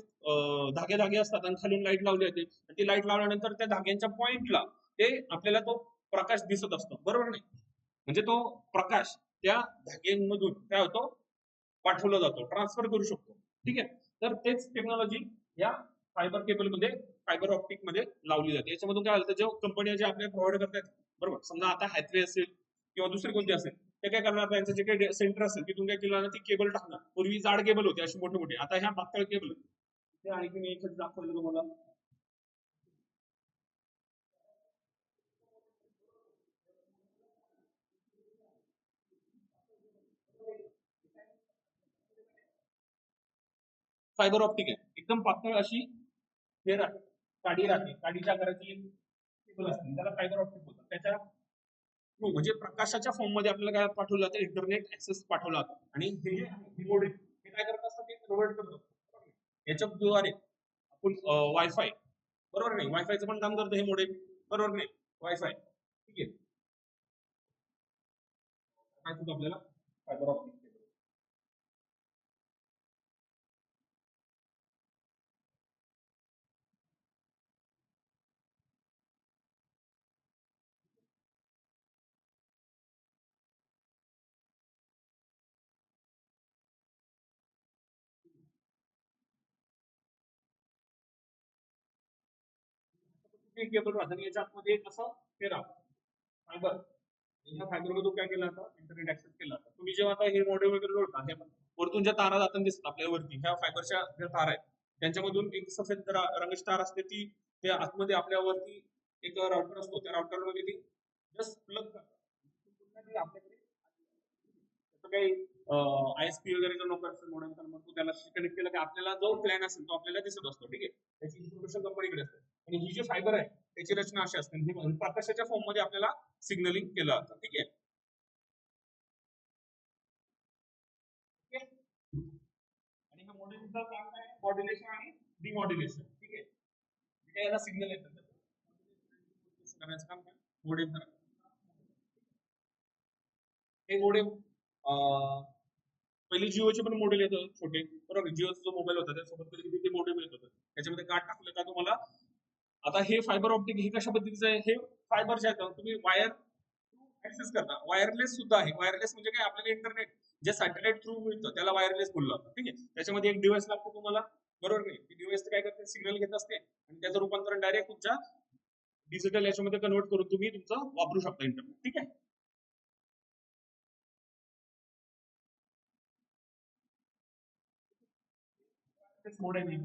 धागे धागे असतात आणि खालून लाईट लावली जाते. ती लाईट लावल्यानंतर त्या धाग्यांच्या पॉइंटला ते आपल्याला तो प्रकाश दिसत असतो, बरोबर नाही. म्हणजे तो प्रकाश त्या धाग्यांमधून काय होतो, पाठवला जातो, ट्रान्सफर करू शकतो. ठीक आहे, तर तेच टेक्नॉलॉजी या फायबर केबल मध्ये, फायबर ऑप्टिक मध्ये लावली जाते. याच्यामधून काय होतं, जे कंपन्या जे आपल्याला प्रोव्हाइड करतात, बरोबर, समजा आता हॅथवे असेल किंवा दुसरी कोणती असेल, ते काय करणार, त्यांचं जे काही सेंटर असेल तिथून काय केलं ना, ती केबल टाकणार. पूर्वी जाड केबल होते अशी मोठे मोठे, आता ह्या पातळ केबल. ते आणखी मी एकच दाखवलं तुम्हाला. फायबर ऑप्टिक आहे, एकदम पातळ अशी हे राहते, काडी राहते, काडीच्या आकाराची एक केबल असते, त्याला फायबर ऑप्टिक बोलतात. त्याच्या म्हणजे प्रकाशाच्या फॉर्म मध्ये आपल्याला काय पाठवलं जातं, इंटरनेट ऍक्सेस पाठवला जातो. आणि हे जे मोडेम हे काय करत असतात, ते प्रोव्हाइड करतात. याच्याद्वारे आपण वायफाय, बरोबर नाही, वायफायचं पण काम करतं हे मोडेम, बरोबर नाही, वायफाय. ठीक आहे, काय होतं आपल्याला, फायबर ऑप्टिक. केबल राहतं आणि याच्या आतमध्ये एक असं हे राहतं, फायबर. ह्या फायबर मधून काय केलं जातं, इंटरनेट ऍक्सेस केलं जातं. तुम्ही जेव्हा आता हे मोडेम वगैरे जोडता, हे वरतून ज्या तारा जाताना दिसतात आपल्याला वरती, ह्या फायबरच्या ज्या तारा आहेत, त्यांच्यामधून एक सफेद रंगाची तार असते, ती त्या आतमध्ये आपल्यावरती एक राउटर असतो, त्या राउटर मध्ये ती जस्ट प्लग करतात. आपल्याकडे त्याचं काही आयएसपी वगैरे जो लोक असतात, मॉडेम तर मग तो त्याला कनेक्ट केला की आपल्याला जो प्लॅन असेल तो आपल्याला दिसत असतो. ठीक आहे, त्याची इन्फॉर्मेशन कंपनीकडे असते. आणि ही जी फायबर आहे त्याची रचना अशी असते, ही प्रकाशाच्या फॉर्म मध्ये आपल्याला सिग्नलिंग केलं जातं. ठीक आहे, आणि ह्या मॉड्युलेशनचं काम काय, मॉड्युलेशन आणि डिमॉड्युलेशन. ठीक आहे, म्हणजे याला सिग्नल येतात करण्याचं काम काय, मॉडेम करतात. हे मॉडेम पहिले जिओचे पण मॉडेल येत होते छोटे, बरोबर. जिओचा जो मोबाईल होता त्यासोबत कधी कधी ते मॉडेम येत होतं, त्याच्यामध्ये कार्ड टाकलं का तुम्हाला. आता हे फायबर ऑप्टिक हे कशा पद्धतीचं आहे, हे फायबरचे आहेत, तुम्ही वायर ऍक्सेस करता. वायरलेस सुद्धा आहे. वायरलेस म्हणजे काय, आपल्याला इंटरनेट जे सॅटेलाइट थ्रू मिळतं त्याला वायरलेस बोललं जातं. ठीक आहे, त्याच्यामध्ये एक डिव्हाइस लागतो तुम्हाला, बरोबर नाही. ती डिव्हाइस काय करते, सिग्नल घेत असते आणि त्याचं रूपांतरण डायरेक्ट तुमच्या डिजिटल याच्यामध्ये कन्वर्ट करून तुम्ही तुमचं वापरू शकता इंटरनेट. ठीक आहे, तेच मोडेम आहे.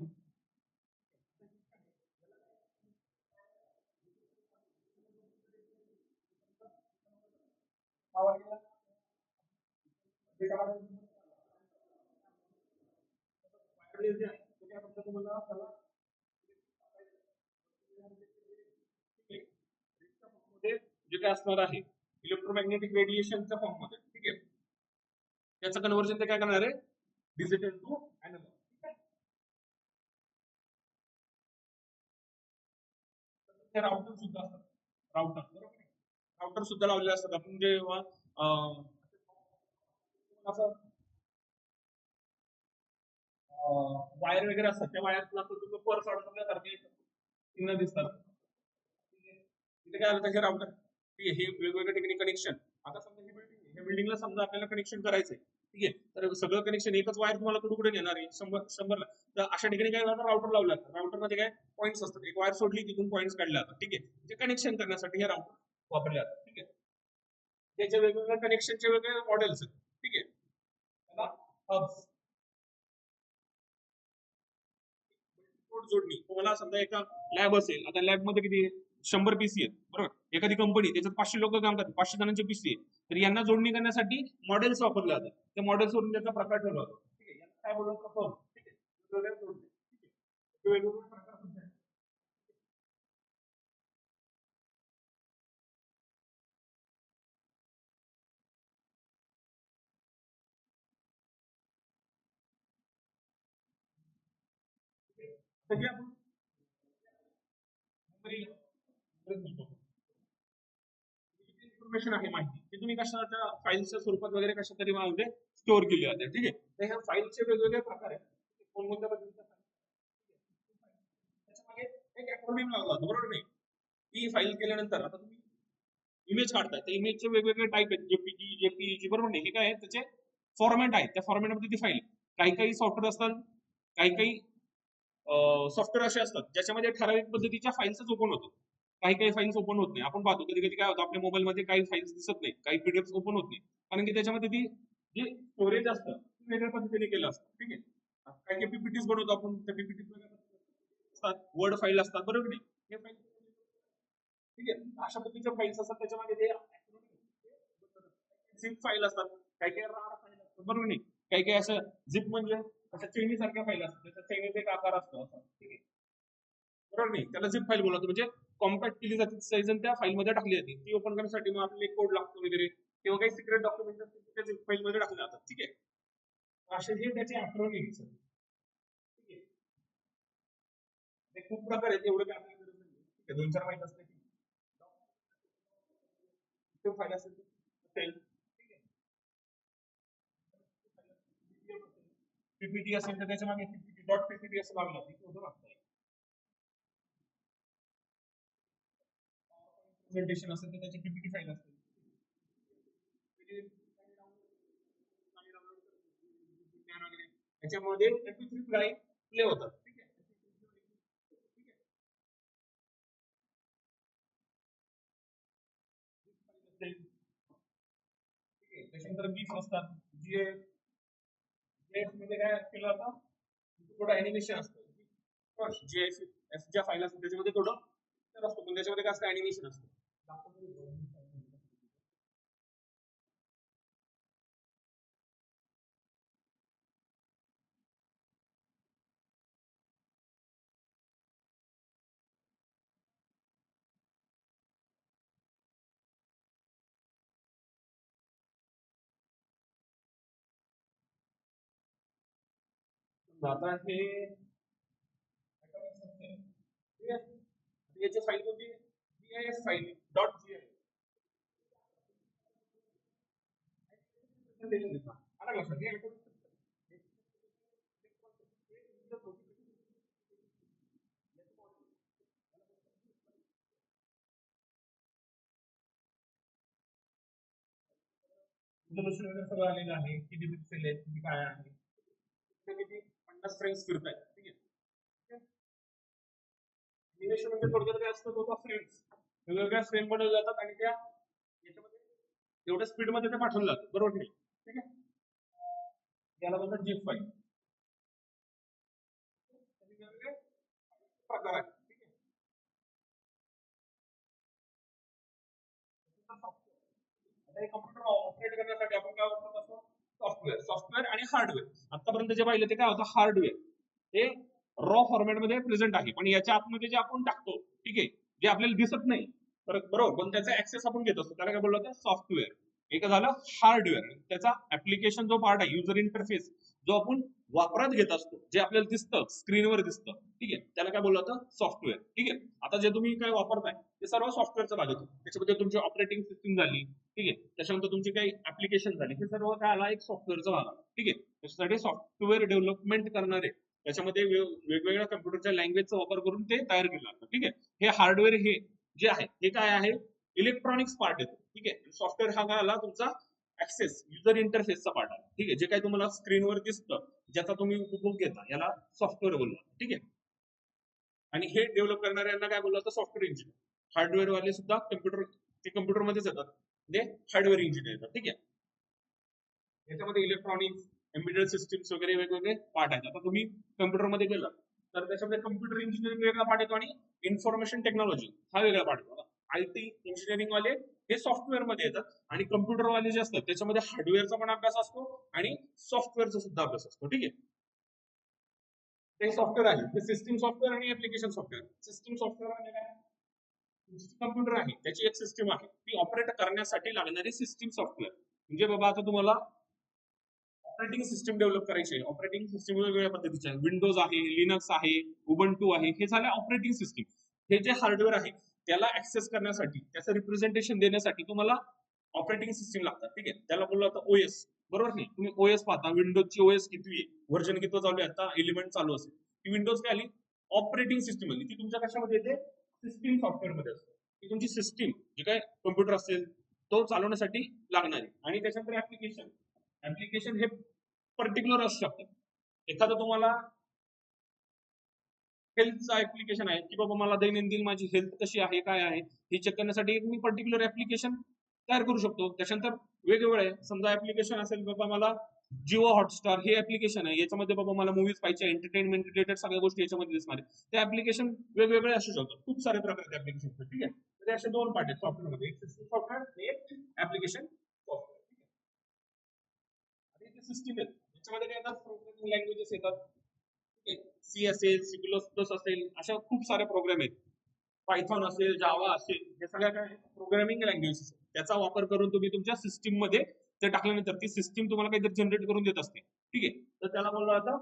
जे काय असणार आहे इलेक्ट्रोमॅग्नेटिक रेडिएशनच्या फॉर्म मध्ये, ठीक आहे. त्याचं कन्व्हर्जन ते काय करणार आहे, डिजिटल टू अॅनालॉग. ते राउटर सुद्धा असतात, राउटर बरोबर, राउटर सुद्धा लावलेले असतात. आपण जेव्हा असं वायर वगैरे असतात त्या वायरला तुम्ही पर्स अडकवल्यासारखे चिन्ह दिसतात. इथे काय आलं त्याचे राउटर, हे वेगवेगळ्या ठिकाणी कनेक्शन. आता समजा ही बिल्डिंग, या बिल्डिंगला समजा आपल्याला कनेक्शन करायचंय, ठीक आहे. तर सगळं कनेक्शन एकच वायर तुम्हाला कुठे येणार आहे, 100 तर अशा ठिकाणी काय राउटर लावलं जातं. राउटर मध्ये काय पॉईंट्स असतात, एक वायर सोडली तिथून पॉईंट्स काढले जातात, ठीक आहे. जे कनेक्शन करण्यासाठी हे राउटर वापरले जातात, ठीक आहे. त्याच्या वेगवेगळ्या कनेक्शनचे वेगवेगळे मॉडेल्स आहेत, ठीक आहे. त्याला हब्स जोडणी. तुम्हाला समजा एका लॅब असेल, आता लॅब मध्ये किती 100 पीसी आहेत बरोबर, एखादी कंपनी त्याच्यात 500 लोक काम करतात, 500 जणांचे पीसी आहे, तर यांना जोडणी करण्यासाठी मॉडेल्स वापरले जातात. त्या मॉडेल्स वरून त्याचा प्रकार ठरवला जातो, ठीक आहे. यांना काय बोलतात, ठीक आहे, वेगवेगळ्या जोडणी, ठीक आहे. वेगवेगळे प्रकार सुद्धा आहेत. त्याची आपण इन्फॉर्मेशन आहे, माहिती ती तुम्ही कशाच्या फाईलच्या स्वरूपात वगैरे कशा तरी मध्ये स्टोअर केली जाते, ठीक आहे. तर ह्या फाईलचे वेगवेगळे प्रकार आहेत, कोणकोणत्या पद्धतीच्या फाईल, त्याच्यामागे एक अॅक्रोनिम लावला जातो बरोबर नाही. ती फाईल केल्यानंतर आता तुम्ही इमेज काढताय, त्या इमेजचे वेगवेगळे टाईप आहेत, जेपीजी, जेपीईजी बरोबर नाही. हे काय आहे, त्याचे फॉर्मॅट आहेत, त्या फॉर्मॅटमध्ये ती फाईल. काही काही सॉफ्टवेअर असतात, काही काही सॉफ्टवेअर असे असतात ज्याच्यामध्ये ठराविक पद्धतीच्या फाईल्सच ओपन होतो, काही काही फाईल्स ओपन होत नाही. आपण पाहतो कधी कधी काय होतं, आपल्या मोबाईलमध्ये काही फाईल्स दिसत नाही, काही पीडीएफ ओपन होत नाही, कारण की त्याच्यामध्ये ती जे स्टोरेज असतं ते वेगळ्या पद्धतीने केलं असतं, ठीक आहे. काही काही पीपीटीज बनवतो आपण, त्या पीपीटी असतात, वर्ड फाईल असतात बरोबर नाही. हे फाईल, ठीक आहे, अशा पद्धतीच्या फाईल्स असतात. त्याच्यामध्ये ते झिप फाईल असतात, काही काही रार फाईल असतात बरोबर नाही. काही काही असं झिप म्हणजे अशा चैनी सारख्या फाईल असतात, त्याचा चैनीचा एक आकार असतो असा, ठीक आहे, बरोबर नाही. त्याला झिप फाईल बोलतो, म्हणजे कॉम्पॅक्ट केली जाते साईज त्या फाईल मध्ये टाकली जाते. ती ओपन करण्यासाठी मग आपल्याला कोड लागतो वगैरे, किंवा काही सिक्रेट डॉक्युमेंट असतील त्या झिप फाईल मध्ये टाकले जातात, ठीक आहे. असे हे त्याचे अॅक्रोनिम्स, ठीक आहे. ते खूप प्रकार आहेत, एवढं काय आपल्याला गरज नाही, ठीक आहे. 2-4 माहित असते की फाईल असेल, ठीक आहे. पीपीटी असेल तर त्याच्या मागे पीपीटी डॉट पीपीटी असं लागलं, प्रेझेंटेशन असेल तर त्याची पीपीटी फाईल असते. त्याच्यामध्ये MP3 ड्राईव्ह प्ले होतात, ठीक आहे. त्याच्यानंतर गीफ असतात, जे मध्ये काय केलं जातं, थोडं अॅनिमेशन असतं. जीएस ज्या फाईल असतात त्याच्यामध्ये थोडं असतो, पण त्याच्यामध्ये काय असतं, अॅनिमेशन असतं. आता हे याची फाईल कोणती, जीआयएस फाईल डॉट जीआयएस. सगळं आलेलं आहे, किती पिक्सेल आहेत, किती काय आहे, किती 50 फ्रेम्स फिरत आहेत, ठीक आहे. एनिमेशन म्हणजे थोडक्यात काय असतं, तो फ्रेम्स वेगवेगळ्या फ्रेम बनवल्या जातात आणि त्या याच्यामध्ये एवढ्या स्पीड मध्ये ते पाठवलं जातं बरोबर नाही, ठीक आहे. याला म्हणतात जीप फाईल. प्रकार आहेत, ठीक आहे. आता हे कम्प्युटर ऑपरेट करण्यासाठी आपण काय वापरत असतो, सॉफ्टवेअर आणि हार्डवेअर. आतापर्यंत जे पाहिलं ते काय होतं, हार्डवेअर हे रॉ फॉर्मॅट मध्ये प्रेझेंट आहे, पण याच्या आतमध्ये जे आपण टाकतो, ठीक आहे, जे आपल्याला दिसत नाही बरोबर, पण त्याचा ऍक्सेस आपण घेत असतो त्याला काय बोललो होतं, सॉफ्टवेअर. एक झालं हार्डवेअर, त्याचा ऍप्लिकेशन जो पार्ट आहे, युजर इंटरफेस जो आपण वापरात घेत असतो, जे आपल्याला दिसतं स्क्रीनवर दिसतं, ठीक आहे, त्याला काय बोललं होतं, सॉफ्टवेअर. ठीक आहे, आता जे तुम्ही काय वापरताय ते सर्व सॉफ्टवेअरचा भाग येतो. त्याच्यामध्ये तुमची ऑपरेटिंग सिस्टीम झाली, ठीक आहे, त्याच्यानंतर तुमची काही ऍप्लिकेशन झाली, हे सर्व काय आला, एक सॉफ्टवेअरचा भाग आला. ठीक आहे, त्याच्यासाठी सॉफ्टवेअर डेव्हलपमेंट करणारे त्याच्यामध्ये वेगवेगळ्या कम्प्युटरच्या लँग्वेजचा वापर करून ते तयार केलं जातं. ठीक आहे, हे हार्डवेअर हे जे आहे हे काय आहे, इलेक्ट्रॉनिक्स पार्ट येतो. ठीक आहे, सॉफ्टवेअर हा काय आला तुमचा ऍक्सेस युजर इंटरफेसचा पार्ट आला. ठीक आहे, जे काही तुम्हाला स्क्रीनवर दिसतं ज्याचा तुम्ही उपभोग घेता याला सॉफ्टवेअर बोलला. ठीक आहे, आणि हे डेव्हलप करणाऱ्यांना काय बोललं जातं, सॉफ्टवेअर इंजिनियर. हार्डवेअर वाले सुद्धा ते कम्प्युटर मध्येच येतात, म्हणजे हार्डवेअर इंजिनियर येतात. ठीक आहे, याच्यामध्ये इलेक्ट्रॉनिक्स, एम्बेडेड सिस्टीम्स वगैरे वेगवेगळे पार्ट आहेत. आता तुम्ही कम्प्युटरमध्ये गेला तर त्याच्यामध्ये कम्प्युटर इंजिनिअरिंग वेगळा पार्ट येतो आणि इन्फॉर्मेशन टेक्नॉलॉजी हा वेगळा पार्ट येतो. आयटी इंजिनिअरिंग वाले हे सॉफ्टवेअर मध्ये येतात आणि कम्प्युटर वाले जे असतात त्याच्यामध्ये हार्डवेअरचा पण अभ्यास असतो आणि सॉफ्टवेअरचा सुद्धा अभ्यास असतो. ठीक आहे, ते सॉफ्टवेअर आहे, ते सिस्टीम सॉफ्टवेअर आणि ऍप्लिकेशन सॉफ्टवेअर. सिस्टीम सॉफ्टवेअर म्हणजे काय, कम्प्युटर आहे त्याची एक सिस्टीम आहे, ती ऑपरेट करण्यासाठी लागणारी सिस्टीम सॉफ्टवेअर. म्हणजे बाबा आता तुम्हाला ऑपरेटिंग सिस्टीम डेव्हलप करायची आहे, ऑपरेटिंग सिस्टीम वेगवेगळ्या पद्धतीचे आहे, विंडोज आहे, लिनक्स आहे, उबंटू आहे, हे झाले ऑपरेटिंग सिस्टीम. हे जे हार्डवेअर आहे त्याला ऍक्सेस करण्यासाठी, त्याचं रिप्रेझेंटेशन देण्यासाठी तुम्हाला ऑपरेटिंग सिस्टीम लागतात. ठीक आहे, त्याला बोललं जातं ओएस. बरोबर नाही, तुम्ही ओएस पाहता, विंडोजची ओएस किती आहे, व्हर्जन किती चालू आहे, आता एलिमेंट चालू असेल, ती विंडोज काय आली, ऑपरेटिंग सिस्टीम आली, ती तुमच्या कशामध्ये येते, सिस्टीम सॉफ्टवेअर मध्ये असते. ती तुमची सिस्टीम जे काय कम्प्युटर असेल तो चालवण्यासाठी लागणारी. आणि त्याच्यानंतर ऍप्लिकेशन. ऍप्लिकेशन हे पर्टिक्युलर असू शकतात. एखादं तुम्हाला हेल्थचं ऍप्लिकेशन आहे की बाबा मला दैनंदिन माझी हेल्थ कशी आहे काय आहे हे चेक करण्यासाठी एक मी पर्टिक्युलर ऍप्लिकेशन तयार करू शकतो. त्याच्यानंतर वेगवेगळे आहे, समजा ऍप्लिकेशन असेल बाबा मला जिओ हॉटस्टार हे ऍप्लिकेशन आहे, याच्यामध्ये बाबा मला मूवीज पाहिजे, एंटरटेनमेंट रिलेटेड सगळ्या गोष्टी याच्यामध्ये दिसणार आहे. ते ऍप्लिकेशन वेगवेगळे असू शकतात, खूप सारे प्रकारचे ऍप्लिकेशन. ठीक आहे, तर असे दोन पार्ट आहेत सॉफ्टवेअर मध्ये, एक सिस्टम सॉफ्टवेअर आणि एक ऍप्लिकेशन सॉफ्टवेअर. आणि ते सिस्टीम आहेत याच्यामध्ये काय येतात, प्रोग्रामिंग लँग्वेजेस येतात. सी असेल, सी प्लस प्लस असेल, अशा खूप सारे प्रोग्राम आहेत. पायथॉन असेल, जावा असेल, हे सगळ्या काय प्रोग्रामिंग लँग्वेज, त्याचा वापर करून तुम्ही तुमच्या सिस्टीम मध्ये ते टाकल्यानंतर ती सिस्टीम तुम्हाला काहीतरी जनरेट करून देत असते. ठीक आहे, तर त्याला बोललं जातं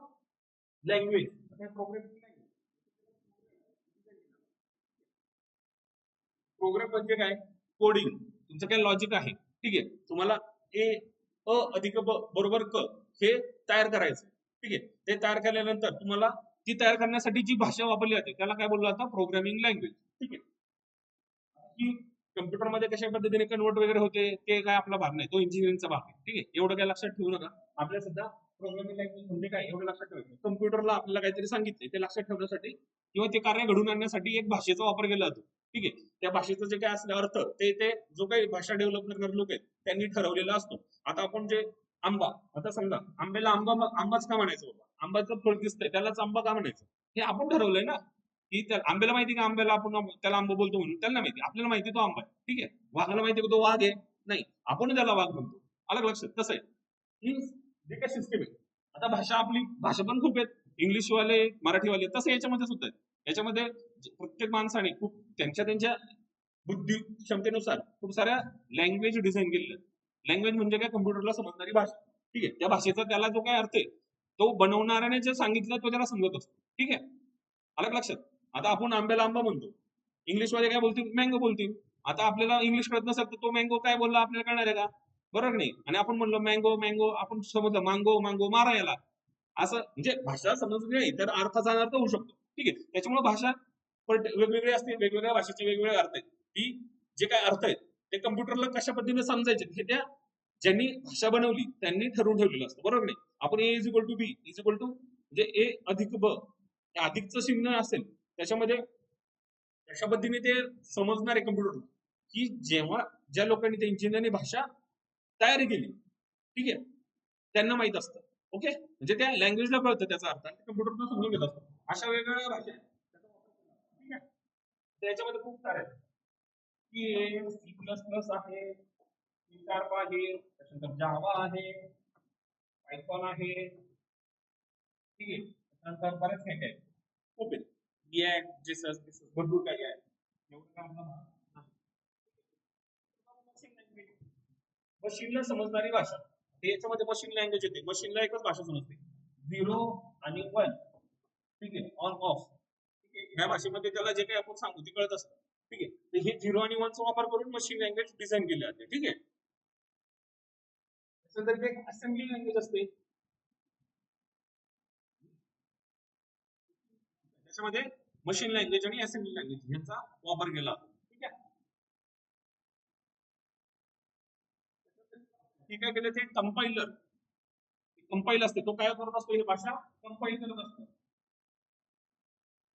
लँग्वेज. प्रोग्रामिंग लँग्वेज, प्रोग्राम म्हणजे काय, कोडिंग, तुमचं काय लॉजिक आहे. ठीक आहे, तुम्हाला ए अ अधिक ब बरोबर क हे तयार करायचं. ठीक आहे, ते तयार केल्यानंतर तुम्हाला ती तयार करण्यासाठी जी भाषा वापरली जाते त्याला काय बोललं जातं, प्रोग्रामिंग लँग्वेज. ठीक आहे, की कम्प्युटरमध्ये कशा पद्धतीने कन्वर्ट वगैरे होते ते काय आपला भाग नाही, तो इंजिनिअरिंगचा भाग आहे. ठीक आहे, एवढं काय लक्षात ठेवू नका. आपल्या सध्या प्रोग्रामिंग लँग्वेज म्हणजे काय एवढं लक्षात ठेवायचं, कम्प्युटरला आपल्याला काहीतरी सांगितलंय ते लक्षात ठेवण्यासाठी किंवा ते कार्य घडून आणण्यासाठी एक भाषेचा वापर केला जातो. ठीक आहे, त्या भाषेचं जे काय असलं अर्थ ते ते जो काही भाषा डेव्हलप करणारे लोक आहेत त्यांनी ठरवलेला असतो. आता आपण जे आंबा, आता समजा आंब्याला आंबाच का म्हणायचं बाबा, आंब्याचं फळ दिसतंय त्यालाच आंबा का म्हणायचं, हे आपण ठरवलंय ना. की त्या आंब्याला माहिती का आंब्याला आपण त्याला आंबा बोलतो म्हणून, त्याला माहिती, आपल्याला माहिती तो आंबा आहे. ठीक आहे, वाघाला माहिती का तो वाघ आहे, नाही, आपण त्याला वाघ म्हणतो. अलग लक्षात, तसं आहे ही जे काही सिस्टीम आहे. आता भाषा, आपली भाषा पण खूप आहेत, इंग्लिशवाले, मराठीवाले, तसं याच्यामध्ये सुद्धा आहे. याच्यामध्ये प्रत्येक माणसाने खूप त्यांच्या त्यांच्या बुद्धी क्षमतेनुसार खूप साऱ्या लँग्वेज डिझाईन केलेल्या. लँग्वेज म्हणजे काय, कम्प्युटरला समजणारी भाषा. ठीक आहे, त्या भाषेचा त्याला जो काय अर्थ आहे तो बनवणाऱ्याने जे सांगितलं तो त्याला समजत असतो. ठीक आहे, अलग लक्षात. आता आपण आंब्याला आंबा म्हणतो, इंग्लिशवाले काय बोलतील, मँगो बोलतील. आता आपल्याला इंग्लिश कळत नसेल तर तो मँगो काय बोलला आपल्याला कळणार आहे का, बरोबर नाही. आणि आपण म्हणलो मँगो मँगो, आपण समजलं मांगो मांगो मारा याला, असं म्हणजे भाषा समजली नाही तर अर्थाचा अनर्थ होऊ शकतो. ठीक आहे, त्याच्यामुळे भाषा वेगवेगळी असते, वेगवेगळ्या भाषेचे वेगवेगळे अर्थ आहेत. ही जे काय अर्थ आहेत ते कम्प्युटरला कशा पद्धतीने समजायचे हे त्या ज्यांनी भाषा बनवली त्यांनी ठरवून ठेवलेलं असतं, बरोबर नाही. आपण A is equal to B is equal to म्हणजे ए अधिक ब, हे अधिकचं चिन्ह असेल त्याच्यामध्ये अशा पद्धतीने ते समजणार आहे कम्प्युटर की जेव्हा ज्या लोकांनी त्या इंजिनिअरने भाषा तयारी केली, ठीक आहे, त्यांना माहित असतं. ओके, म्हणजे त्या लँग्वेजला कळतं त्याचा अर्थ, कम्प्युटरला समजून घेत असतं. अशा वेगवेगळ्या भाषा आहेत. ठीक आहे, त्याच्यामध्ये खूप सारे आहेत की सी प्लस प्लस आहे, सी शार्प आहे, त्याच्यानंतर जावा आहे, पायथॉन आहे. ठीक आहे, त्याच्यानंतर बरेच काही काय खूप आहेत, रिॲक्ट, जेसस भरपूर काही आहे. एवढं काय आपल्याला मशीनला समजणारी भाषा. याच्यामध्ये मशीन लँग्वेज येते. मशीनला एकच भाषा समजते, 0 आणि 1. ठीक आहे, ऑन ऑफ. ठीक आहे, ह्या भाषेमध्ये त्याला जे काही आपण सांगू ते कळत असतं. ठीक आहे, तर हे 0 आणि 1 चा वापर करून मशीन लँग्वेज डिझाईन केले जाते. ठीक आहे, त्याच्यानंतर एक असेंब्ली लँग्वेज असते. त्याच्यामध्ये मशीन लँग्वेज आणि असेंब्ली लँग्वेज यांचा वापर केला जातो. ठीक आहे, ठीक आहे, केलं ते कंपाइलर. कंपाईल असते, तो काय करत असतो, ही भाषा कंपाईल करत असतो.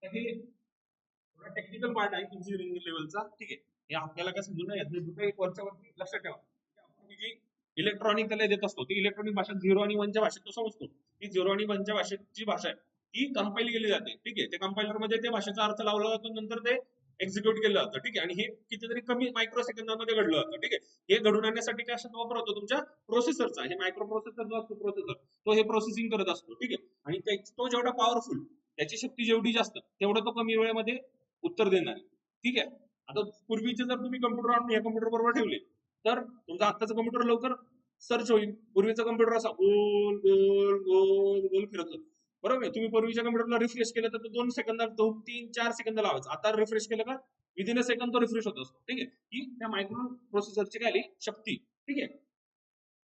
हे थोडा टेक्निकल पार्ट आहे इंजिनिअरिंग लेवलचा. ठीक आहे, हे आपल्याला काय समजून नाही येत. एक वरच्यावरती लक्षात ठेवा, आपण जी इलेक्ट्रॉनिक त्याला देत असतो ती इलेक्ट्रॉनिक भाषा 0 आणि 1 च्या भाषेत तो समजतो. ती 0 आणि 1 च्या भाषेत जी भाषा आहे ती कंपाईल केली जाते. ठीक आहे, त्या कंपाइलर मध्ये त्या भाषेचा अर्थ लावला जातो, नंतर ते एक्झिक्यूट केलं जातं. ठीक आहे, आणि हे कितीतरी कमी मायक्रो सेकंदामध्ये घडलं जातं. ठीक आहे, हे घडून आणण्यासाठी काय असं वापर होतो तुमच्या प्रोसेसरचा. हे मायक्रो प्रोसेसर जो असतो प्रोसेसर, तो हे प्रोसेसिंग करत असतो. ठीक आहे, आणि तो जेवढा पॉवरफुल, त्याची शक्ती जेवढी जास्त तेवढं तो कमी वेळेमध्ये उत्तर देणार आहे. ठीक आहे, आता पूर्वीचे जर तुम्ही कम्प्युटर आणून या कम्प्युटर बरोबर ठेवले तर तुमचा आत्ताचा कम्प्युटर लवकर सर्च होईल. पूर्वीचा कम्प्युटर असा गोल गोल गोल गोल फिरत होता. बरोबर आहे, तुम्ही पूर्वीच्या कम्प्युटरला रिफ्रेश केलं तर 2 सेकंदात 2-3-4 सेकंद लावायचं. आता रिफ्रेश केलं का विदिन अ सेकंद तो रिफ्रेश होत असतो. ठीक आहे, ही त्या मायक्रो प्रोसेसरची काय आली शक्ती. ठीक आहे,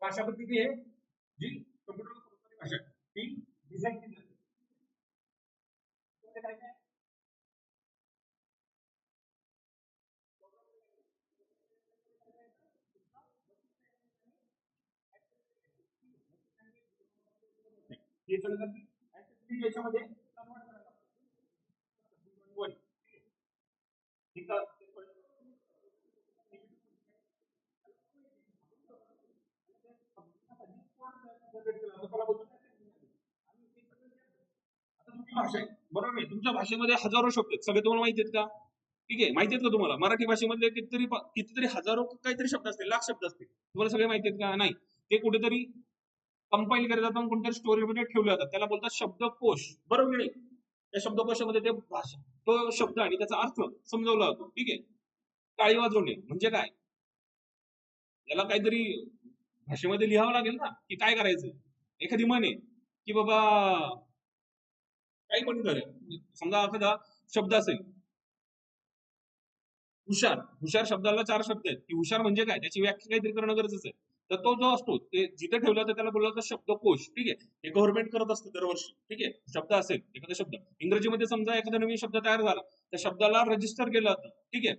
अशा पद्धतीने जी कम्प्युटर भाषा ती डिझाईन केली जाते. याच्यामध्ये भाषा आहे, बरोबर आहे, तुमच्या भाषेमध्ये हजारो शब्द आहेत, सगळे तुम्हाला माहिती आहेत का? ठीक आहे, माहिती आहेत का तुम्हाला? मराठी भाषेमधले कितीतरी हजारो काहीतरी शब्द असतील, लाख शब्द असतील, तुम्हाला सगळे माहिती आहेत का? नाही, ते कुठेतरी कंपाईल केले जातात, कोणत्या स्टोरीमध्ये ठेवले जातात, त्याला बोलतात शब्दकोश. बरोबर नाही, त्या शब्दकोशामध्ये ते भाषा, तो शब्द आणि त्याचा अर्थ समजवला जातो. ठीक आहे, टाळी वाजवणे म्हणजे काय, याला काहीतरी भाषेमध्ये लिहावं लागेल ना, की काय करायचं. एखादी म्हण आहे की बाबा काही पण करेल, समजा एखादा शब्द असेल हुशार. हुशार शब्दाला 4 शब्द आहेत, की हुशार म्हणजे काय, त्याची व्याख्या काहीतरी करणं गरजेचं आहे. तर तो जो असतो ते जिथे ठेवला तर त्याला बोलला शब्दकोश. ठीक आहे, हे गव्हर्नमेंट करत असतं दरवर्षी. ठीक आहे, शब्द असेल एखादा शब्द इंग्रजीमध्ये समजा एखादा नवीन शब्द तयार झाला, त्या शब्दाला रजिस्टर केलं जातं. ठीक आहे,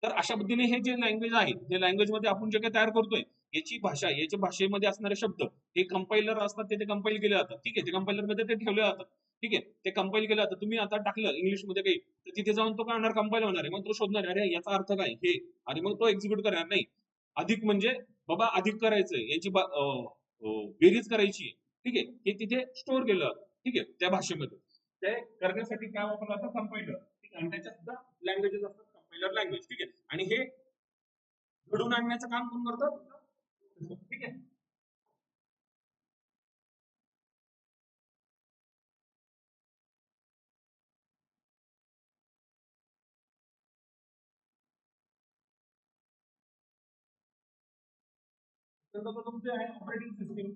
तर अशा पद्धतीने हे जे लँग्वेज आहे, जे लँग्वेज मध्ये आपण जे काही तयार करतोय याची भाषा, याच्या भाषेमध्ये असणारे शब्द हे कंपाइलर असतात, ते कंपाईल केले जातात. ठीक आहे, ते कंपाइलर मध्ये ते ठेवले जातात. ठीक आहे, ते कंपाईल केलं जातं. तुम्ही आता टाकलं इंग्लिश मध्ये काही, तर तिथे जाऊन तो काय होणार, कंपाईल होणार आहे. मग तो शोधणार, अरे याचा अर्थ काय हे, आणि मग तो एक्झिक्यूट करणार. नाही, अधिक म्हणजे बाबा अधिक करायचंय, याची बेरीज करायची. ठीक आहे, हे तिथे स्टोअर केलं जातं. ठीक आहे, त्या भाषेमध्ये ते करण्यासाठी काय वापरलं जातं, कंपाइलर. ठीक आहे, आणि त्याच्यात सुद्धा लँग्वेजेस असतात, कंपाइलर लँग्वेज. ठीक आहे, आणि हे घडून आणण्याचं काम कोण करतं? ठीक आहे, तर तुमचे आहे ऑपरेटिंग सिस्टीम.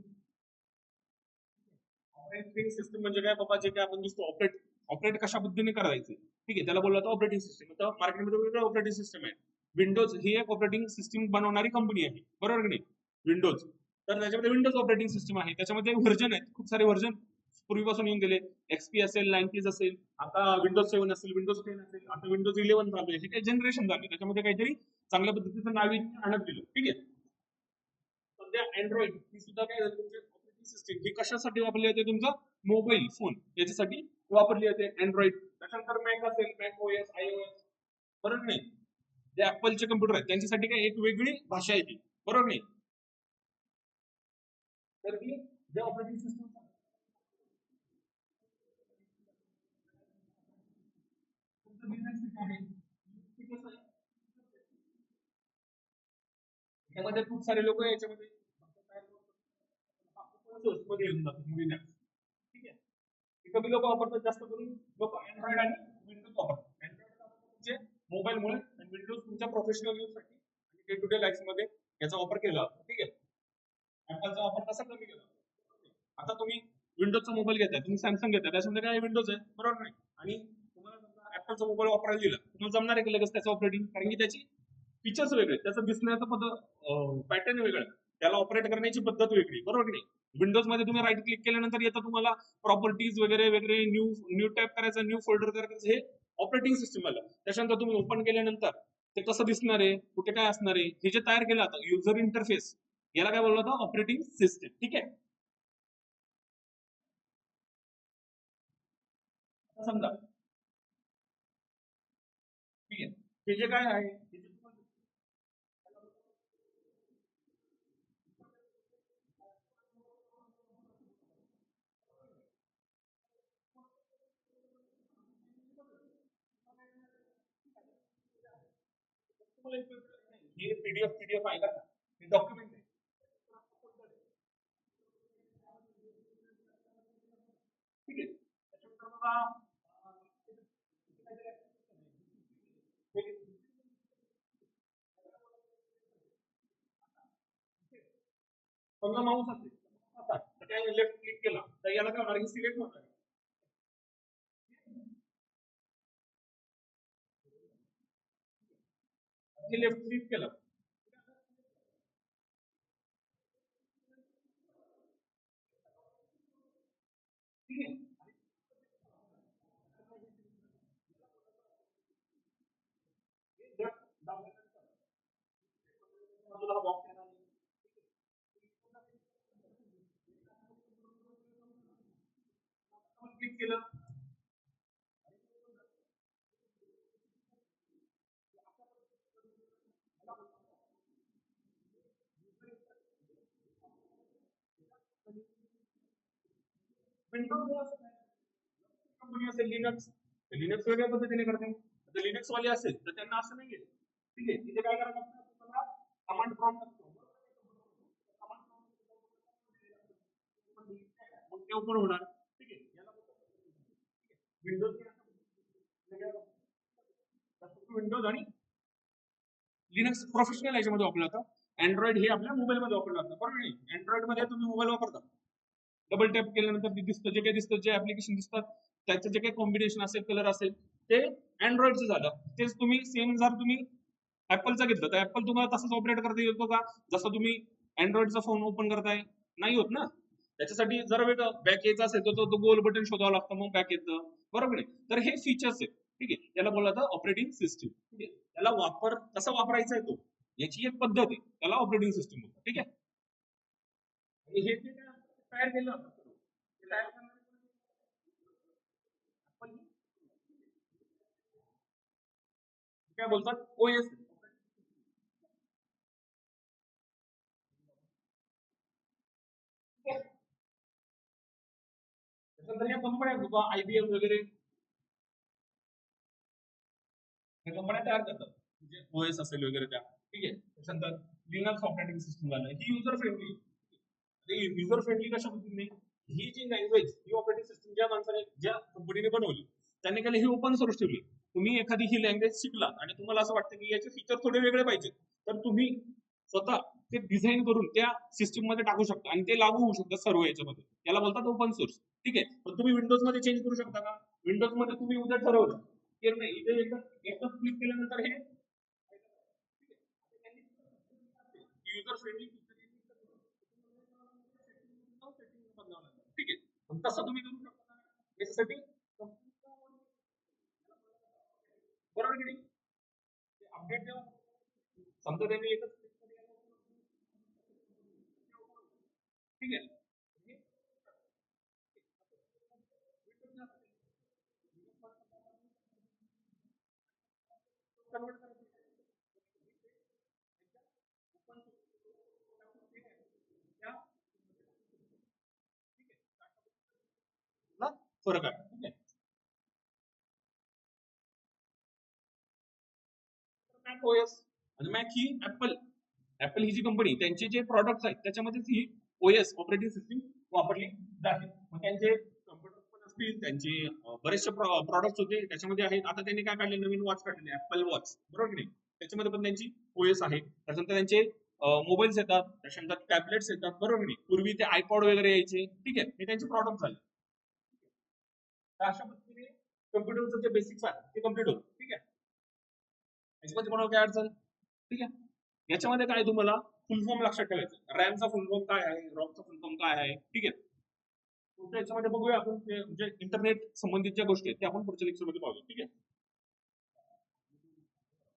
ऑपरेटिंग सिस्टीम म्हणजे काय बाबा, जे काय आपण दिसतो ऑपरेट, ऑपरेट कशा पद्धतीने करायचे. ठीक आहे, त्याला बोलला जातो ऑपरेटिंग सिस्टीम. तर मार्केटमध्ये वेगवेगळे ऑपरेटिंग सिस्टम आहे. विंडोज ही एक ऑपरेटिंग सिस्टीम बनवणारी कंपनी आहे, बरोबर की नाही, विंडोज. तर त्याच्यामध्ये विंडोज ऑपरेटिंग सिस्टीम आहे, त्याच्यामध्ये व्हर्जन आहेत, खूप सारे व्हर्जन पूर्वीपासून येऊन गेले. एक्सपी असेल, 90s असेल, आता विंडोज 7 असेल, विंडोज 10 असेल, आता विंडोज 11 चालू आहे. हे काही जनरेशन झाले, त्याच्यामध्ये काहीतरी चांगल्या पद्धतीचं नाविन्य आणत गेलं. ठीक आहे, सध्या अँड्रॉइड ही सुद्धा काय झाली, ऑपरेटिंग सिस्टीम ही कशासाठी वापरली जाते, तुमचा मोबाईल फोन याच्यासाठी वापरली जाते अँड्रॉइड. त्याच्यानंतर मॅक असेल, मॅक ओएस, आयओएस, बरोबर नाही, जे ऍपलचे कम्प्युटर आहेत त्यांच्यासाठी काय एक वेगळी भाषा आहे ती, बरोबर नाही. तर ही जे ऑपरेटिंग सिस्टीम आहे, ती कसं आहे, यामध्ये खूप सारे लोक याच्यामध्ये मध्ये येऊन जातात मुलींना. ठीक आहे, हे कमी लोक वापरतात, जास्त करून लोक अँड्रॉइड आणि विंडोज वापरतात. अँड्रॉइड म्हणजे मोबाईलमुळे, आणि विंडोज तुमच्या प्रोफेशनल यूज साठी आणि डे टू डे लाईफ मध्ये याचा वापर केला, ठीक आहे. ऍपलचा वापर कसा कमी केला. आता तुम्ही विंडोजचा मोबाईल घेताय, तुम्ही सॅमसंग घेताय, त्याच्यामध्ये काय विंडोज आहे, बरोबर नाही. आणि तुम्हाला समजा ऍपलचा मोबाईल वापरायला दिला, तुम्हाला जमणार आहे की लगेच त्याचं ऑपरेटिंग, कारण की त्याची फीचर्स वेगळे, त्याचं दिसण्याचं पद्धत पॅटर्न वेगळं, त्याला ऑपरेट करण्याची पद्धत वेगळी, बरोबर की नाही. विंडोज मध्ये तुम्ही राईट क्लिक केल्यानंतर येतं तुम्हाला प्रॉपर्टीज वगैरे वगैरे, न्यू टॅप करायचं, न्यू फोल्डर करायचं, हे ऑपरेटिंग सिस्टम आलं. त्याच्यानंतर तुम्ही ओपन केल्यानंतर ते कसं दिसणार आहे, कुठे काय असणार आहे, हे जे तयार केलं जातं युजर इंटरफेस, याला काय बोललं जातं, ऑपरेटिंग सिस्टम, ठीक आहे. समजा ठीक आहे, हे जे काय आहे, हे पीडीएफ आहे का, हे डॉक्युमेंट आहे. ठीक आहे, त्याच्यानंतर बघा समजा माऊस असेल असा, तर त्या लेफ्ट क्लिक केला तर याला काय होणार, सिलेक्ट होणार. लेफ्ट क्लिक केलं, ठीक आहे. बाजूला बॉक्स येणार, क्लिक केलं, विंडोज कंपनी असेल लिनक्स, लिनक्स वेगळ्या पद्धतीने करते. तर लिनक्स वाले असेल तर त्यांना असं नाहीये, ठीक आहे. तिथे काय करायला लागतं, तुम्हाला कमांड प्रॉम्प्ट असतो, मग ते ओपन होणार, ठीक आहे. याला विंडोज विंडोज आणि लिनक्स प्रोफेशनल याच्यामध्ये वापरलं जातं. अँड्रॉइड हे आपल्या मोबाईलमध्ये वापरलं जातं, बरोबर नाही. अँड्रॉइड मध्ये तुम्ही मोबाईल वापरता, डबल टॅप केल्यानंतर ते दिसतं, जे काही दिसतं, जे ऍप्लिकेशन दिसतात, त्याचं जे काही कॉम्बिनेशन असेल, कलर असेल, ते अँड्रॉइडचं झालं. तेच तुम्ही सेम जर तुम्ही ऍपलचा घेतलं तर ऍपल तुम्हाला तसंच ऑपरेट करता येतो का, जसं तुम्ही अँड्रॉइडचा फोन ओपन करताय, नाही होत ना. त्याच्यासाठी जर वेगळं बॅक यायचं असेल तर तो गोल बटन शोधावं लागतं, मग बॅक येतं, बरोबर नाही. तर हे फीचर्स आहेत, ठीक आहे. त्याला बोललं जातं ऑपरेटिंग सिस्टीम, ठीक आहे. त्याला वापर कसा वापरायचा आहे तो, याची एक पद्धत आहे, त्याला ऑपरेटिंग सिस्टीम होतं, ठीक आहे. आणि हे जे काय तयार केलं होतं, ते तयार करणारे आपण काय बोलतात, ओएस. त्याच्यानंतर ह्या कंपन्या आयबीएम वगैरे, ह्या कंपन्या तयार करतात, म्हणजे ओएस असेल वगैरे त्या, ठीक आहे. त्याच्यानंतर लिनक्स ऑपरेटिंग सिस्टम झालं, ही युजर फ्रेंडली. युजर फ्रेंडली कशा पद्धतीने, ही जी लँग्वेज, ही ऑपरेटिंग सिस्टम ज्या माणसाने, ज्या कंपनीने बनवली, त्यांनी केलं ही ओपन सोर्स ठेवली. तुम्ही एखादी ही लँग्वेज शिकला आणि तुम्हाला असं वाटतं की याचे फीचर थोडे वेगळे पाहिजे, तर तुम्ही स्वतः ते डिझाईन करून त्या सिस्टीम मध्ये टाकू शकता आणि ते लागू होऊ शकतं सर्व याच्यामध्ये. याला बोलतात ओपन सोर्स, ठीक आहे. पण तुम्ही विंडोज मध्ये चेंज करू शकता का, विंडोज मध्ये तुम्ही उद्या ठरवलं की नाही, इथे एकदा क्लिक केल्यानंतर हे युजर फ्रेंडली, ठीक आहे. पण तसं तुम्ही करू शकता याच्यासाठी, बरोबर की नाही. अपडेट जेव्हा समजा त्यांनी एकच ठीक आहे, कन्वर्ट करायला फरक आहे, ठीक आहे. मॅक ओएस आणि मॅक ही ऍपल ही जी कंपनी, त्यांचे जे प्रॉडक्ट्स आहेत त्याच्यामध्ये ही ओएस ऑपरेटिंग सिस्टीम वापरली जाते. मग त्यांचे कम्प्युटर पण असतील, त्यांचे बरेचसे प्रॉडक्ट्स होते त्याच्यामध्ये आहेत. आता त्यांनी काय काढले, नवीन वॉच काढलेले ऍपल वॉच, बरोबर की नाही. त्याच्यामध्ये पण त्यांची ओएस आहे. त्याच्यानंतर त्यांचे मोबाईल्स येतात, त्याच्यानंतर टॅबलेट्स येतात, बरोबर नाही? पूर्वी ते आयपॉड वगैरे यायचे, ठीक आहे, हे त्यांचे प्रॉडक्ट झाले. तर अशा पद्धतीने कम्प्युटरचं जे बेसिक्स आहे ते कम्प्लीट होतं, ठीक आहे. याच्यामध्ये कोणाला काय अडचण? ठीक आहे. याच्यामध्ये काय तुम्हाला फुल फॉर्म लक्षात ठेवायचं. रॅमचा फुल फॉर्म काय आहे, रॉमचा फुल फॉर्म काय आहे, ठीक आहे. पुढच्या याच्यामध्ये बघूया आपण ते म्हणजे इंटरनेट संबंधित ज्या गोष्टी आहेत त्या आपण पुढच्या लेक्चरमध्ये पाहूया, ठीक आहे.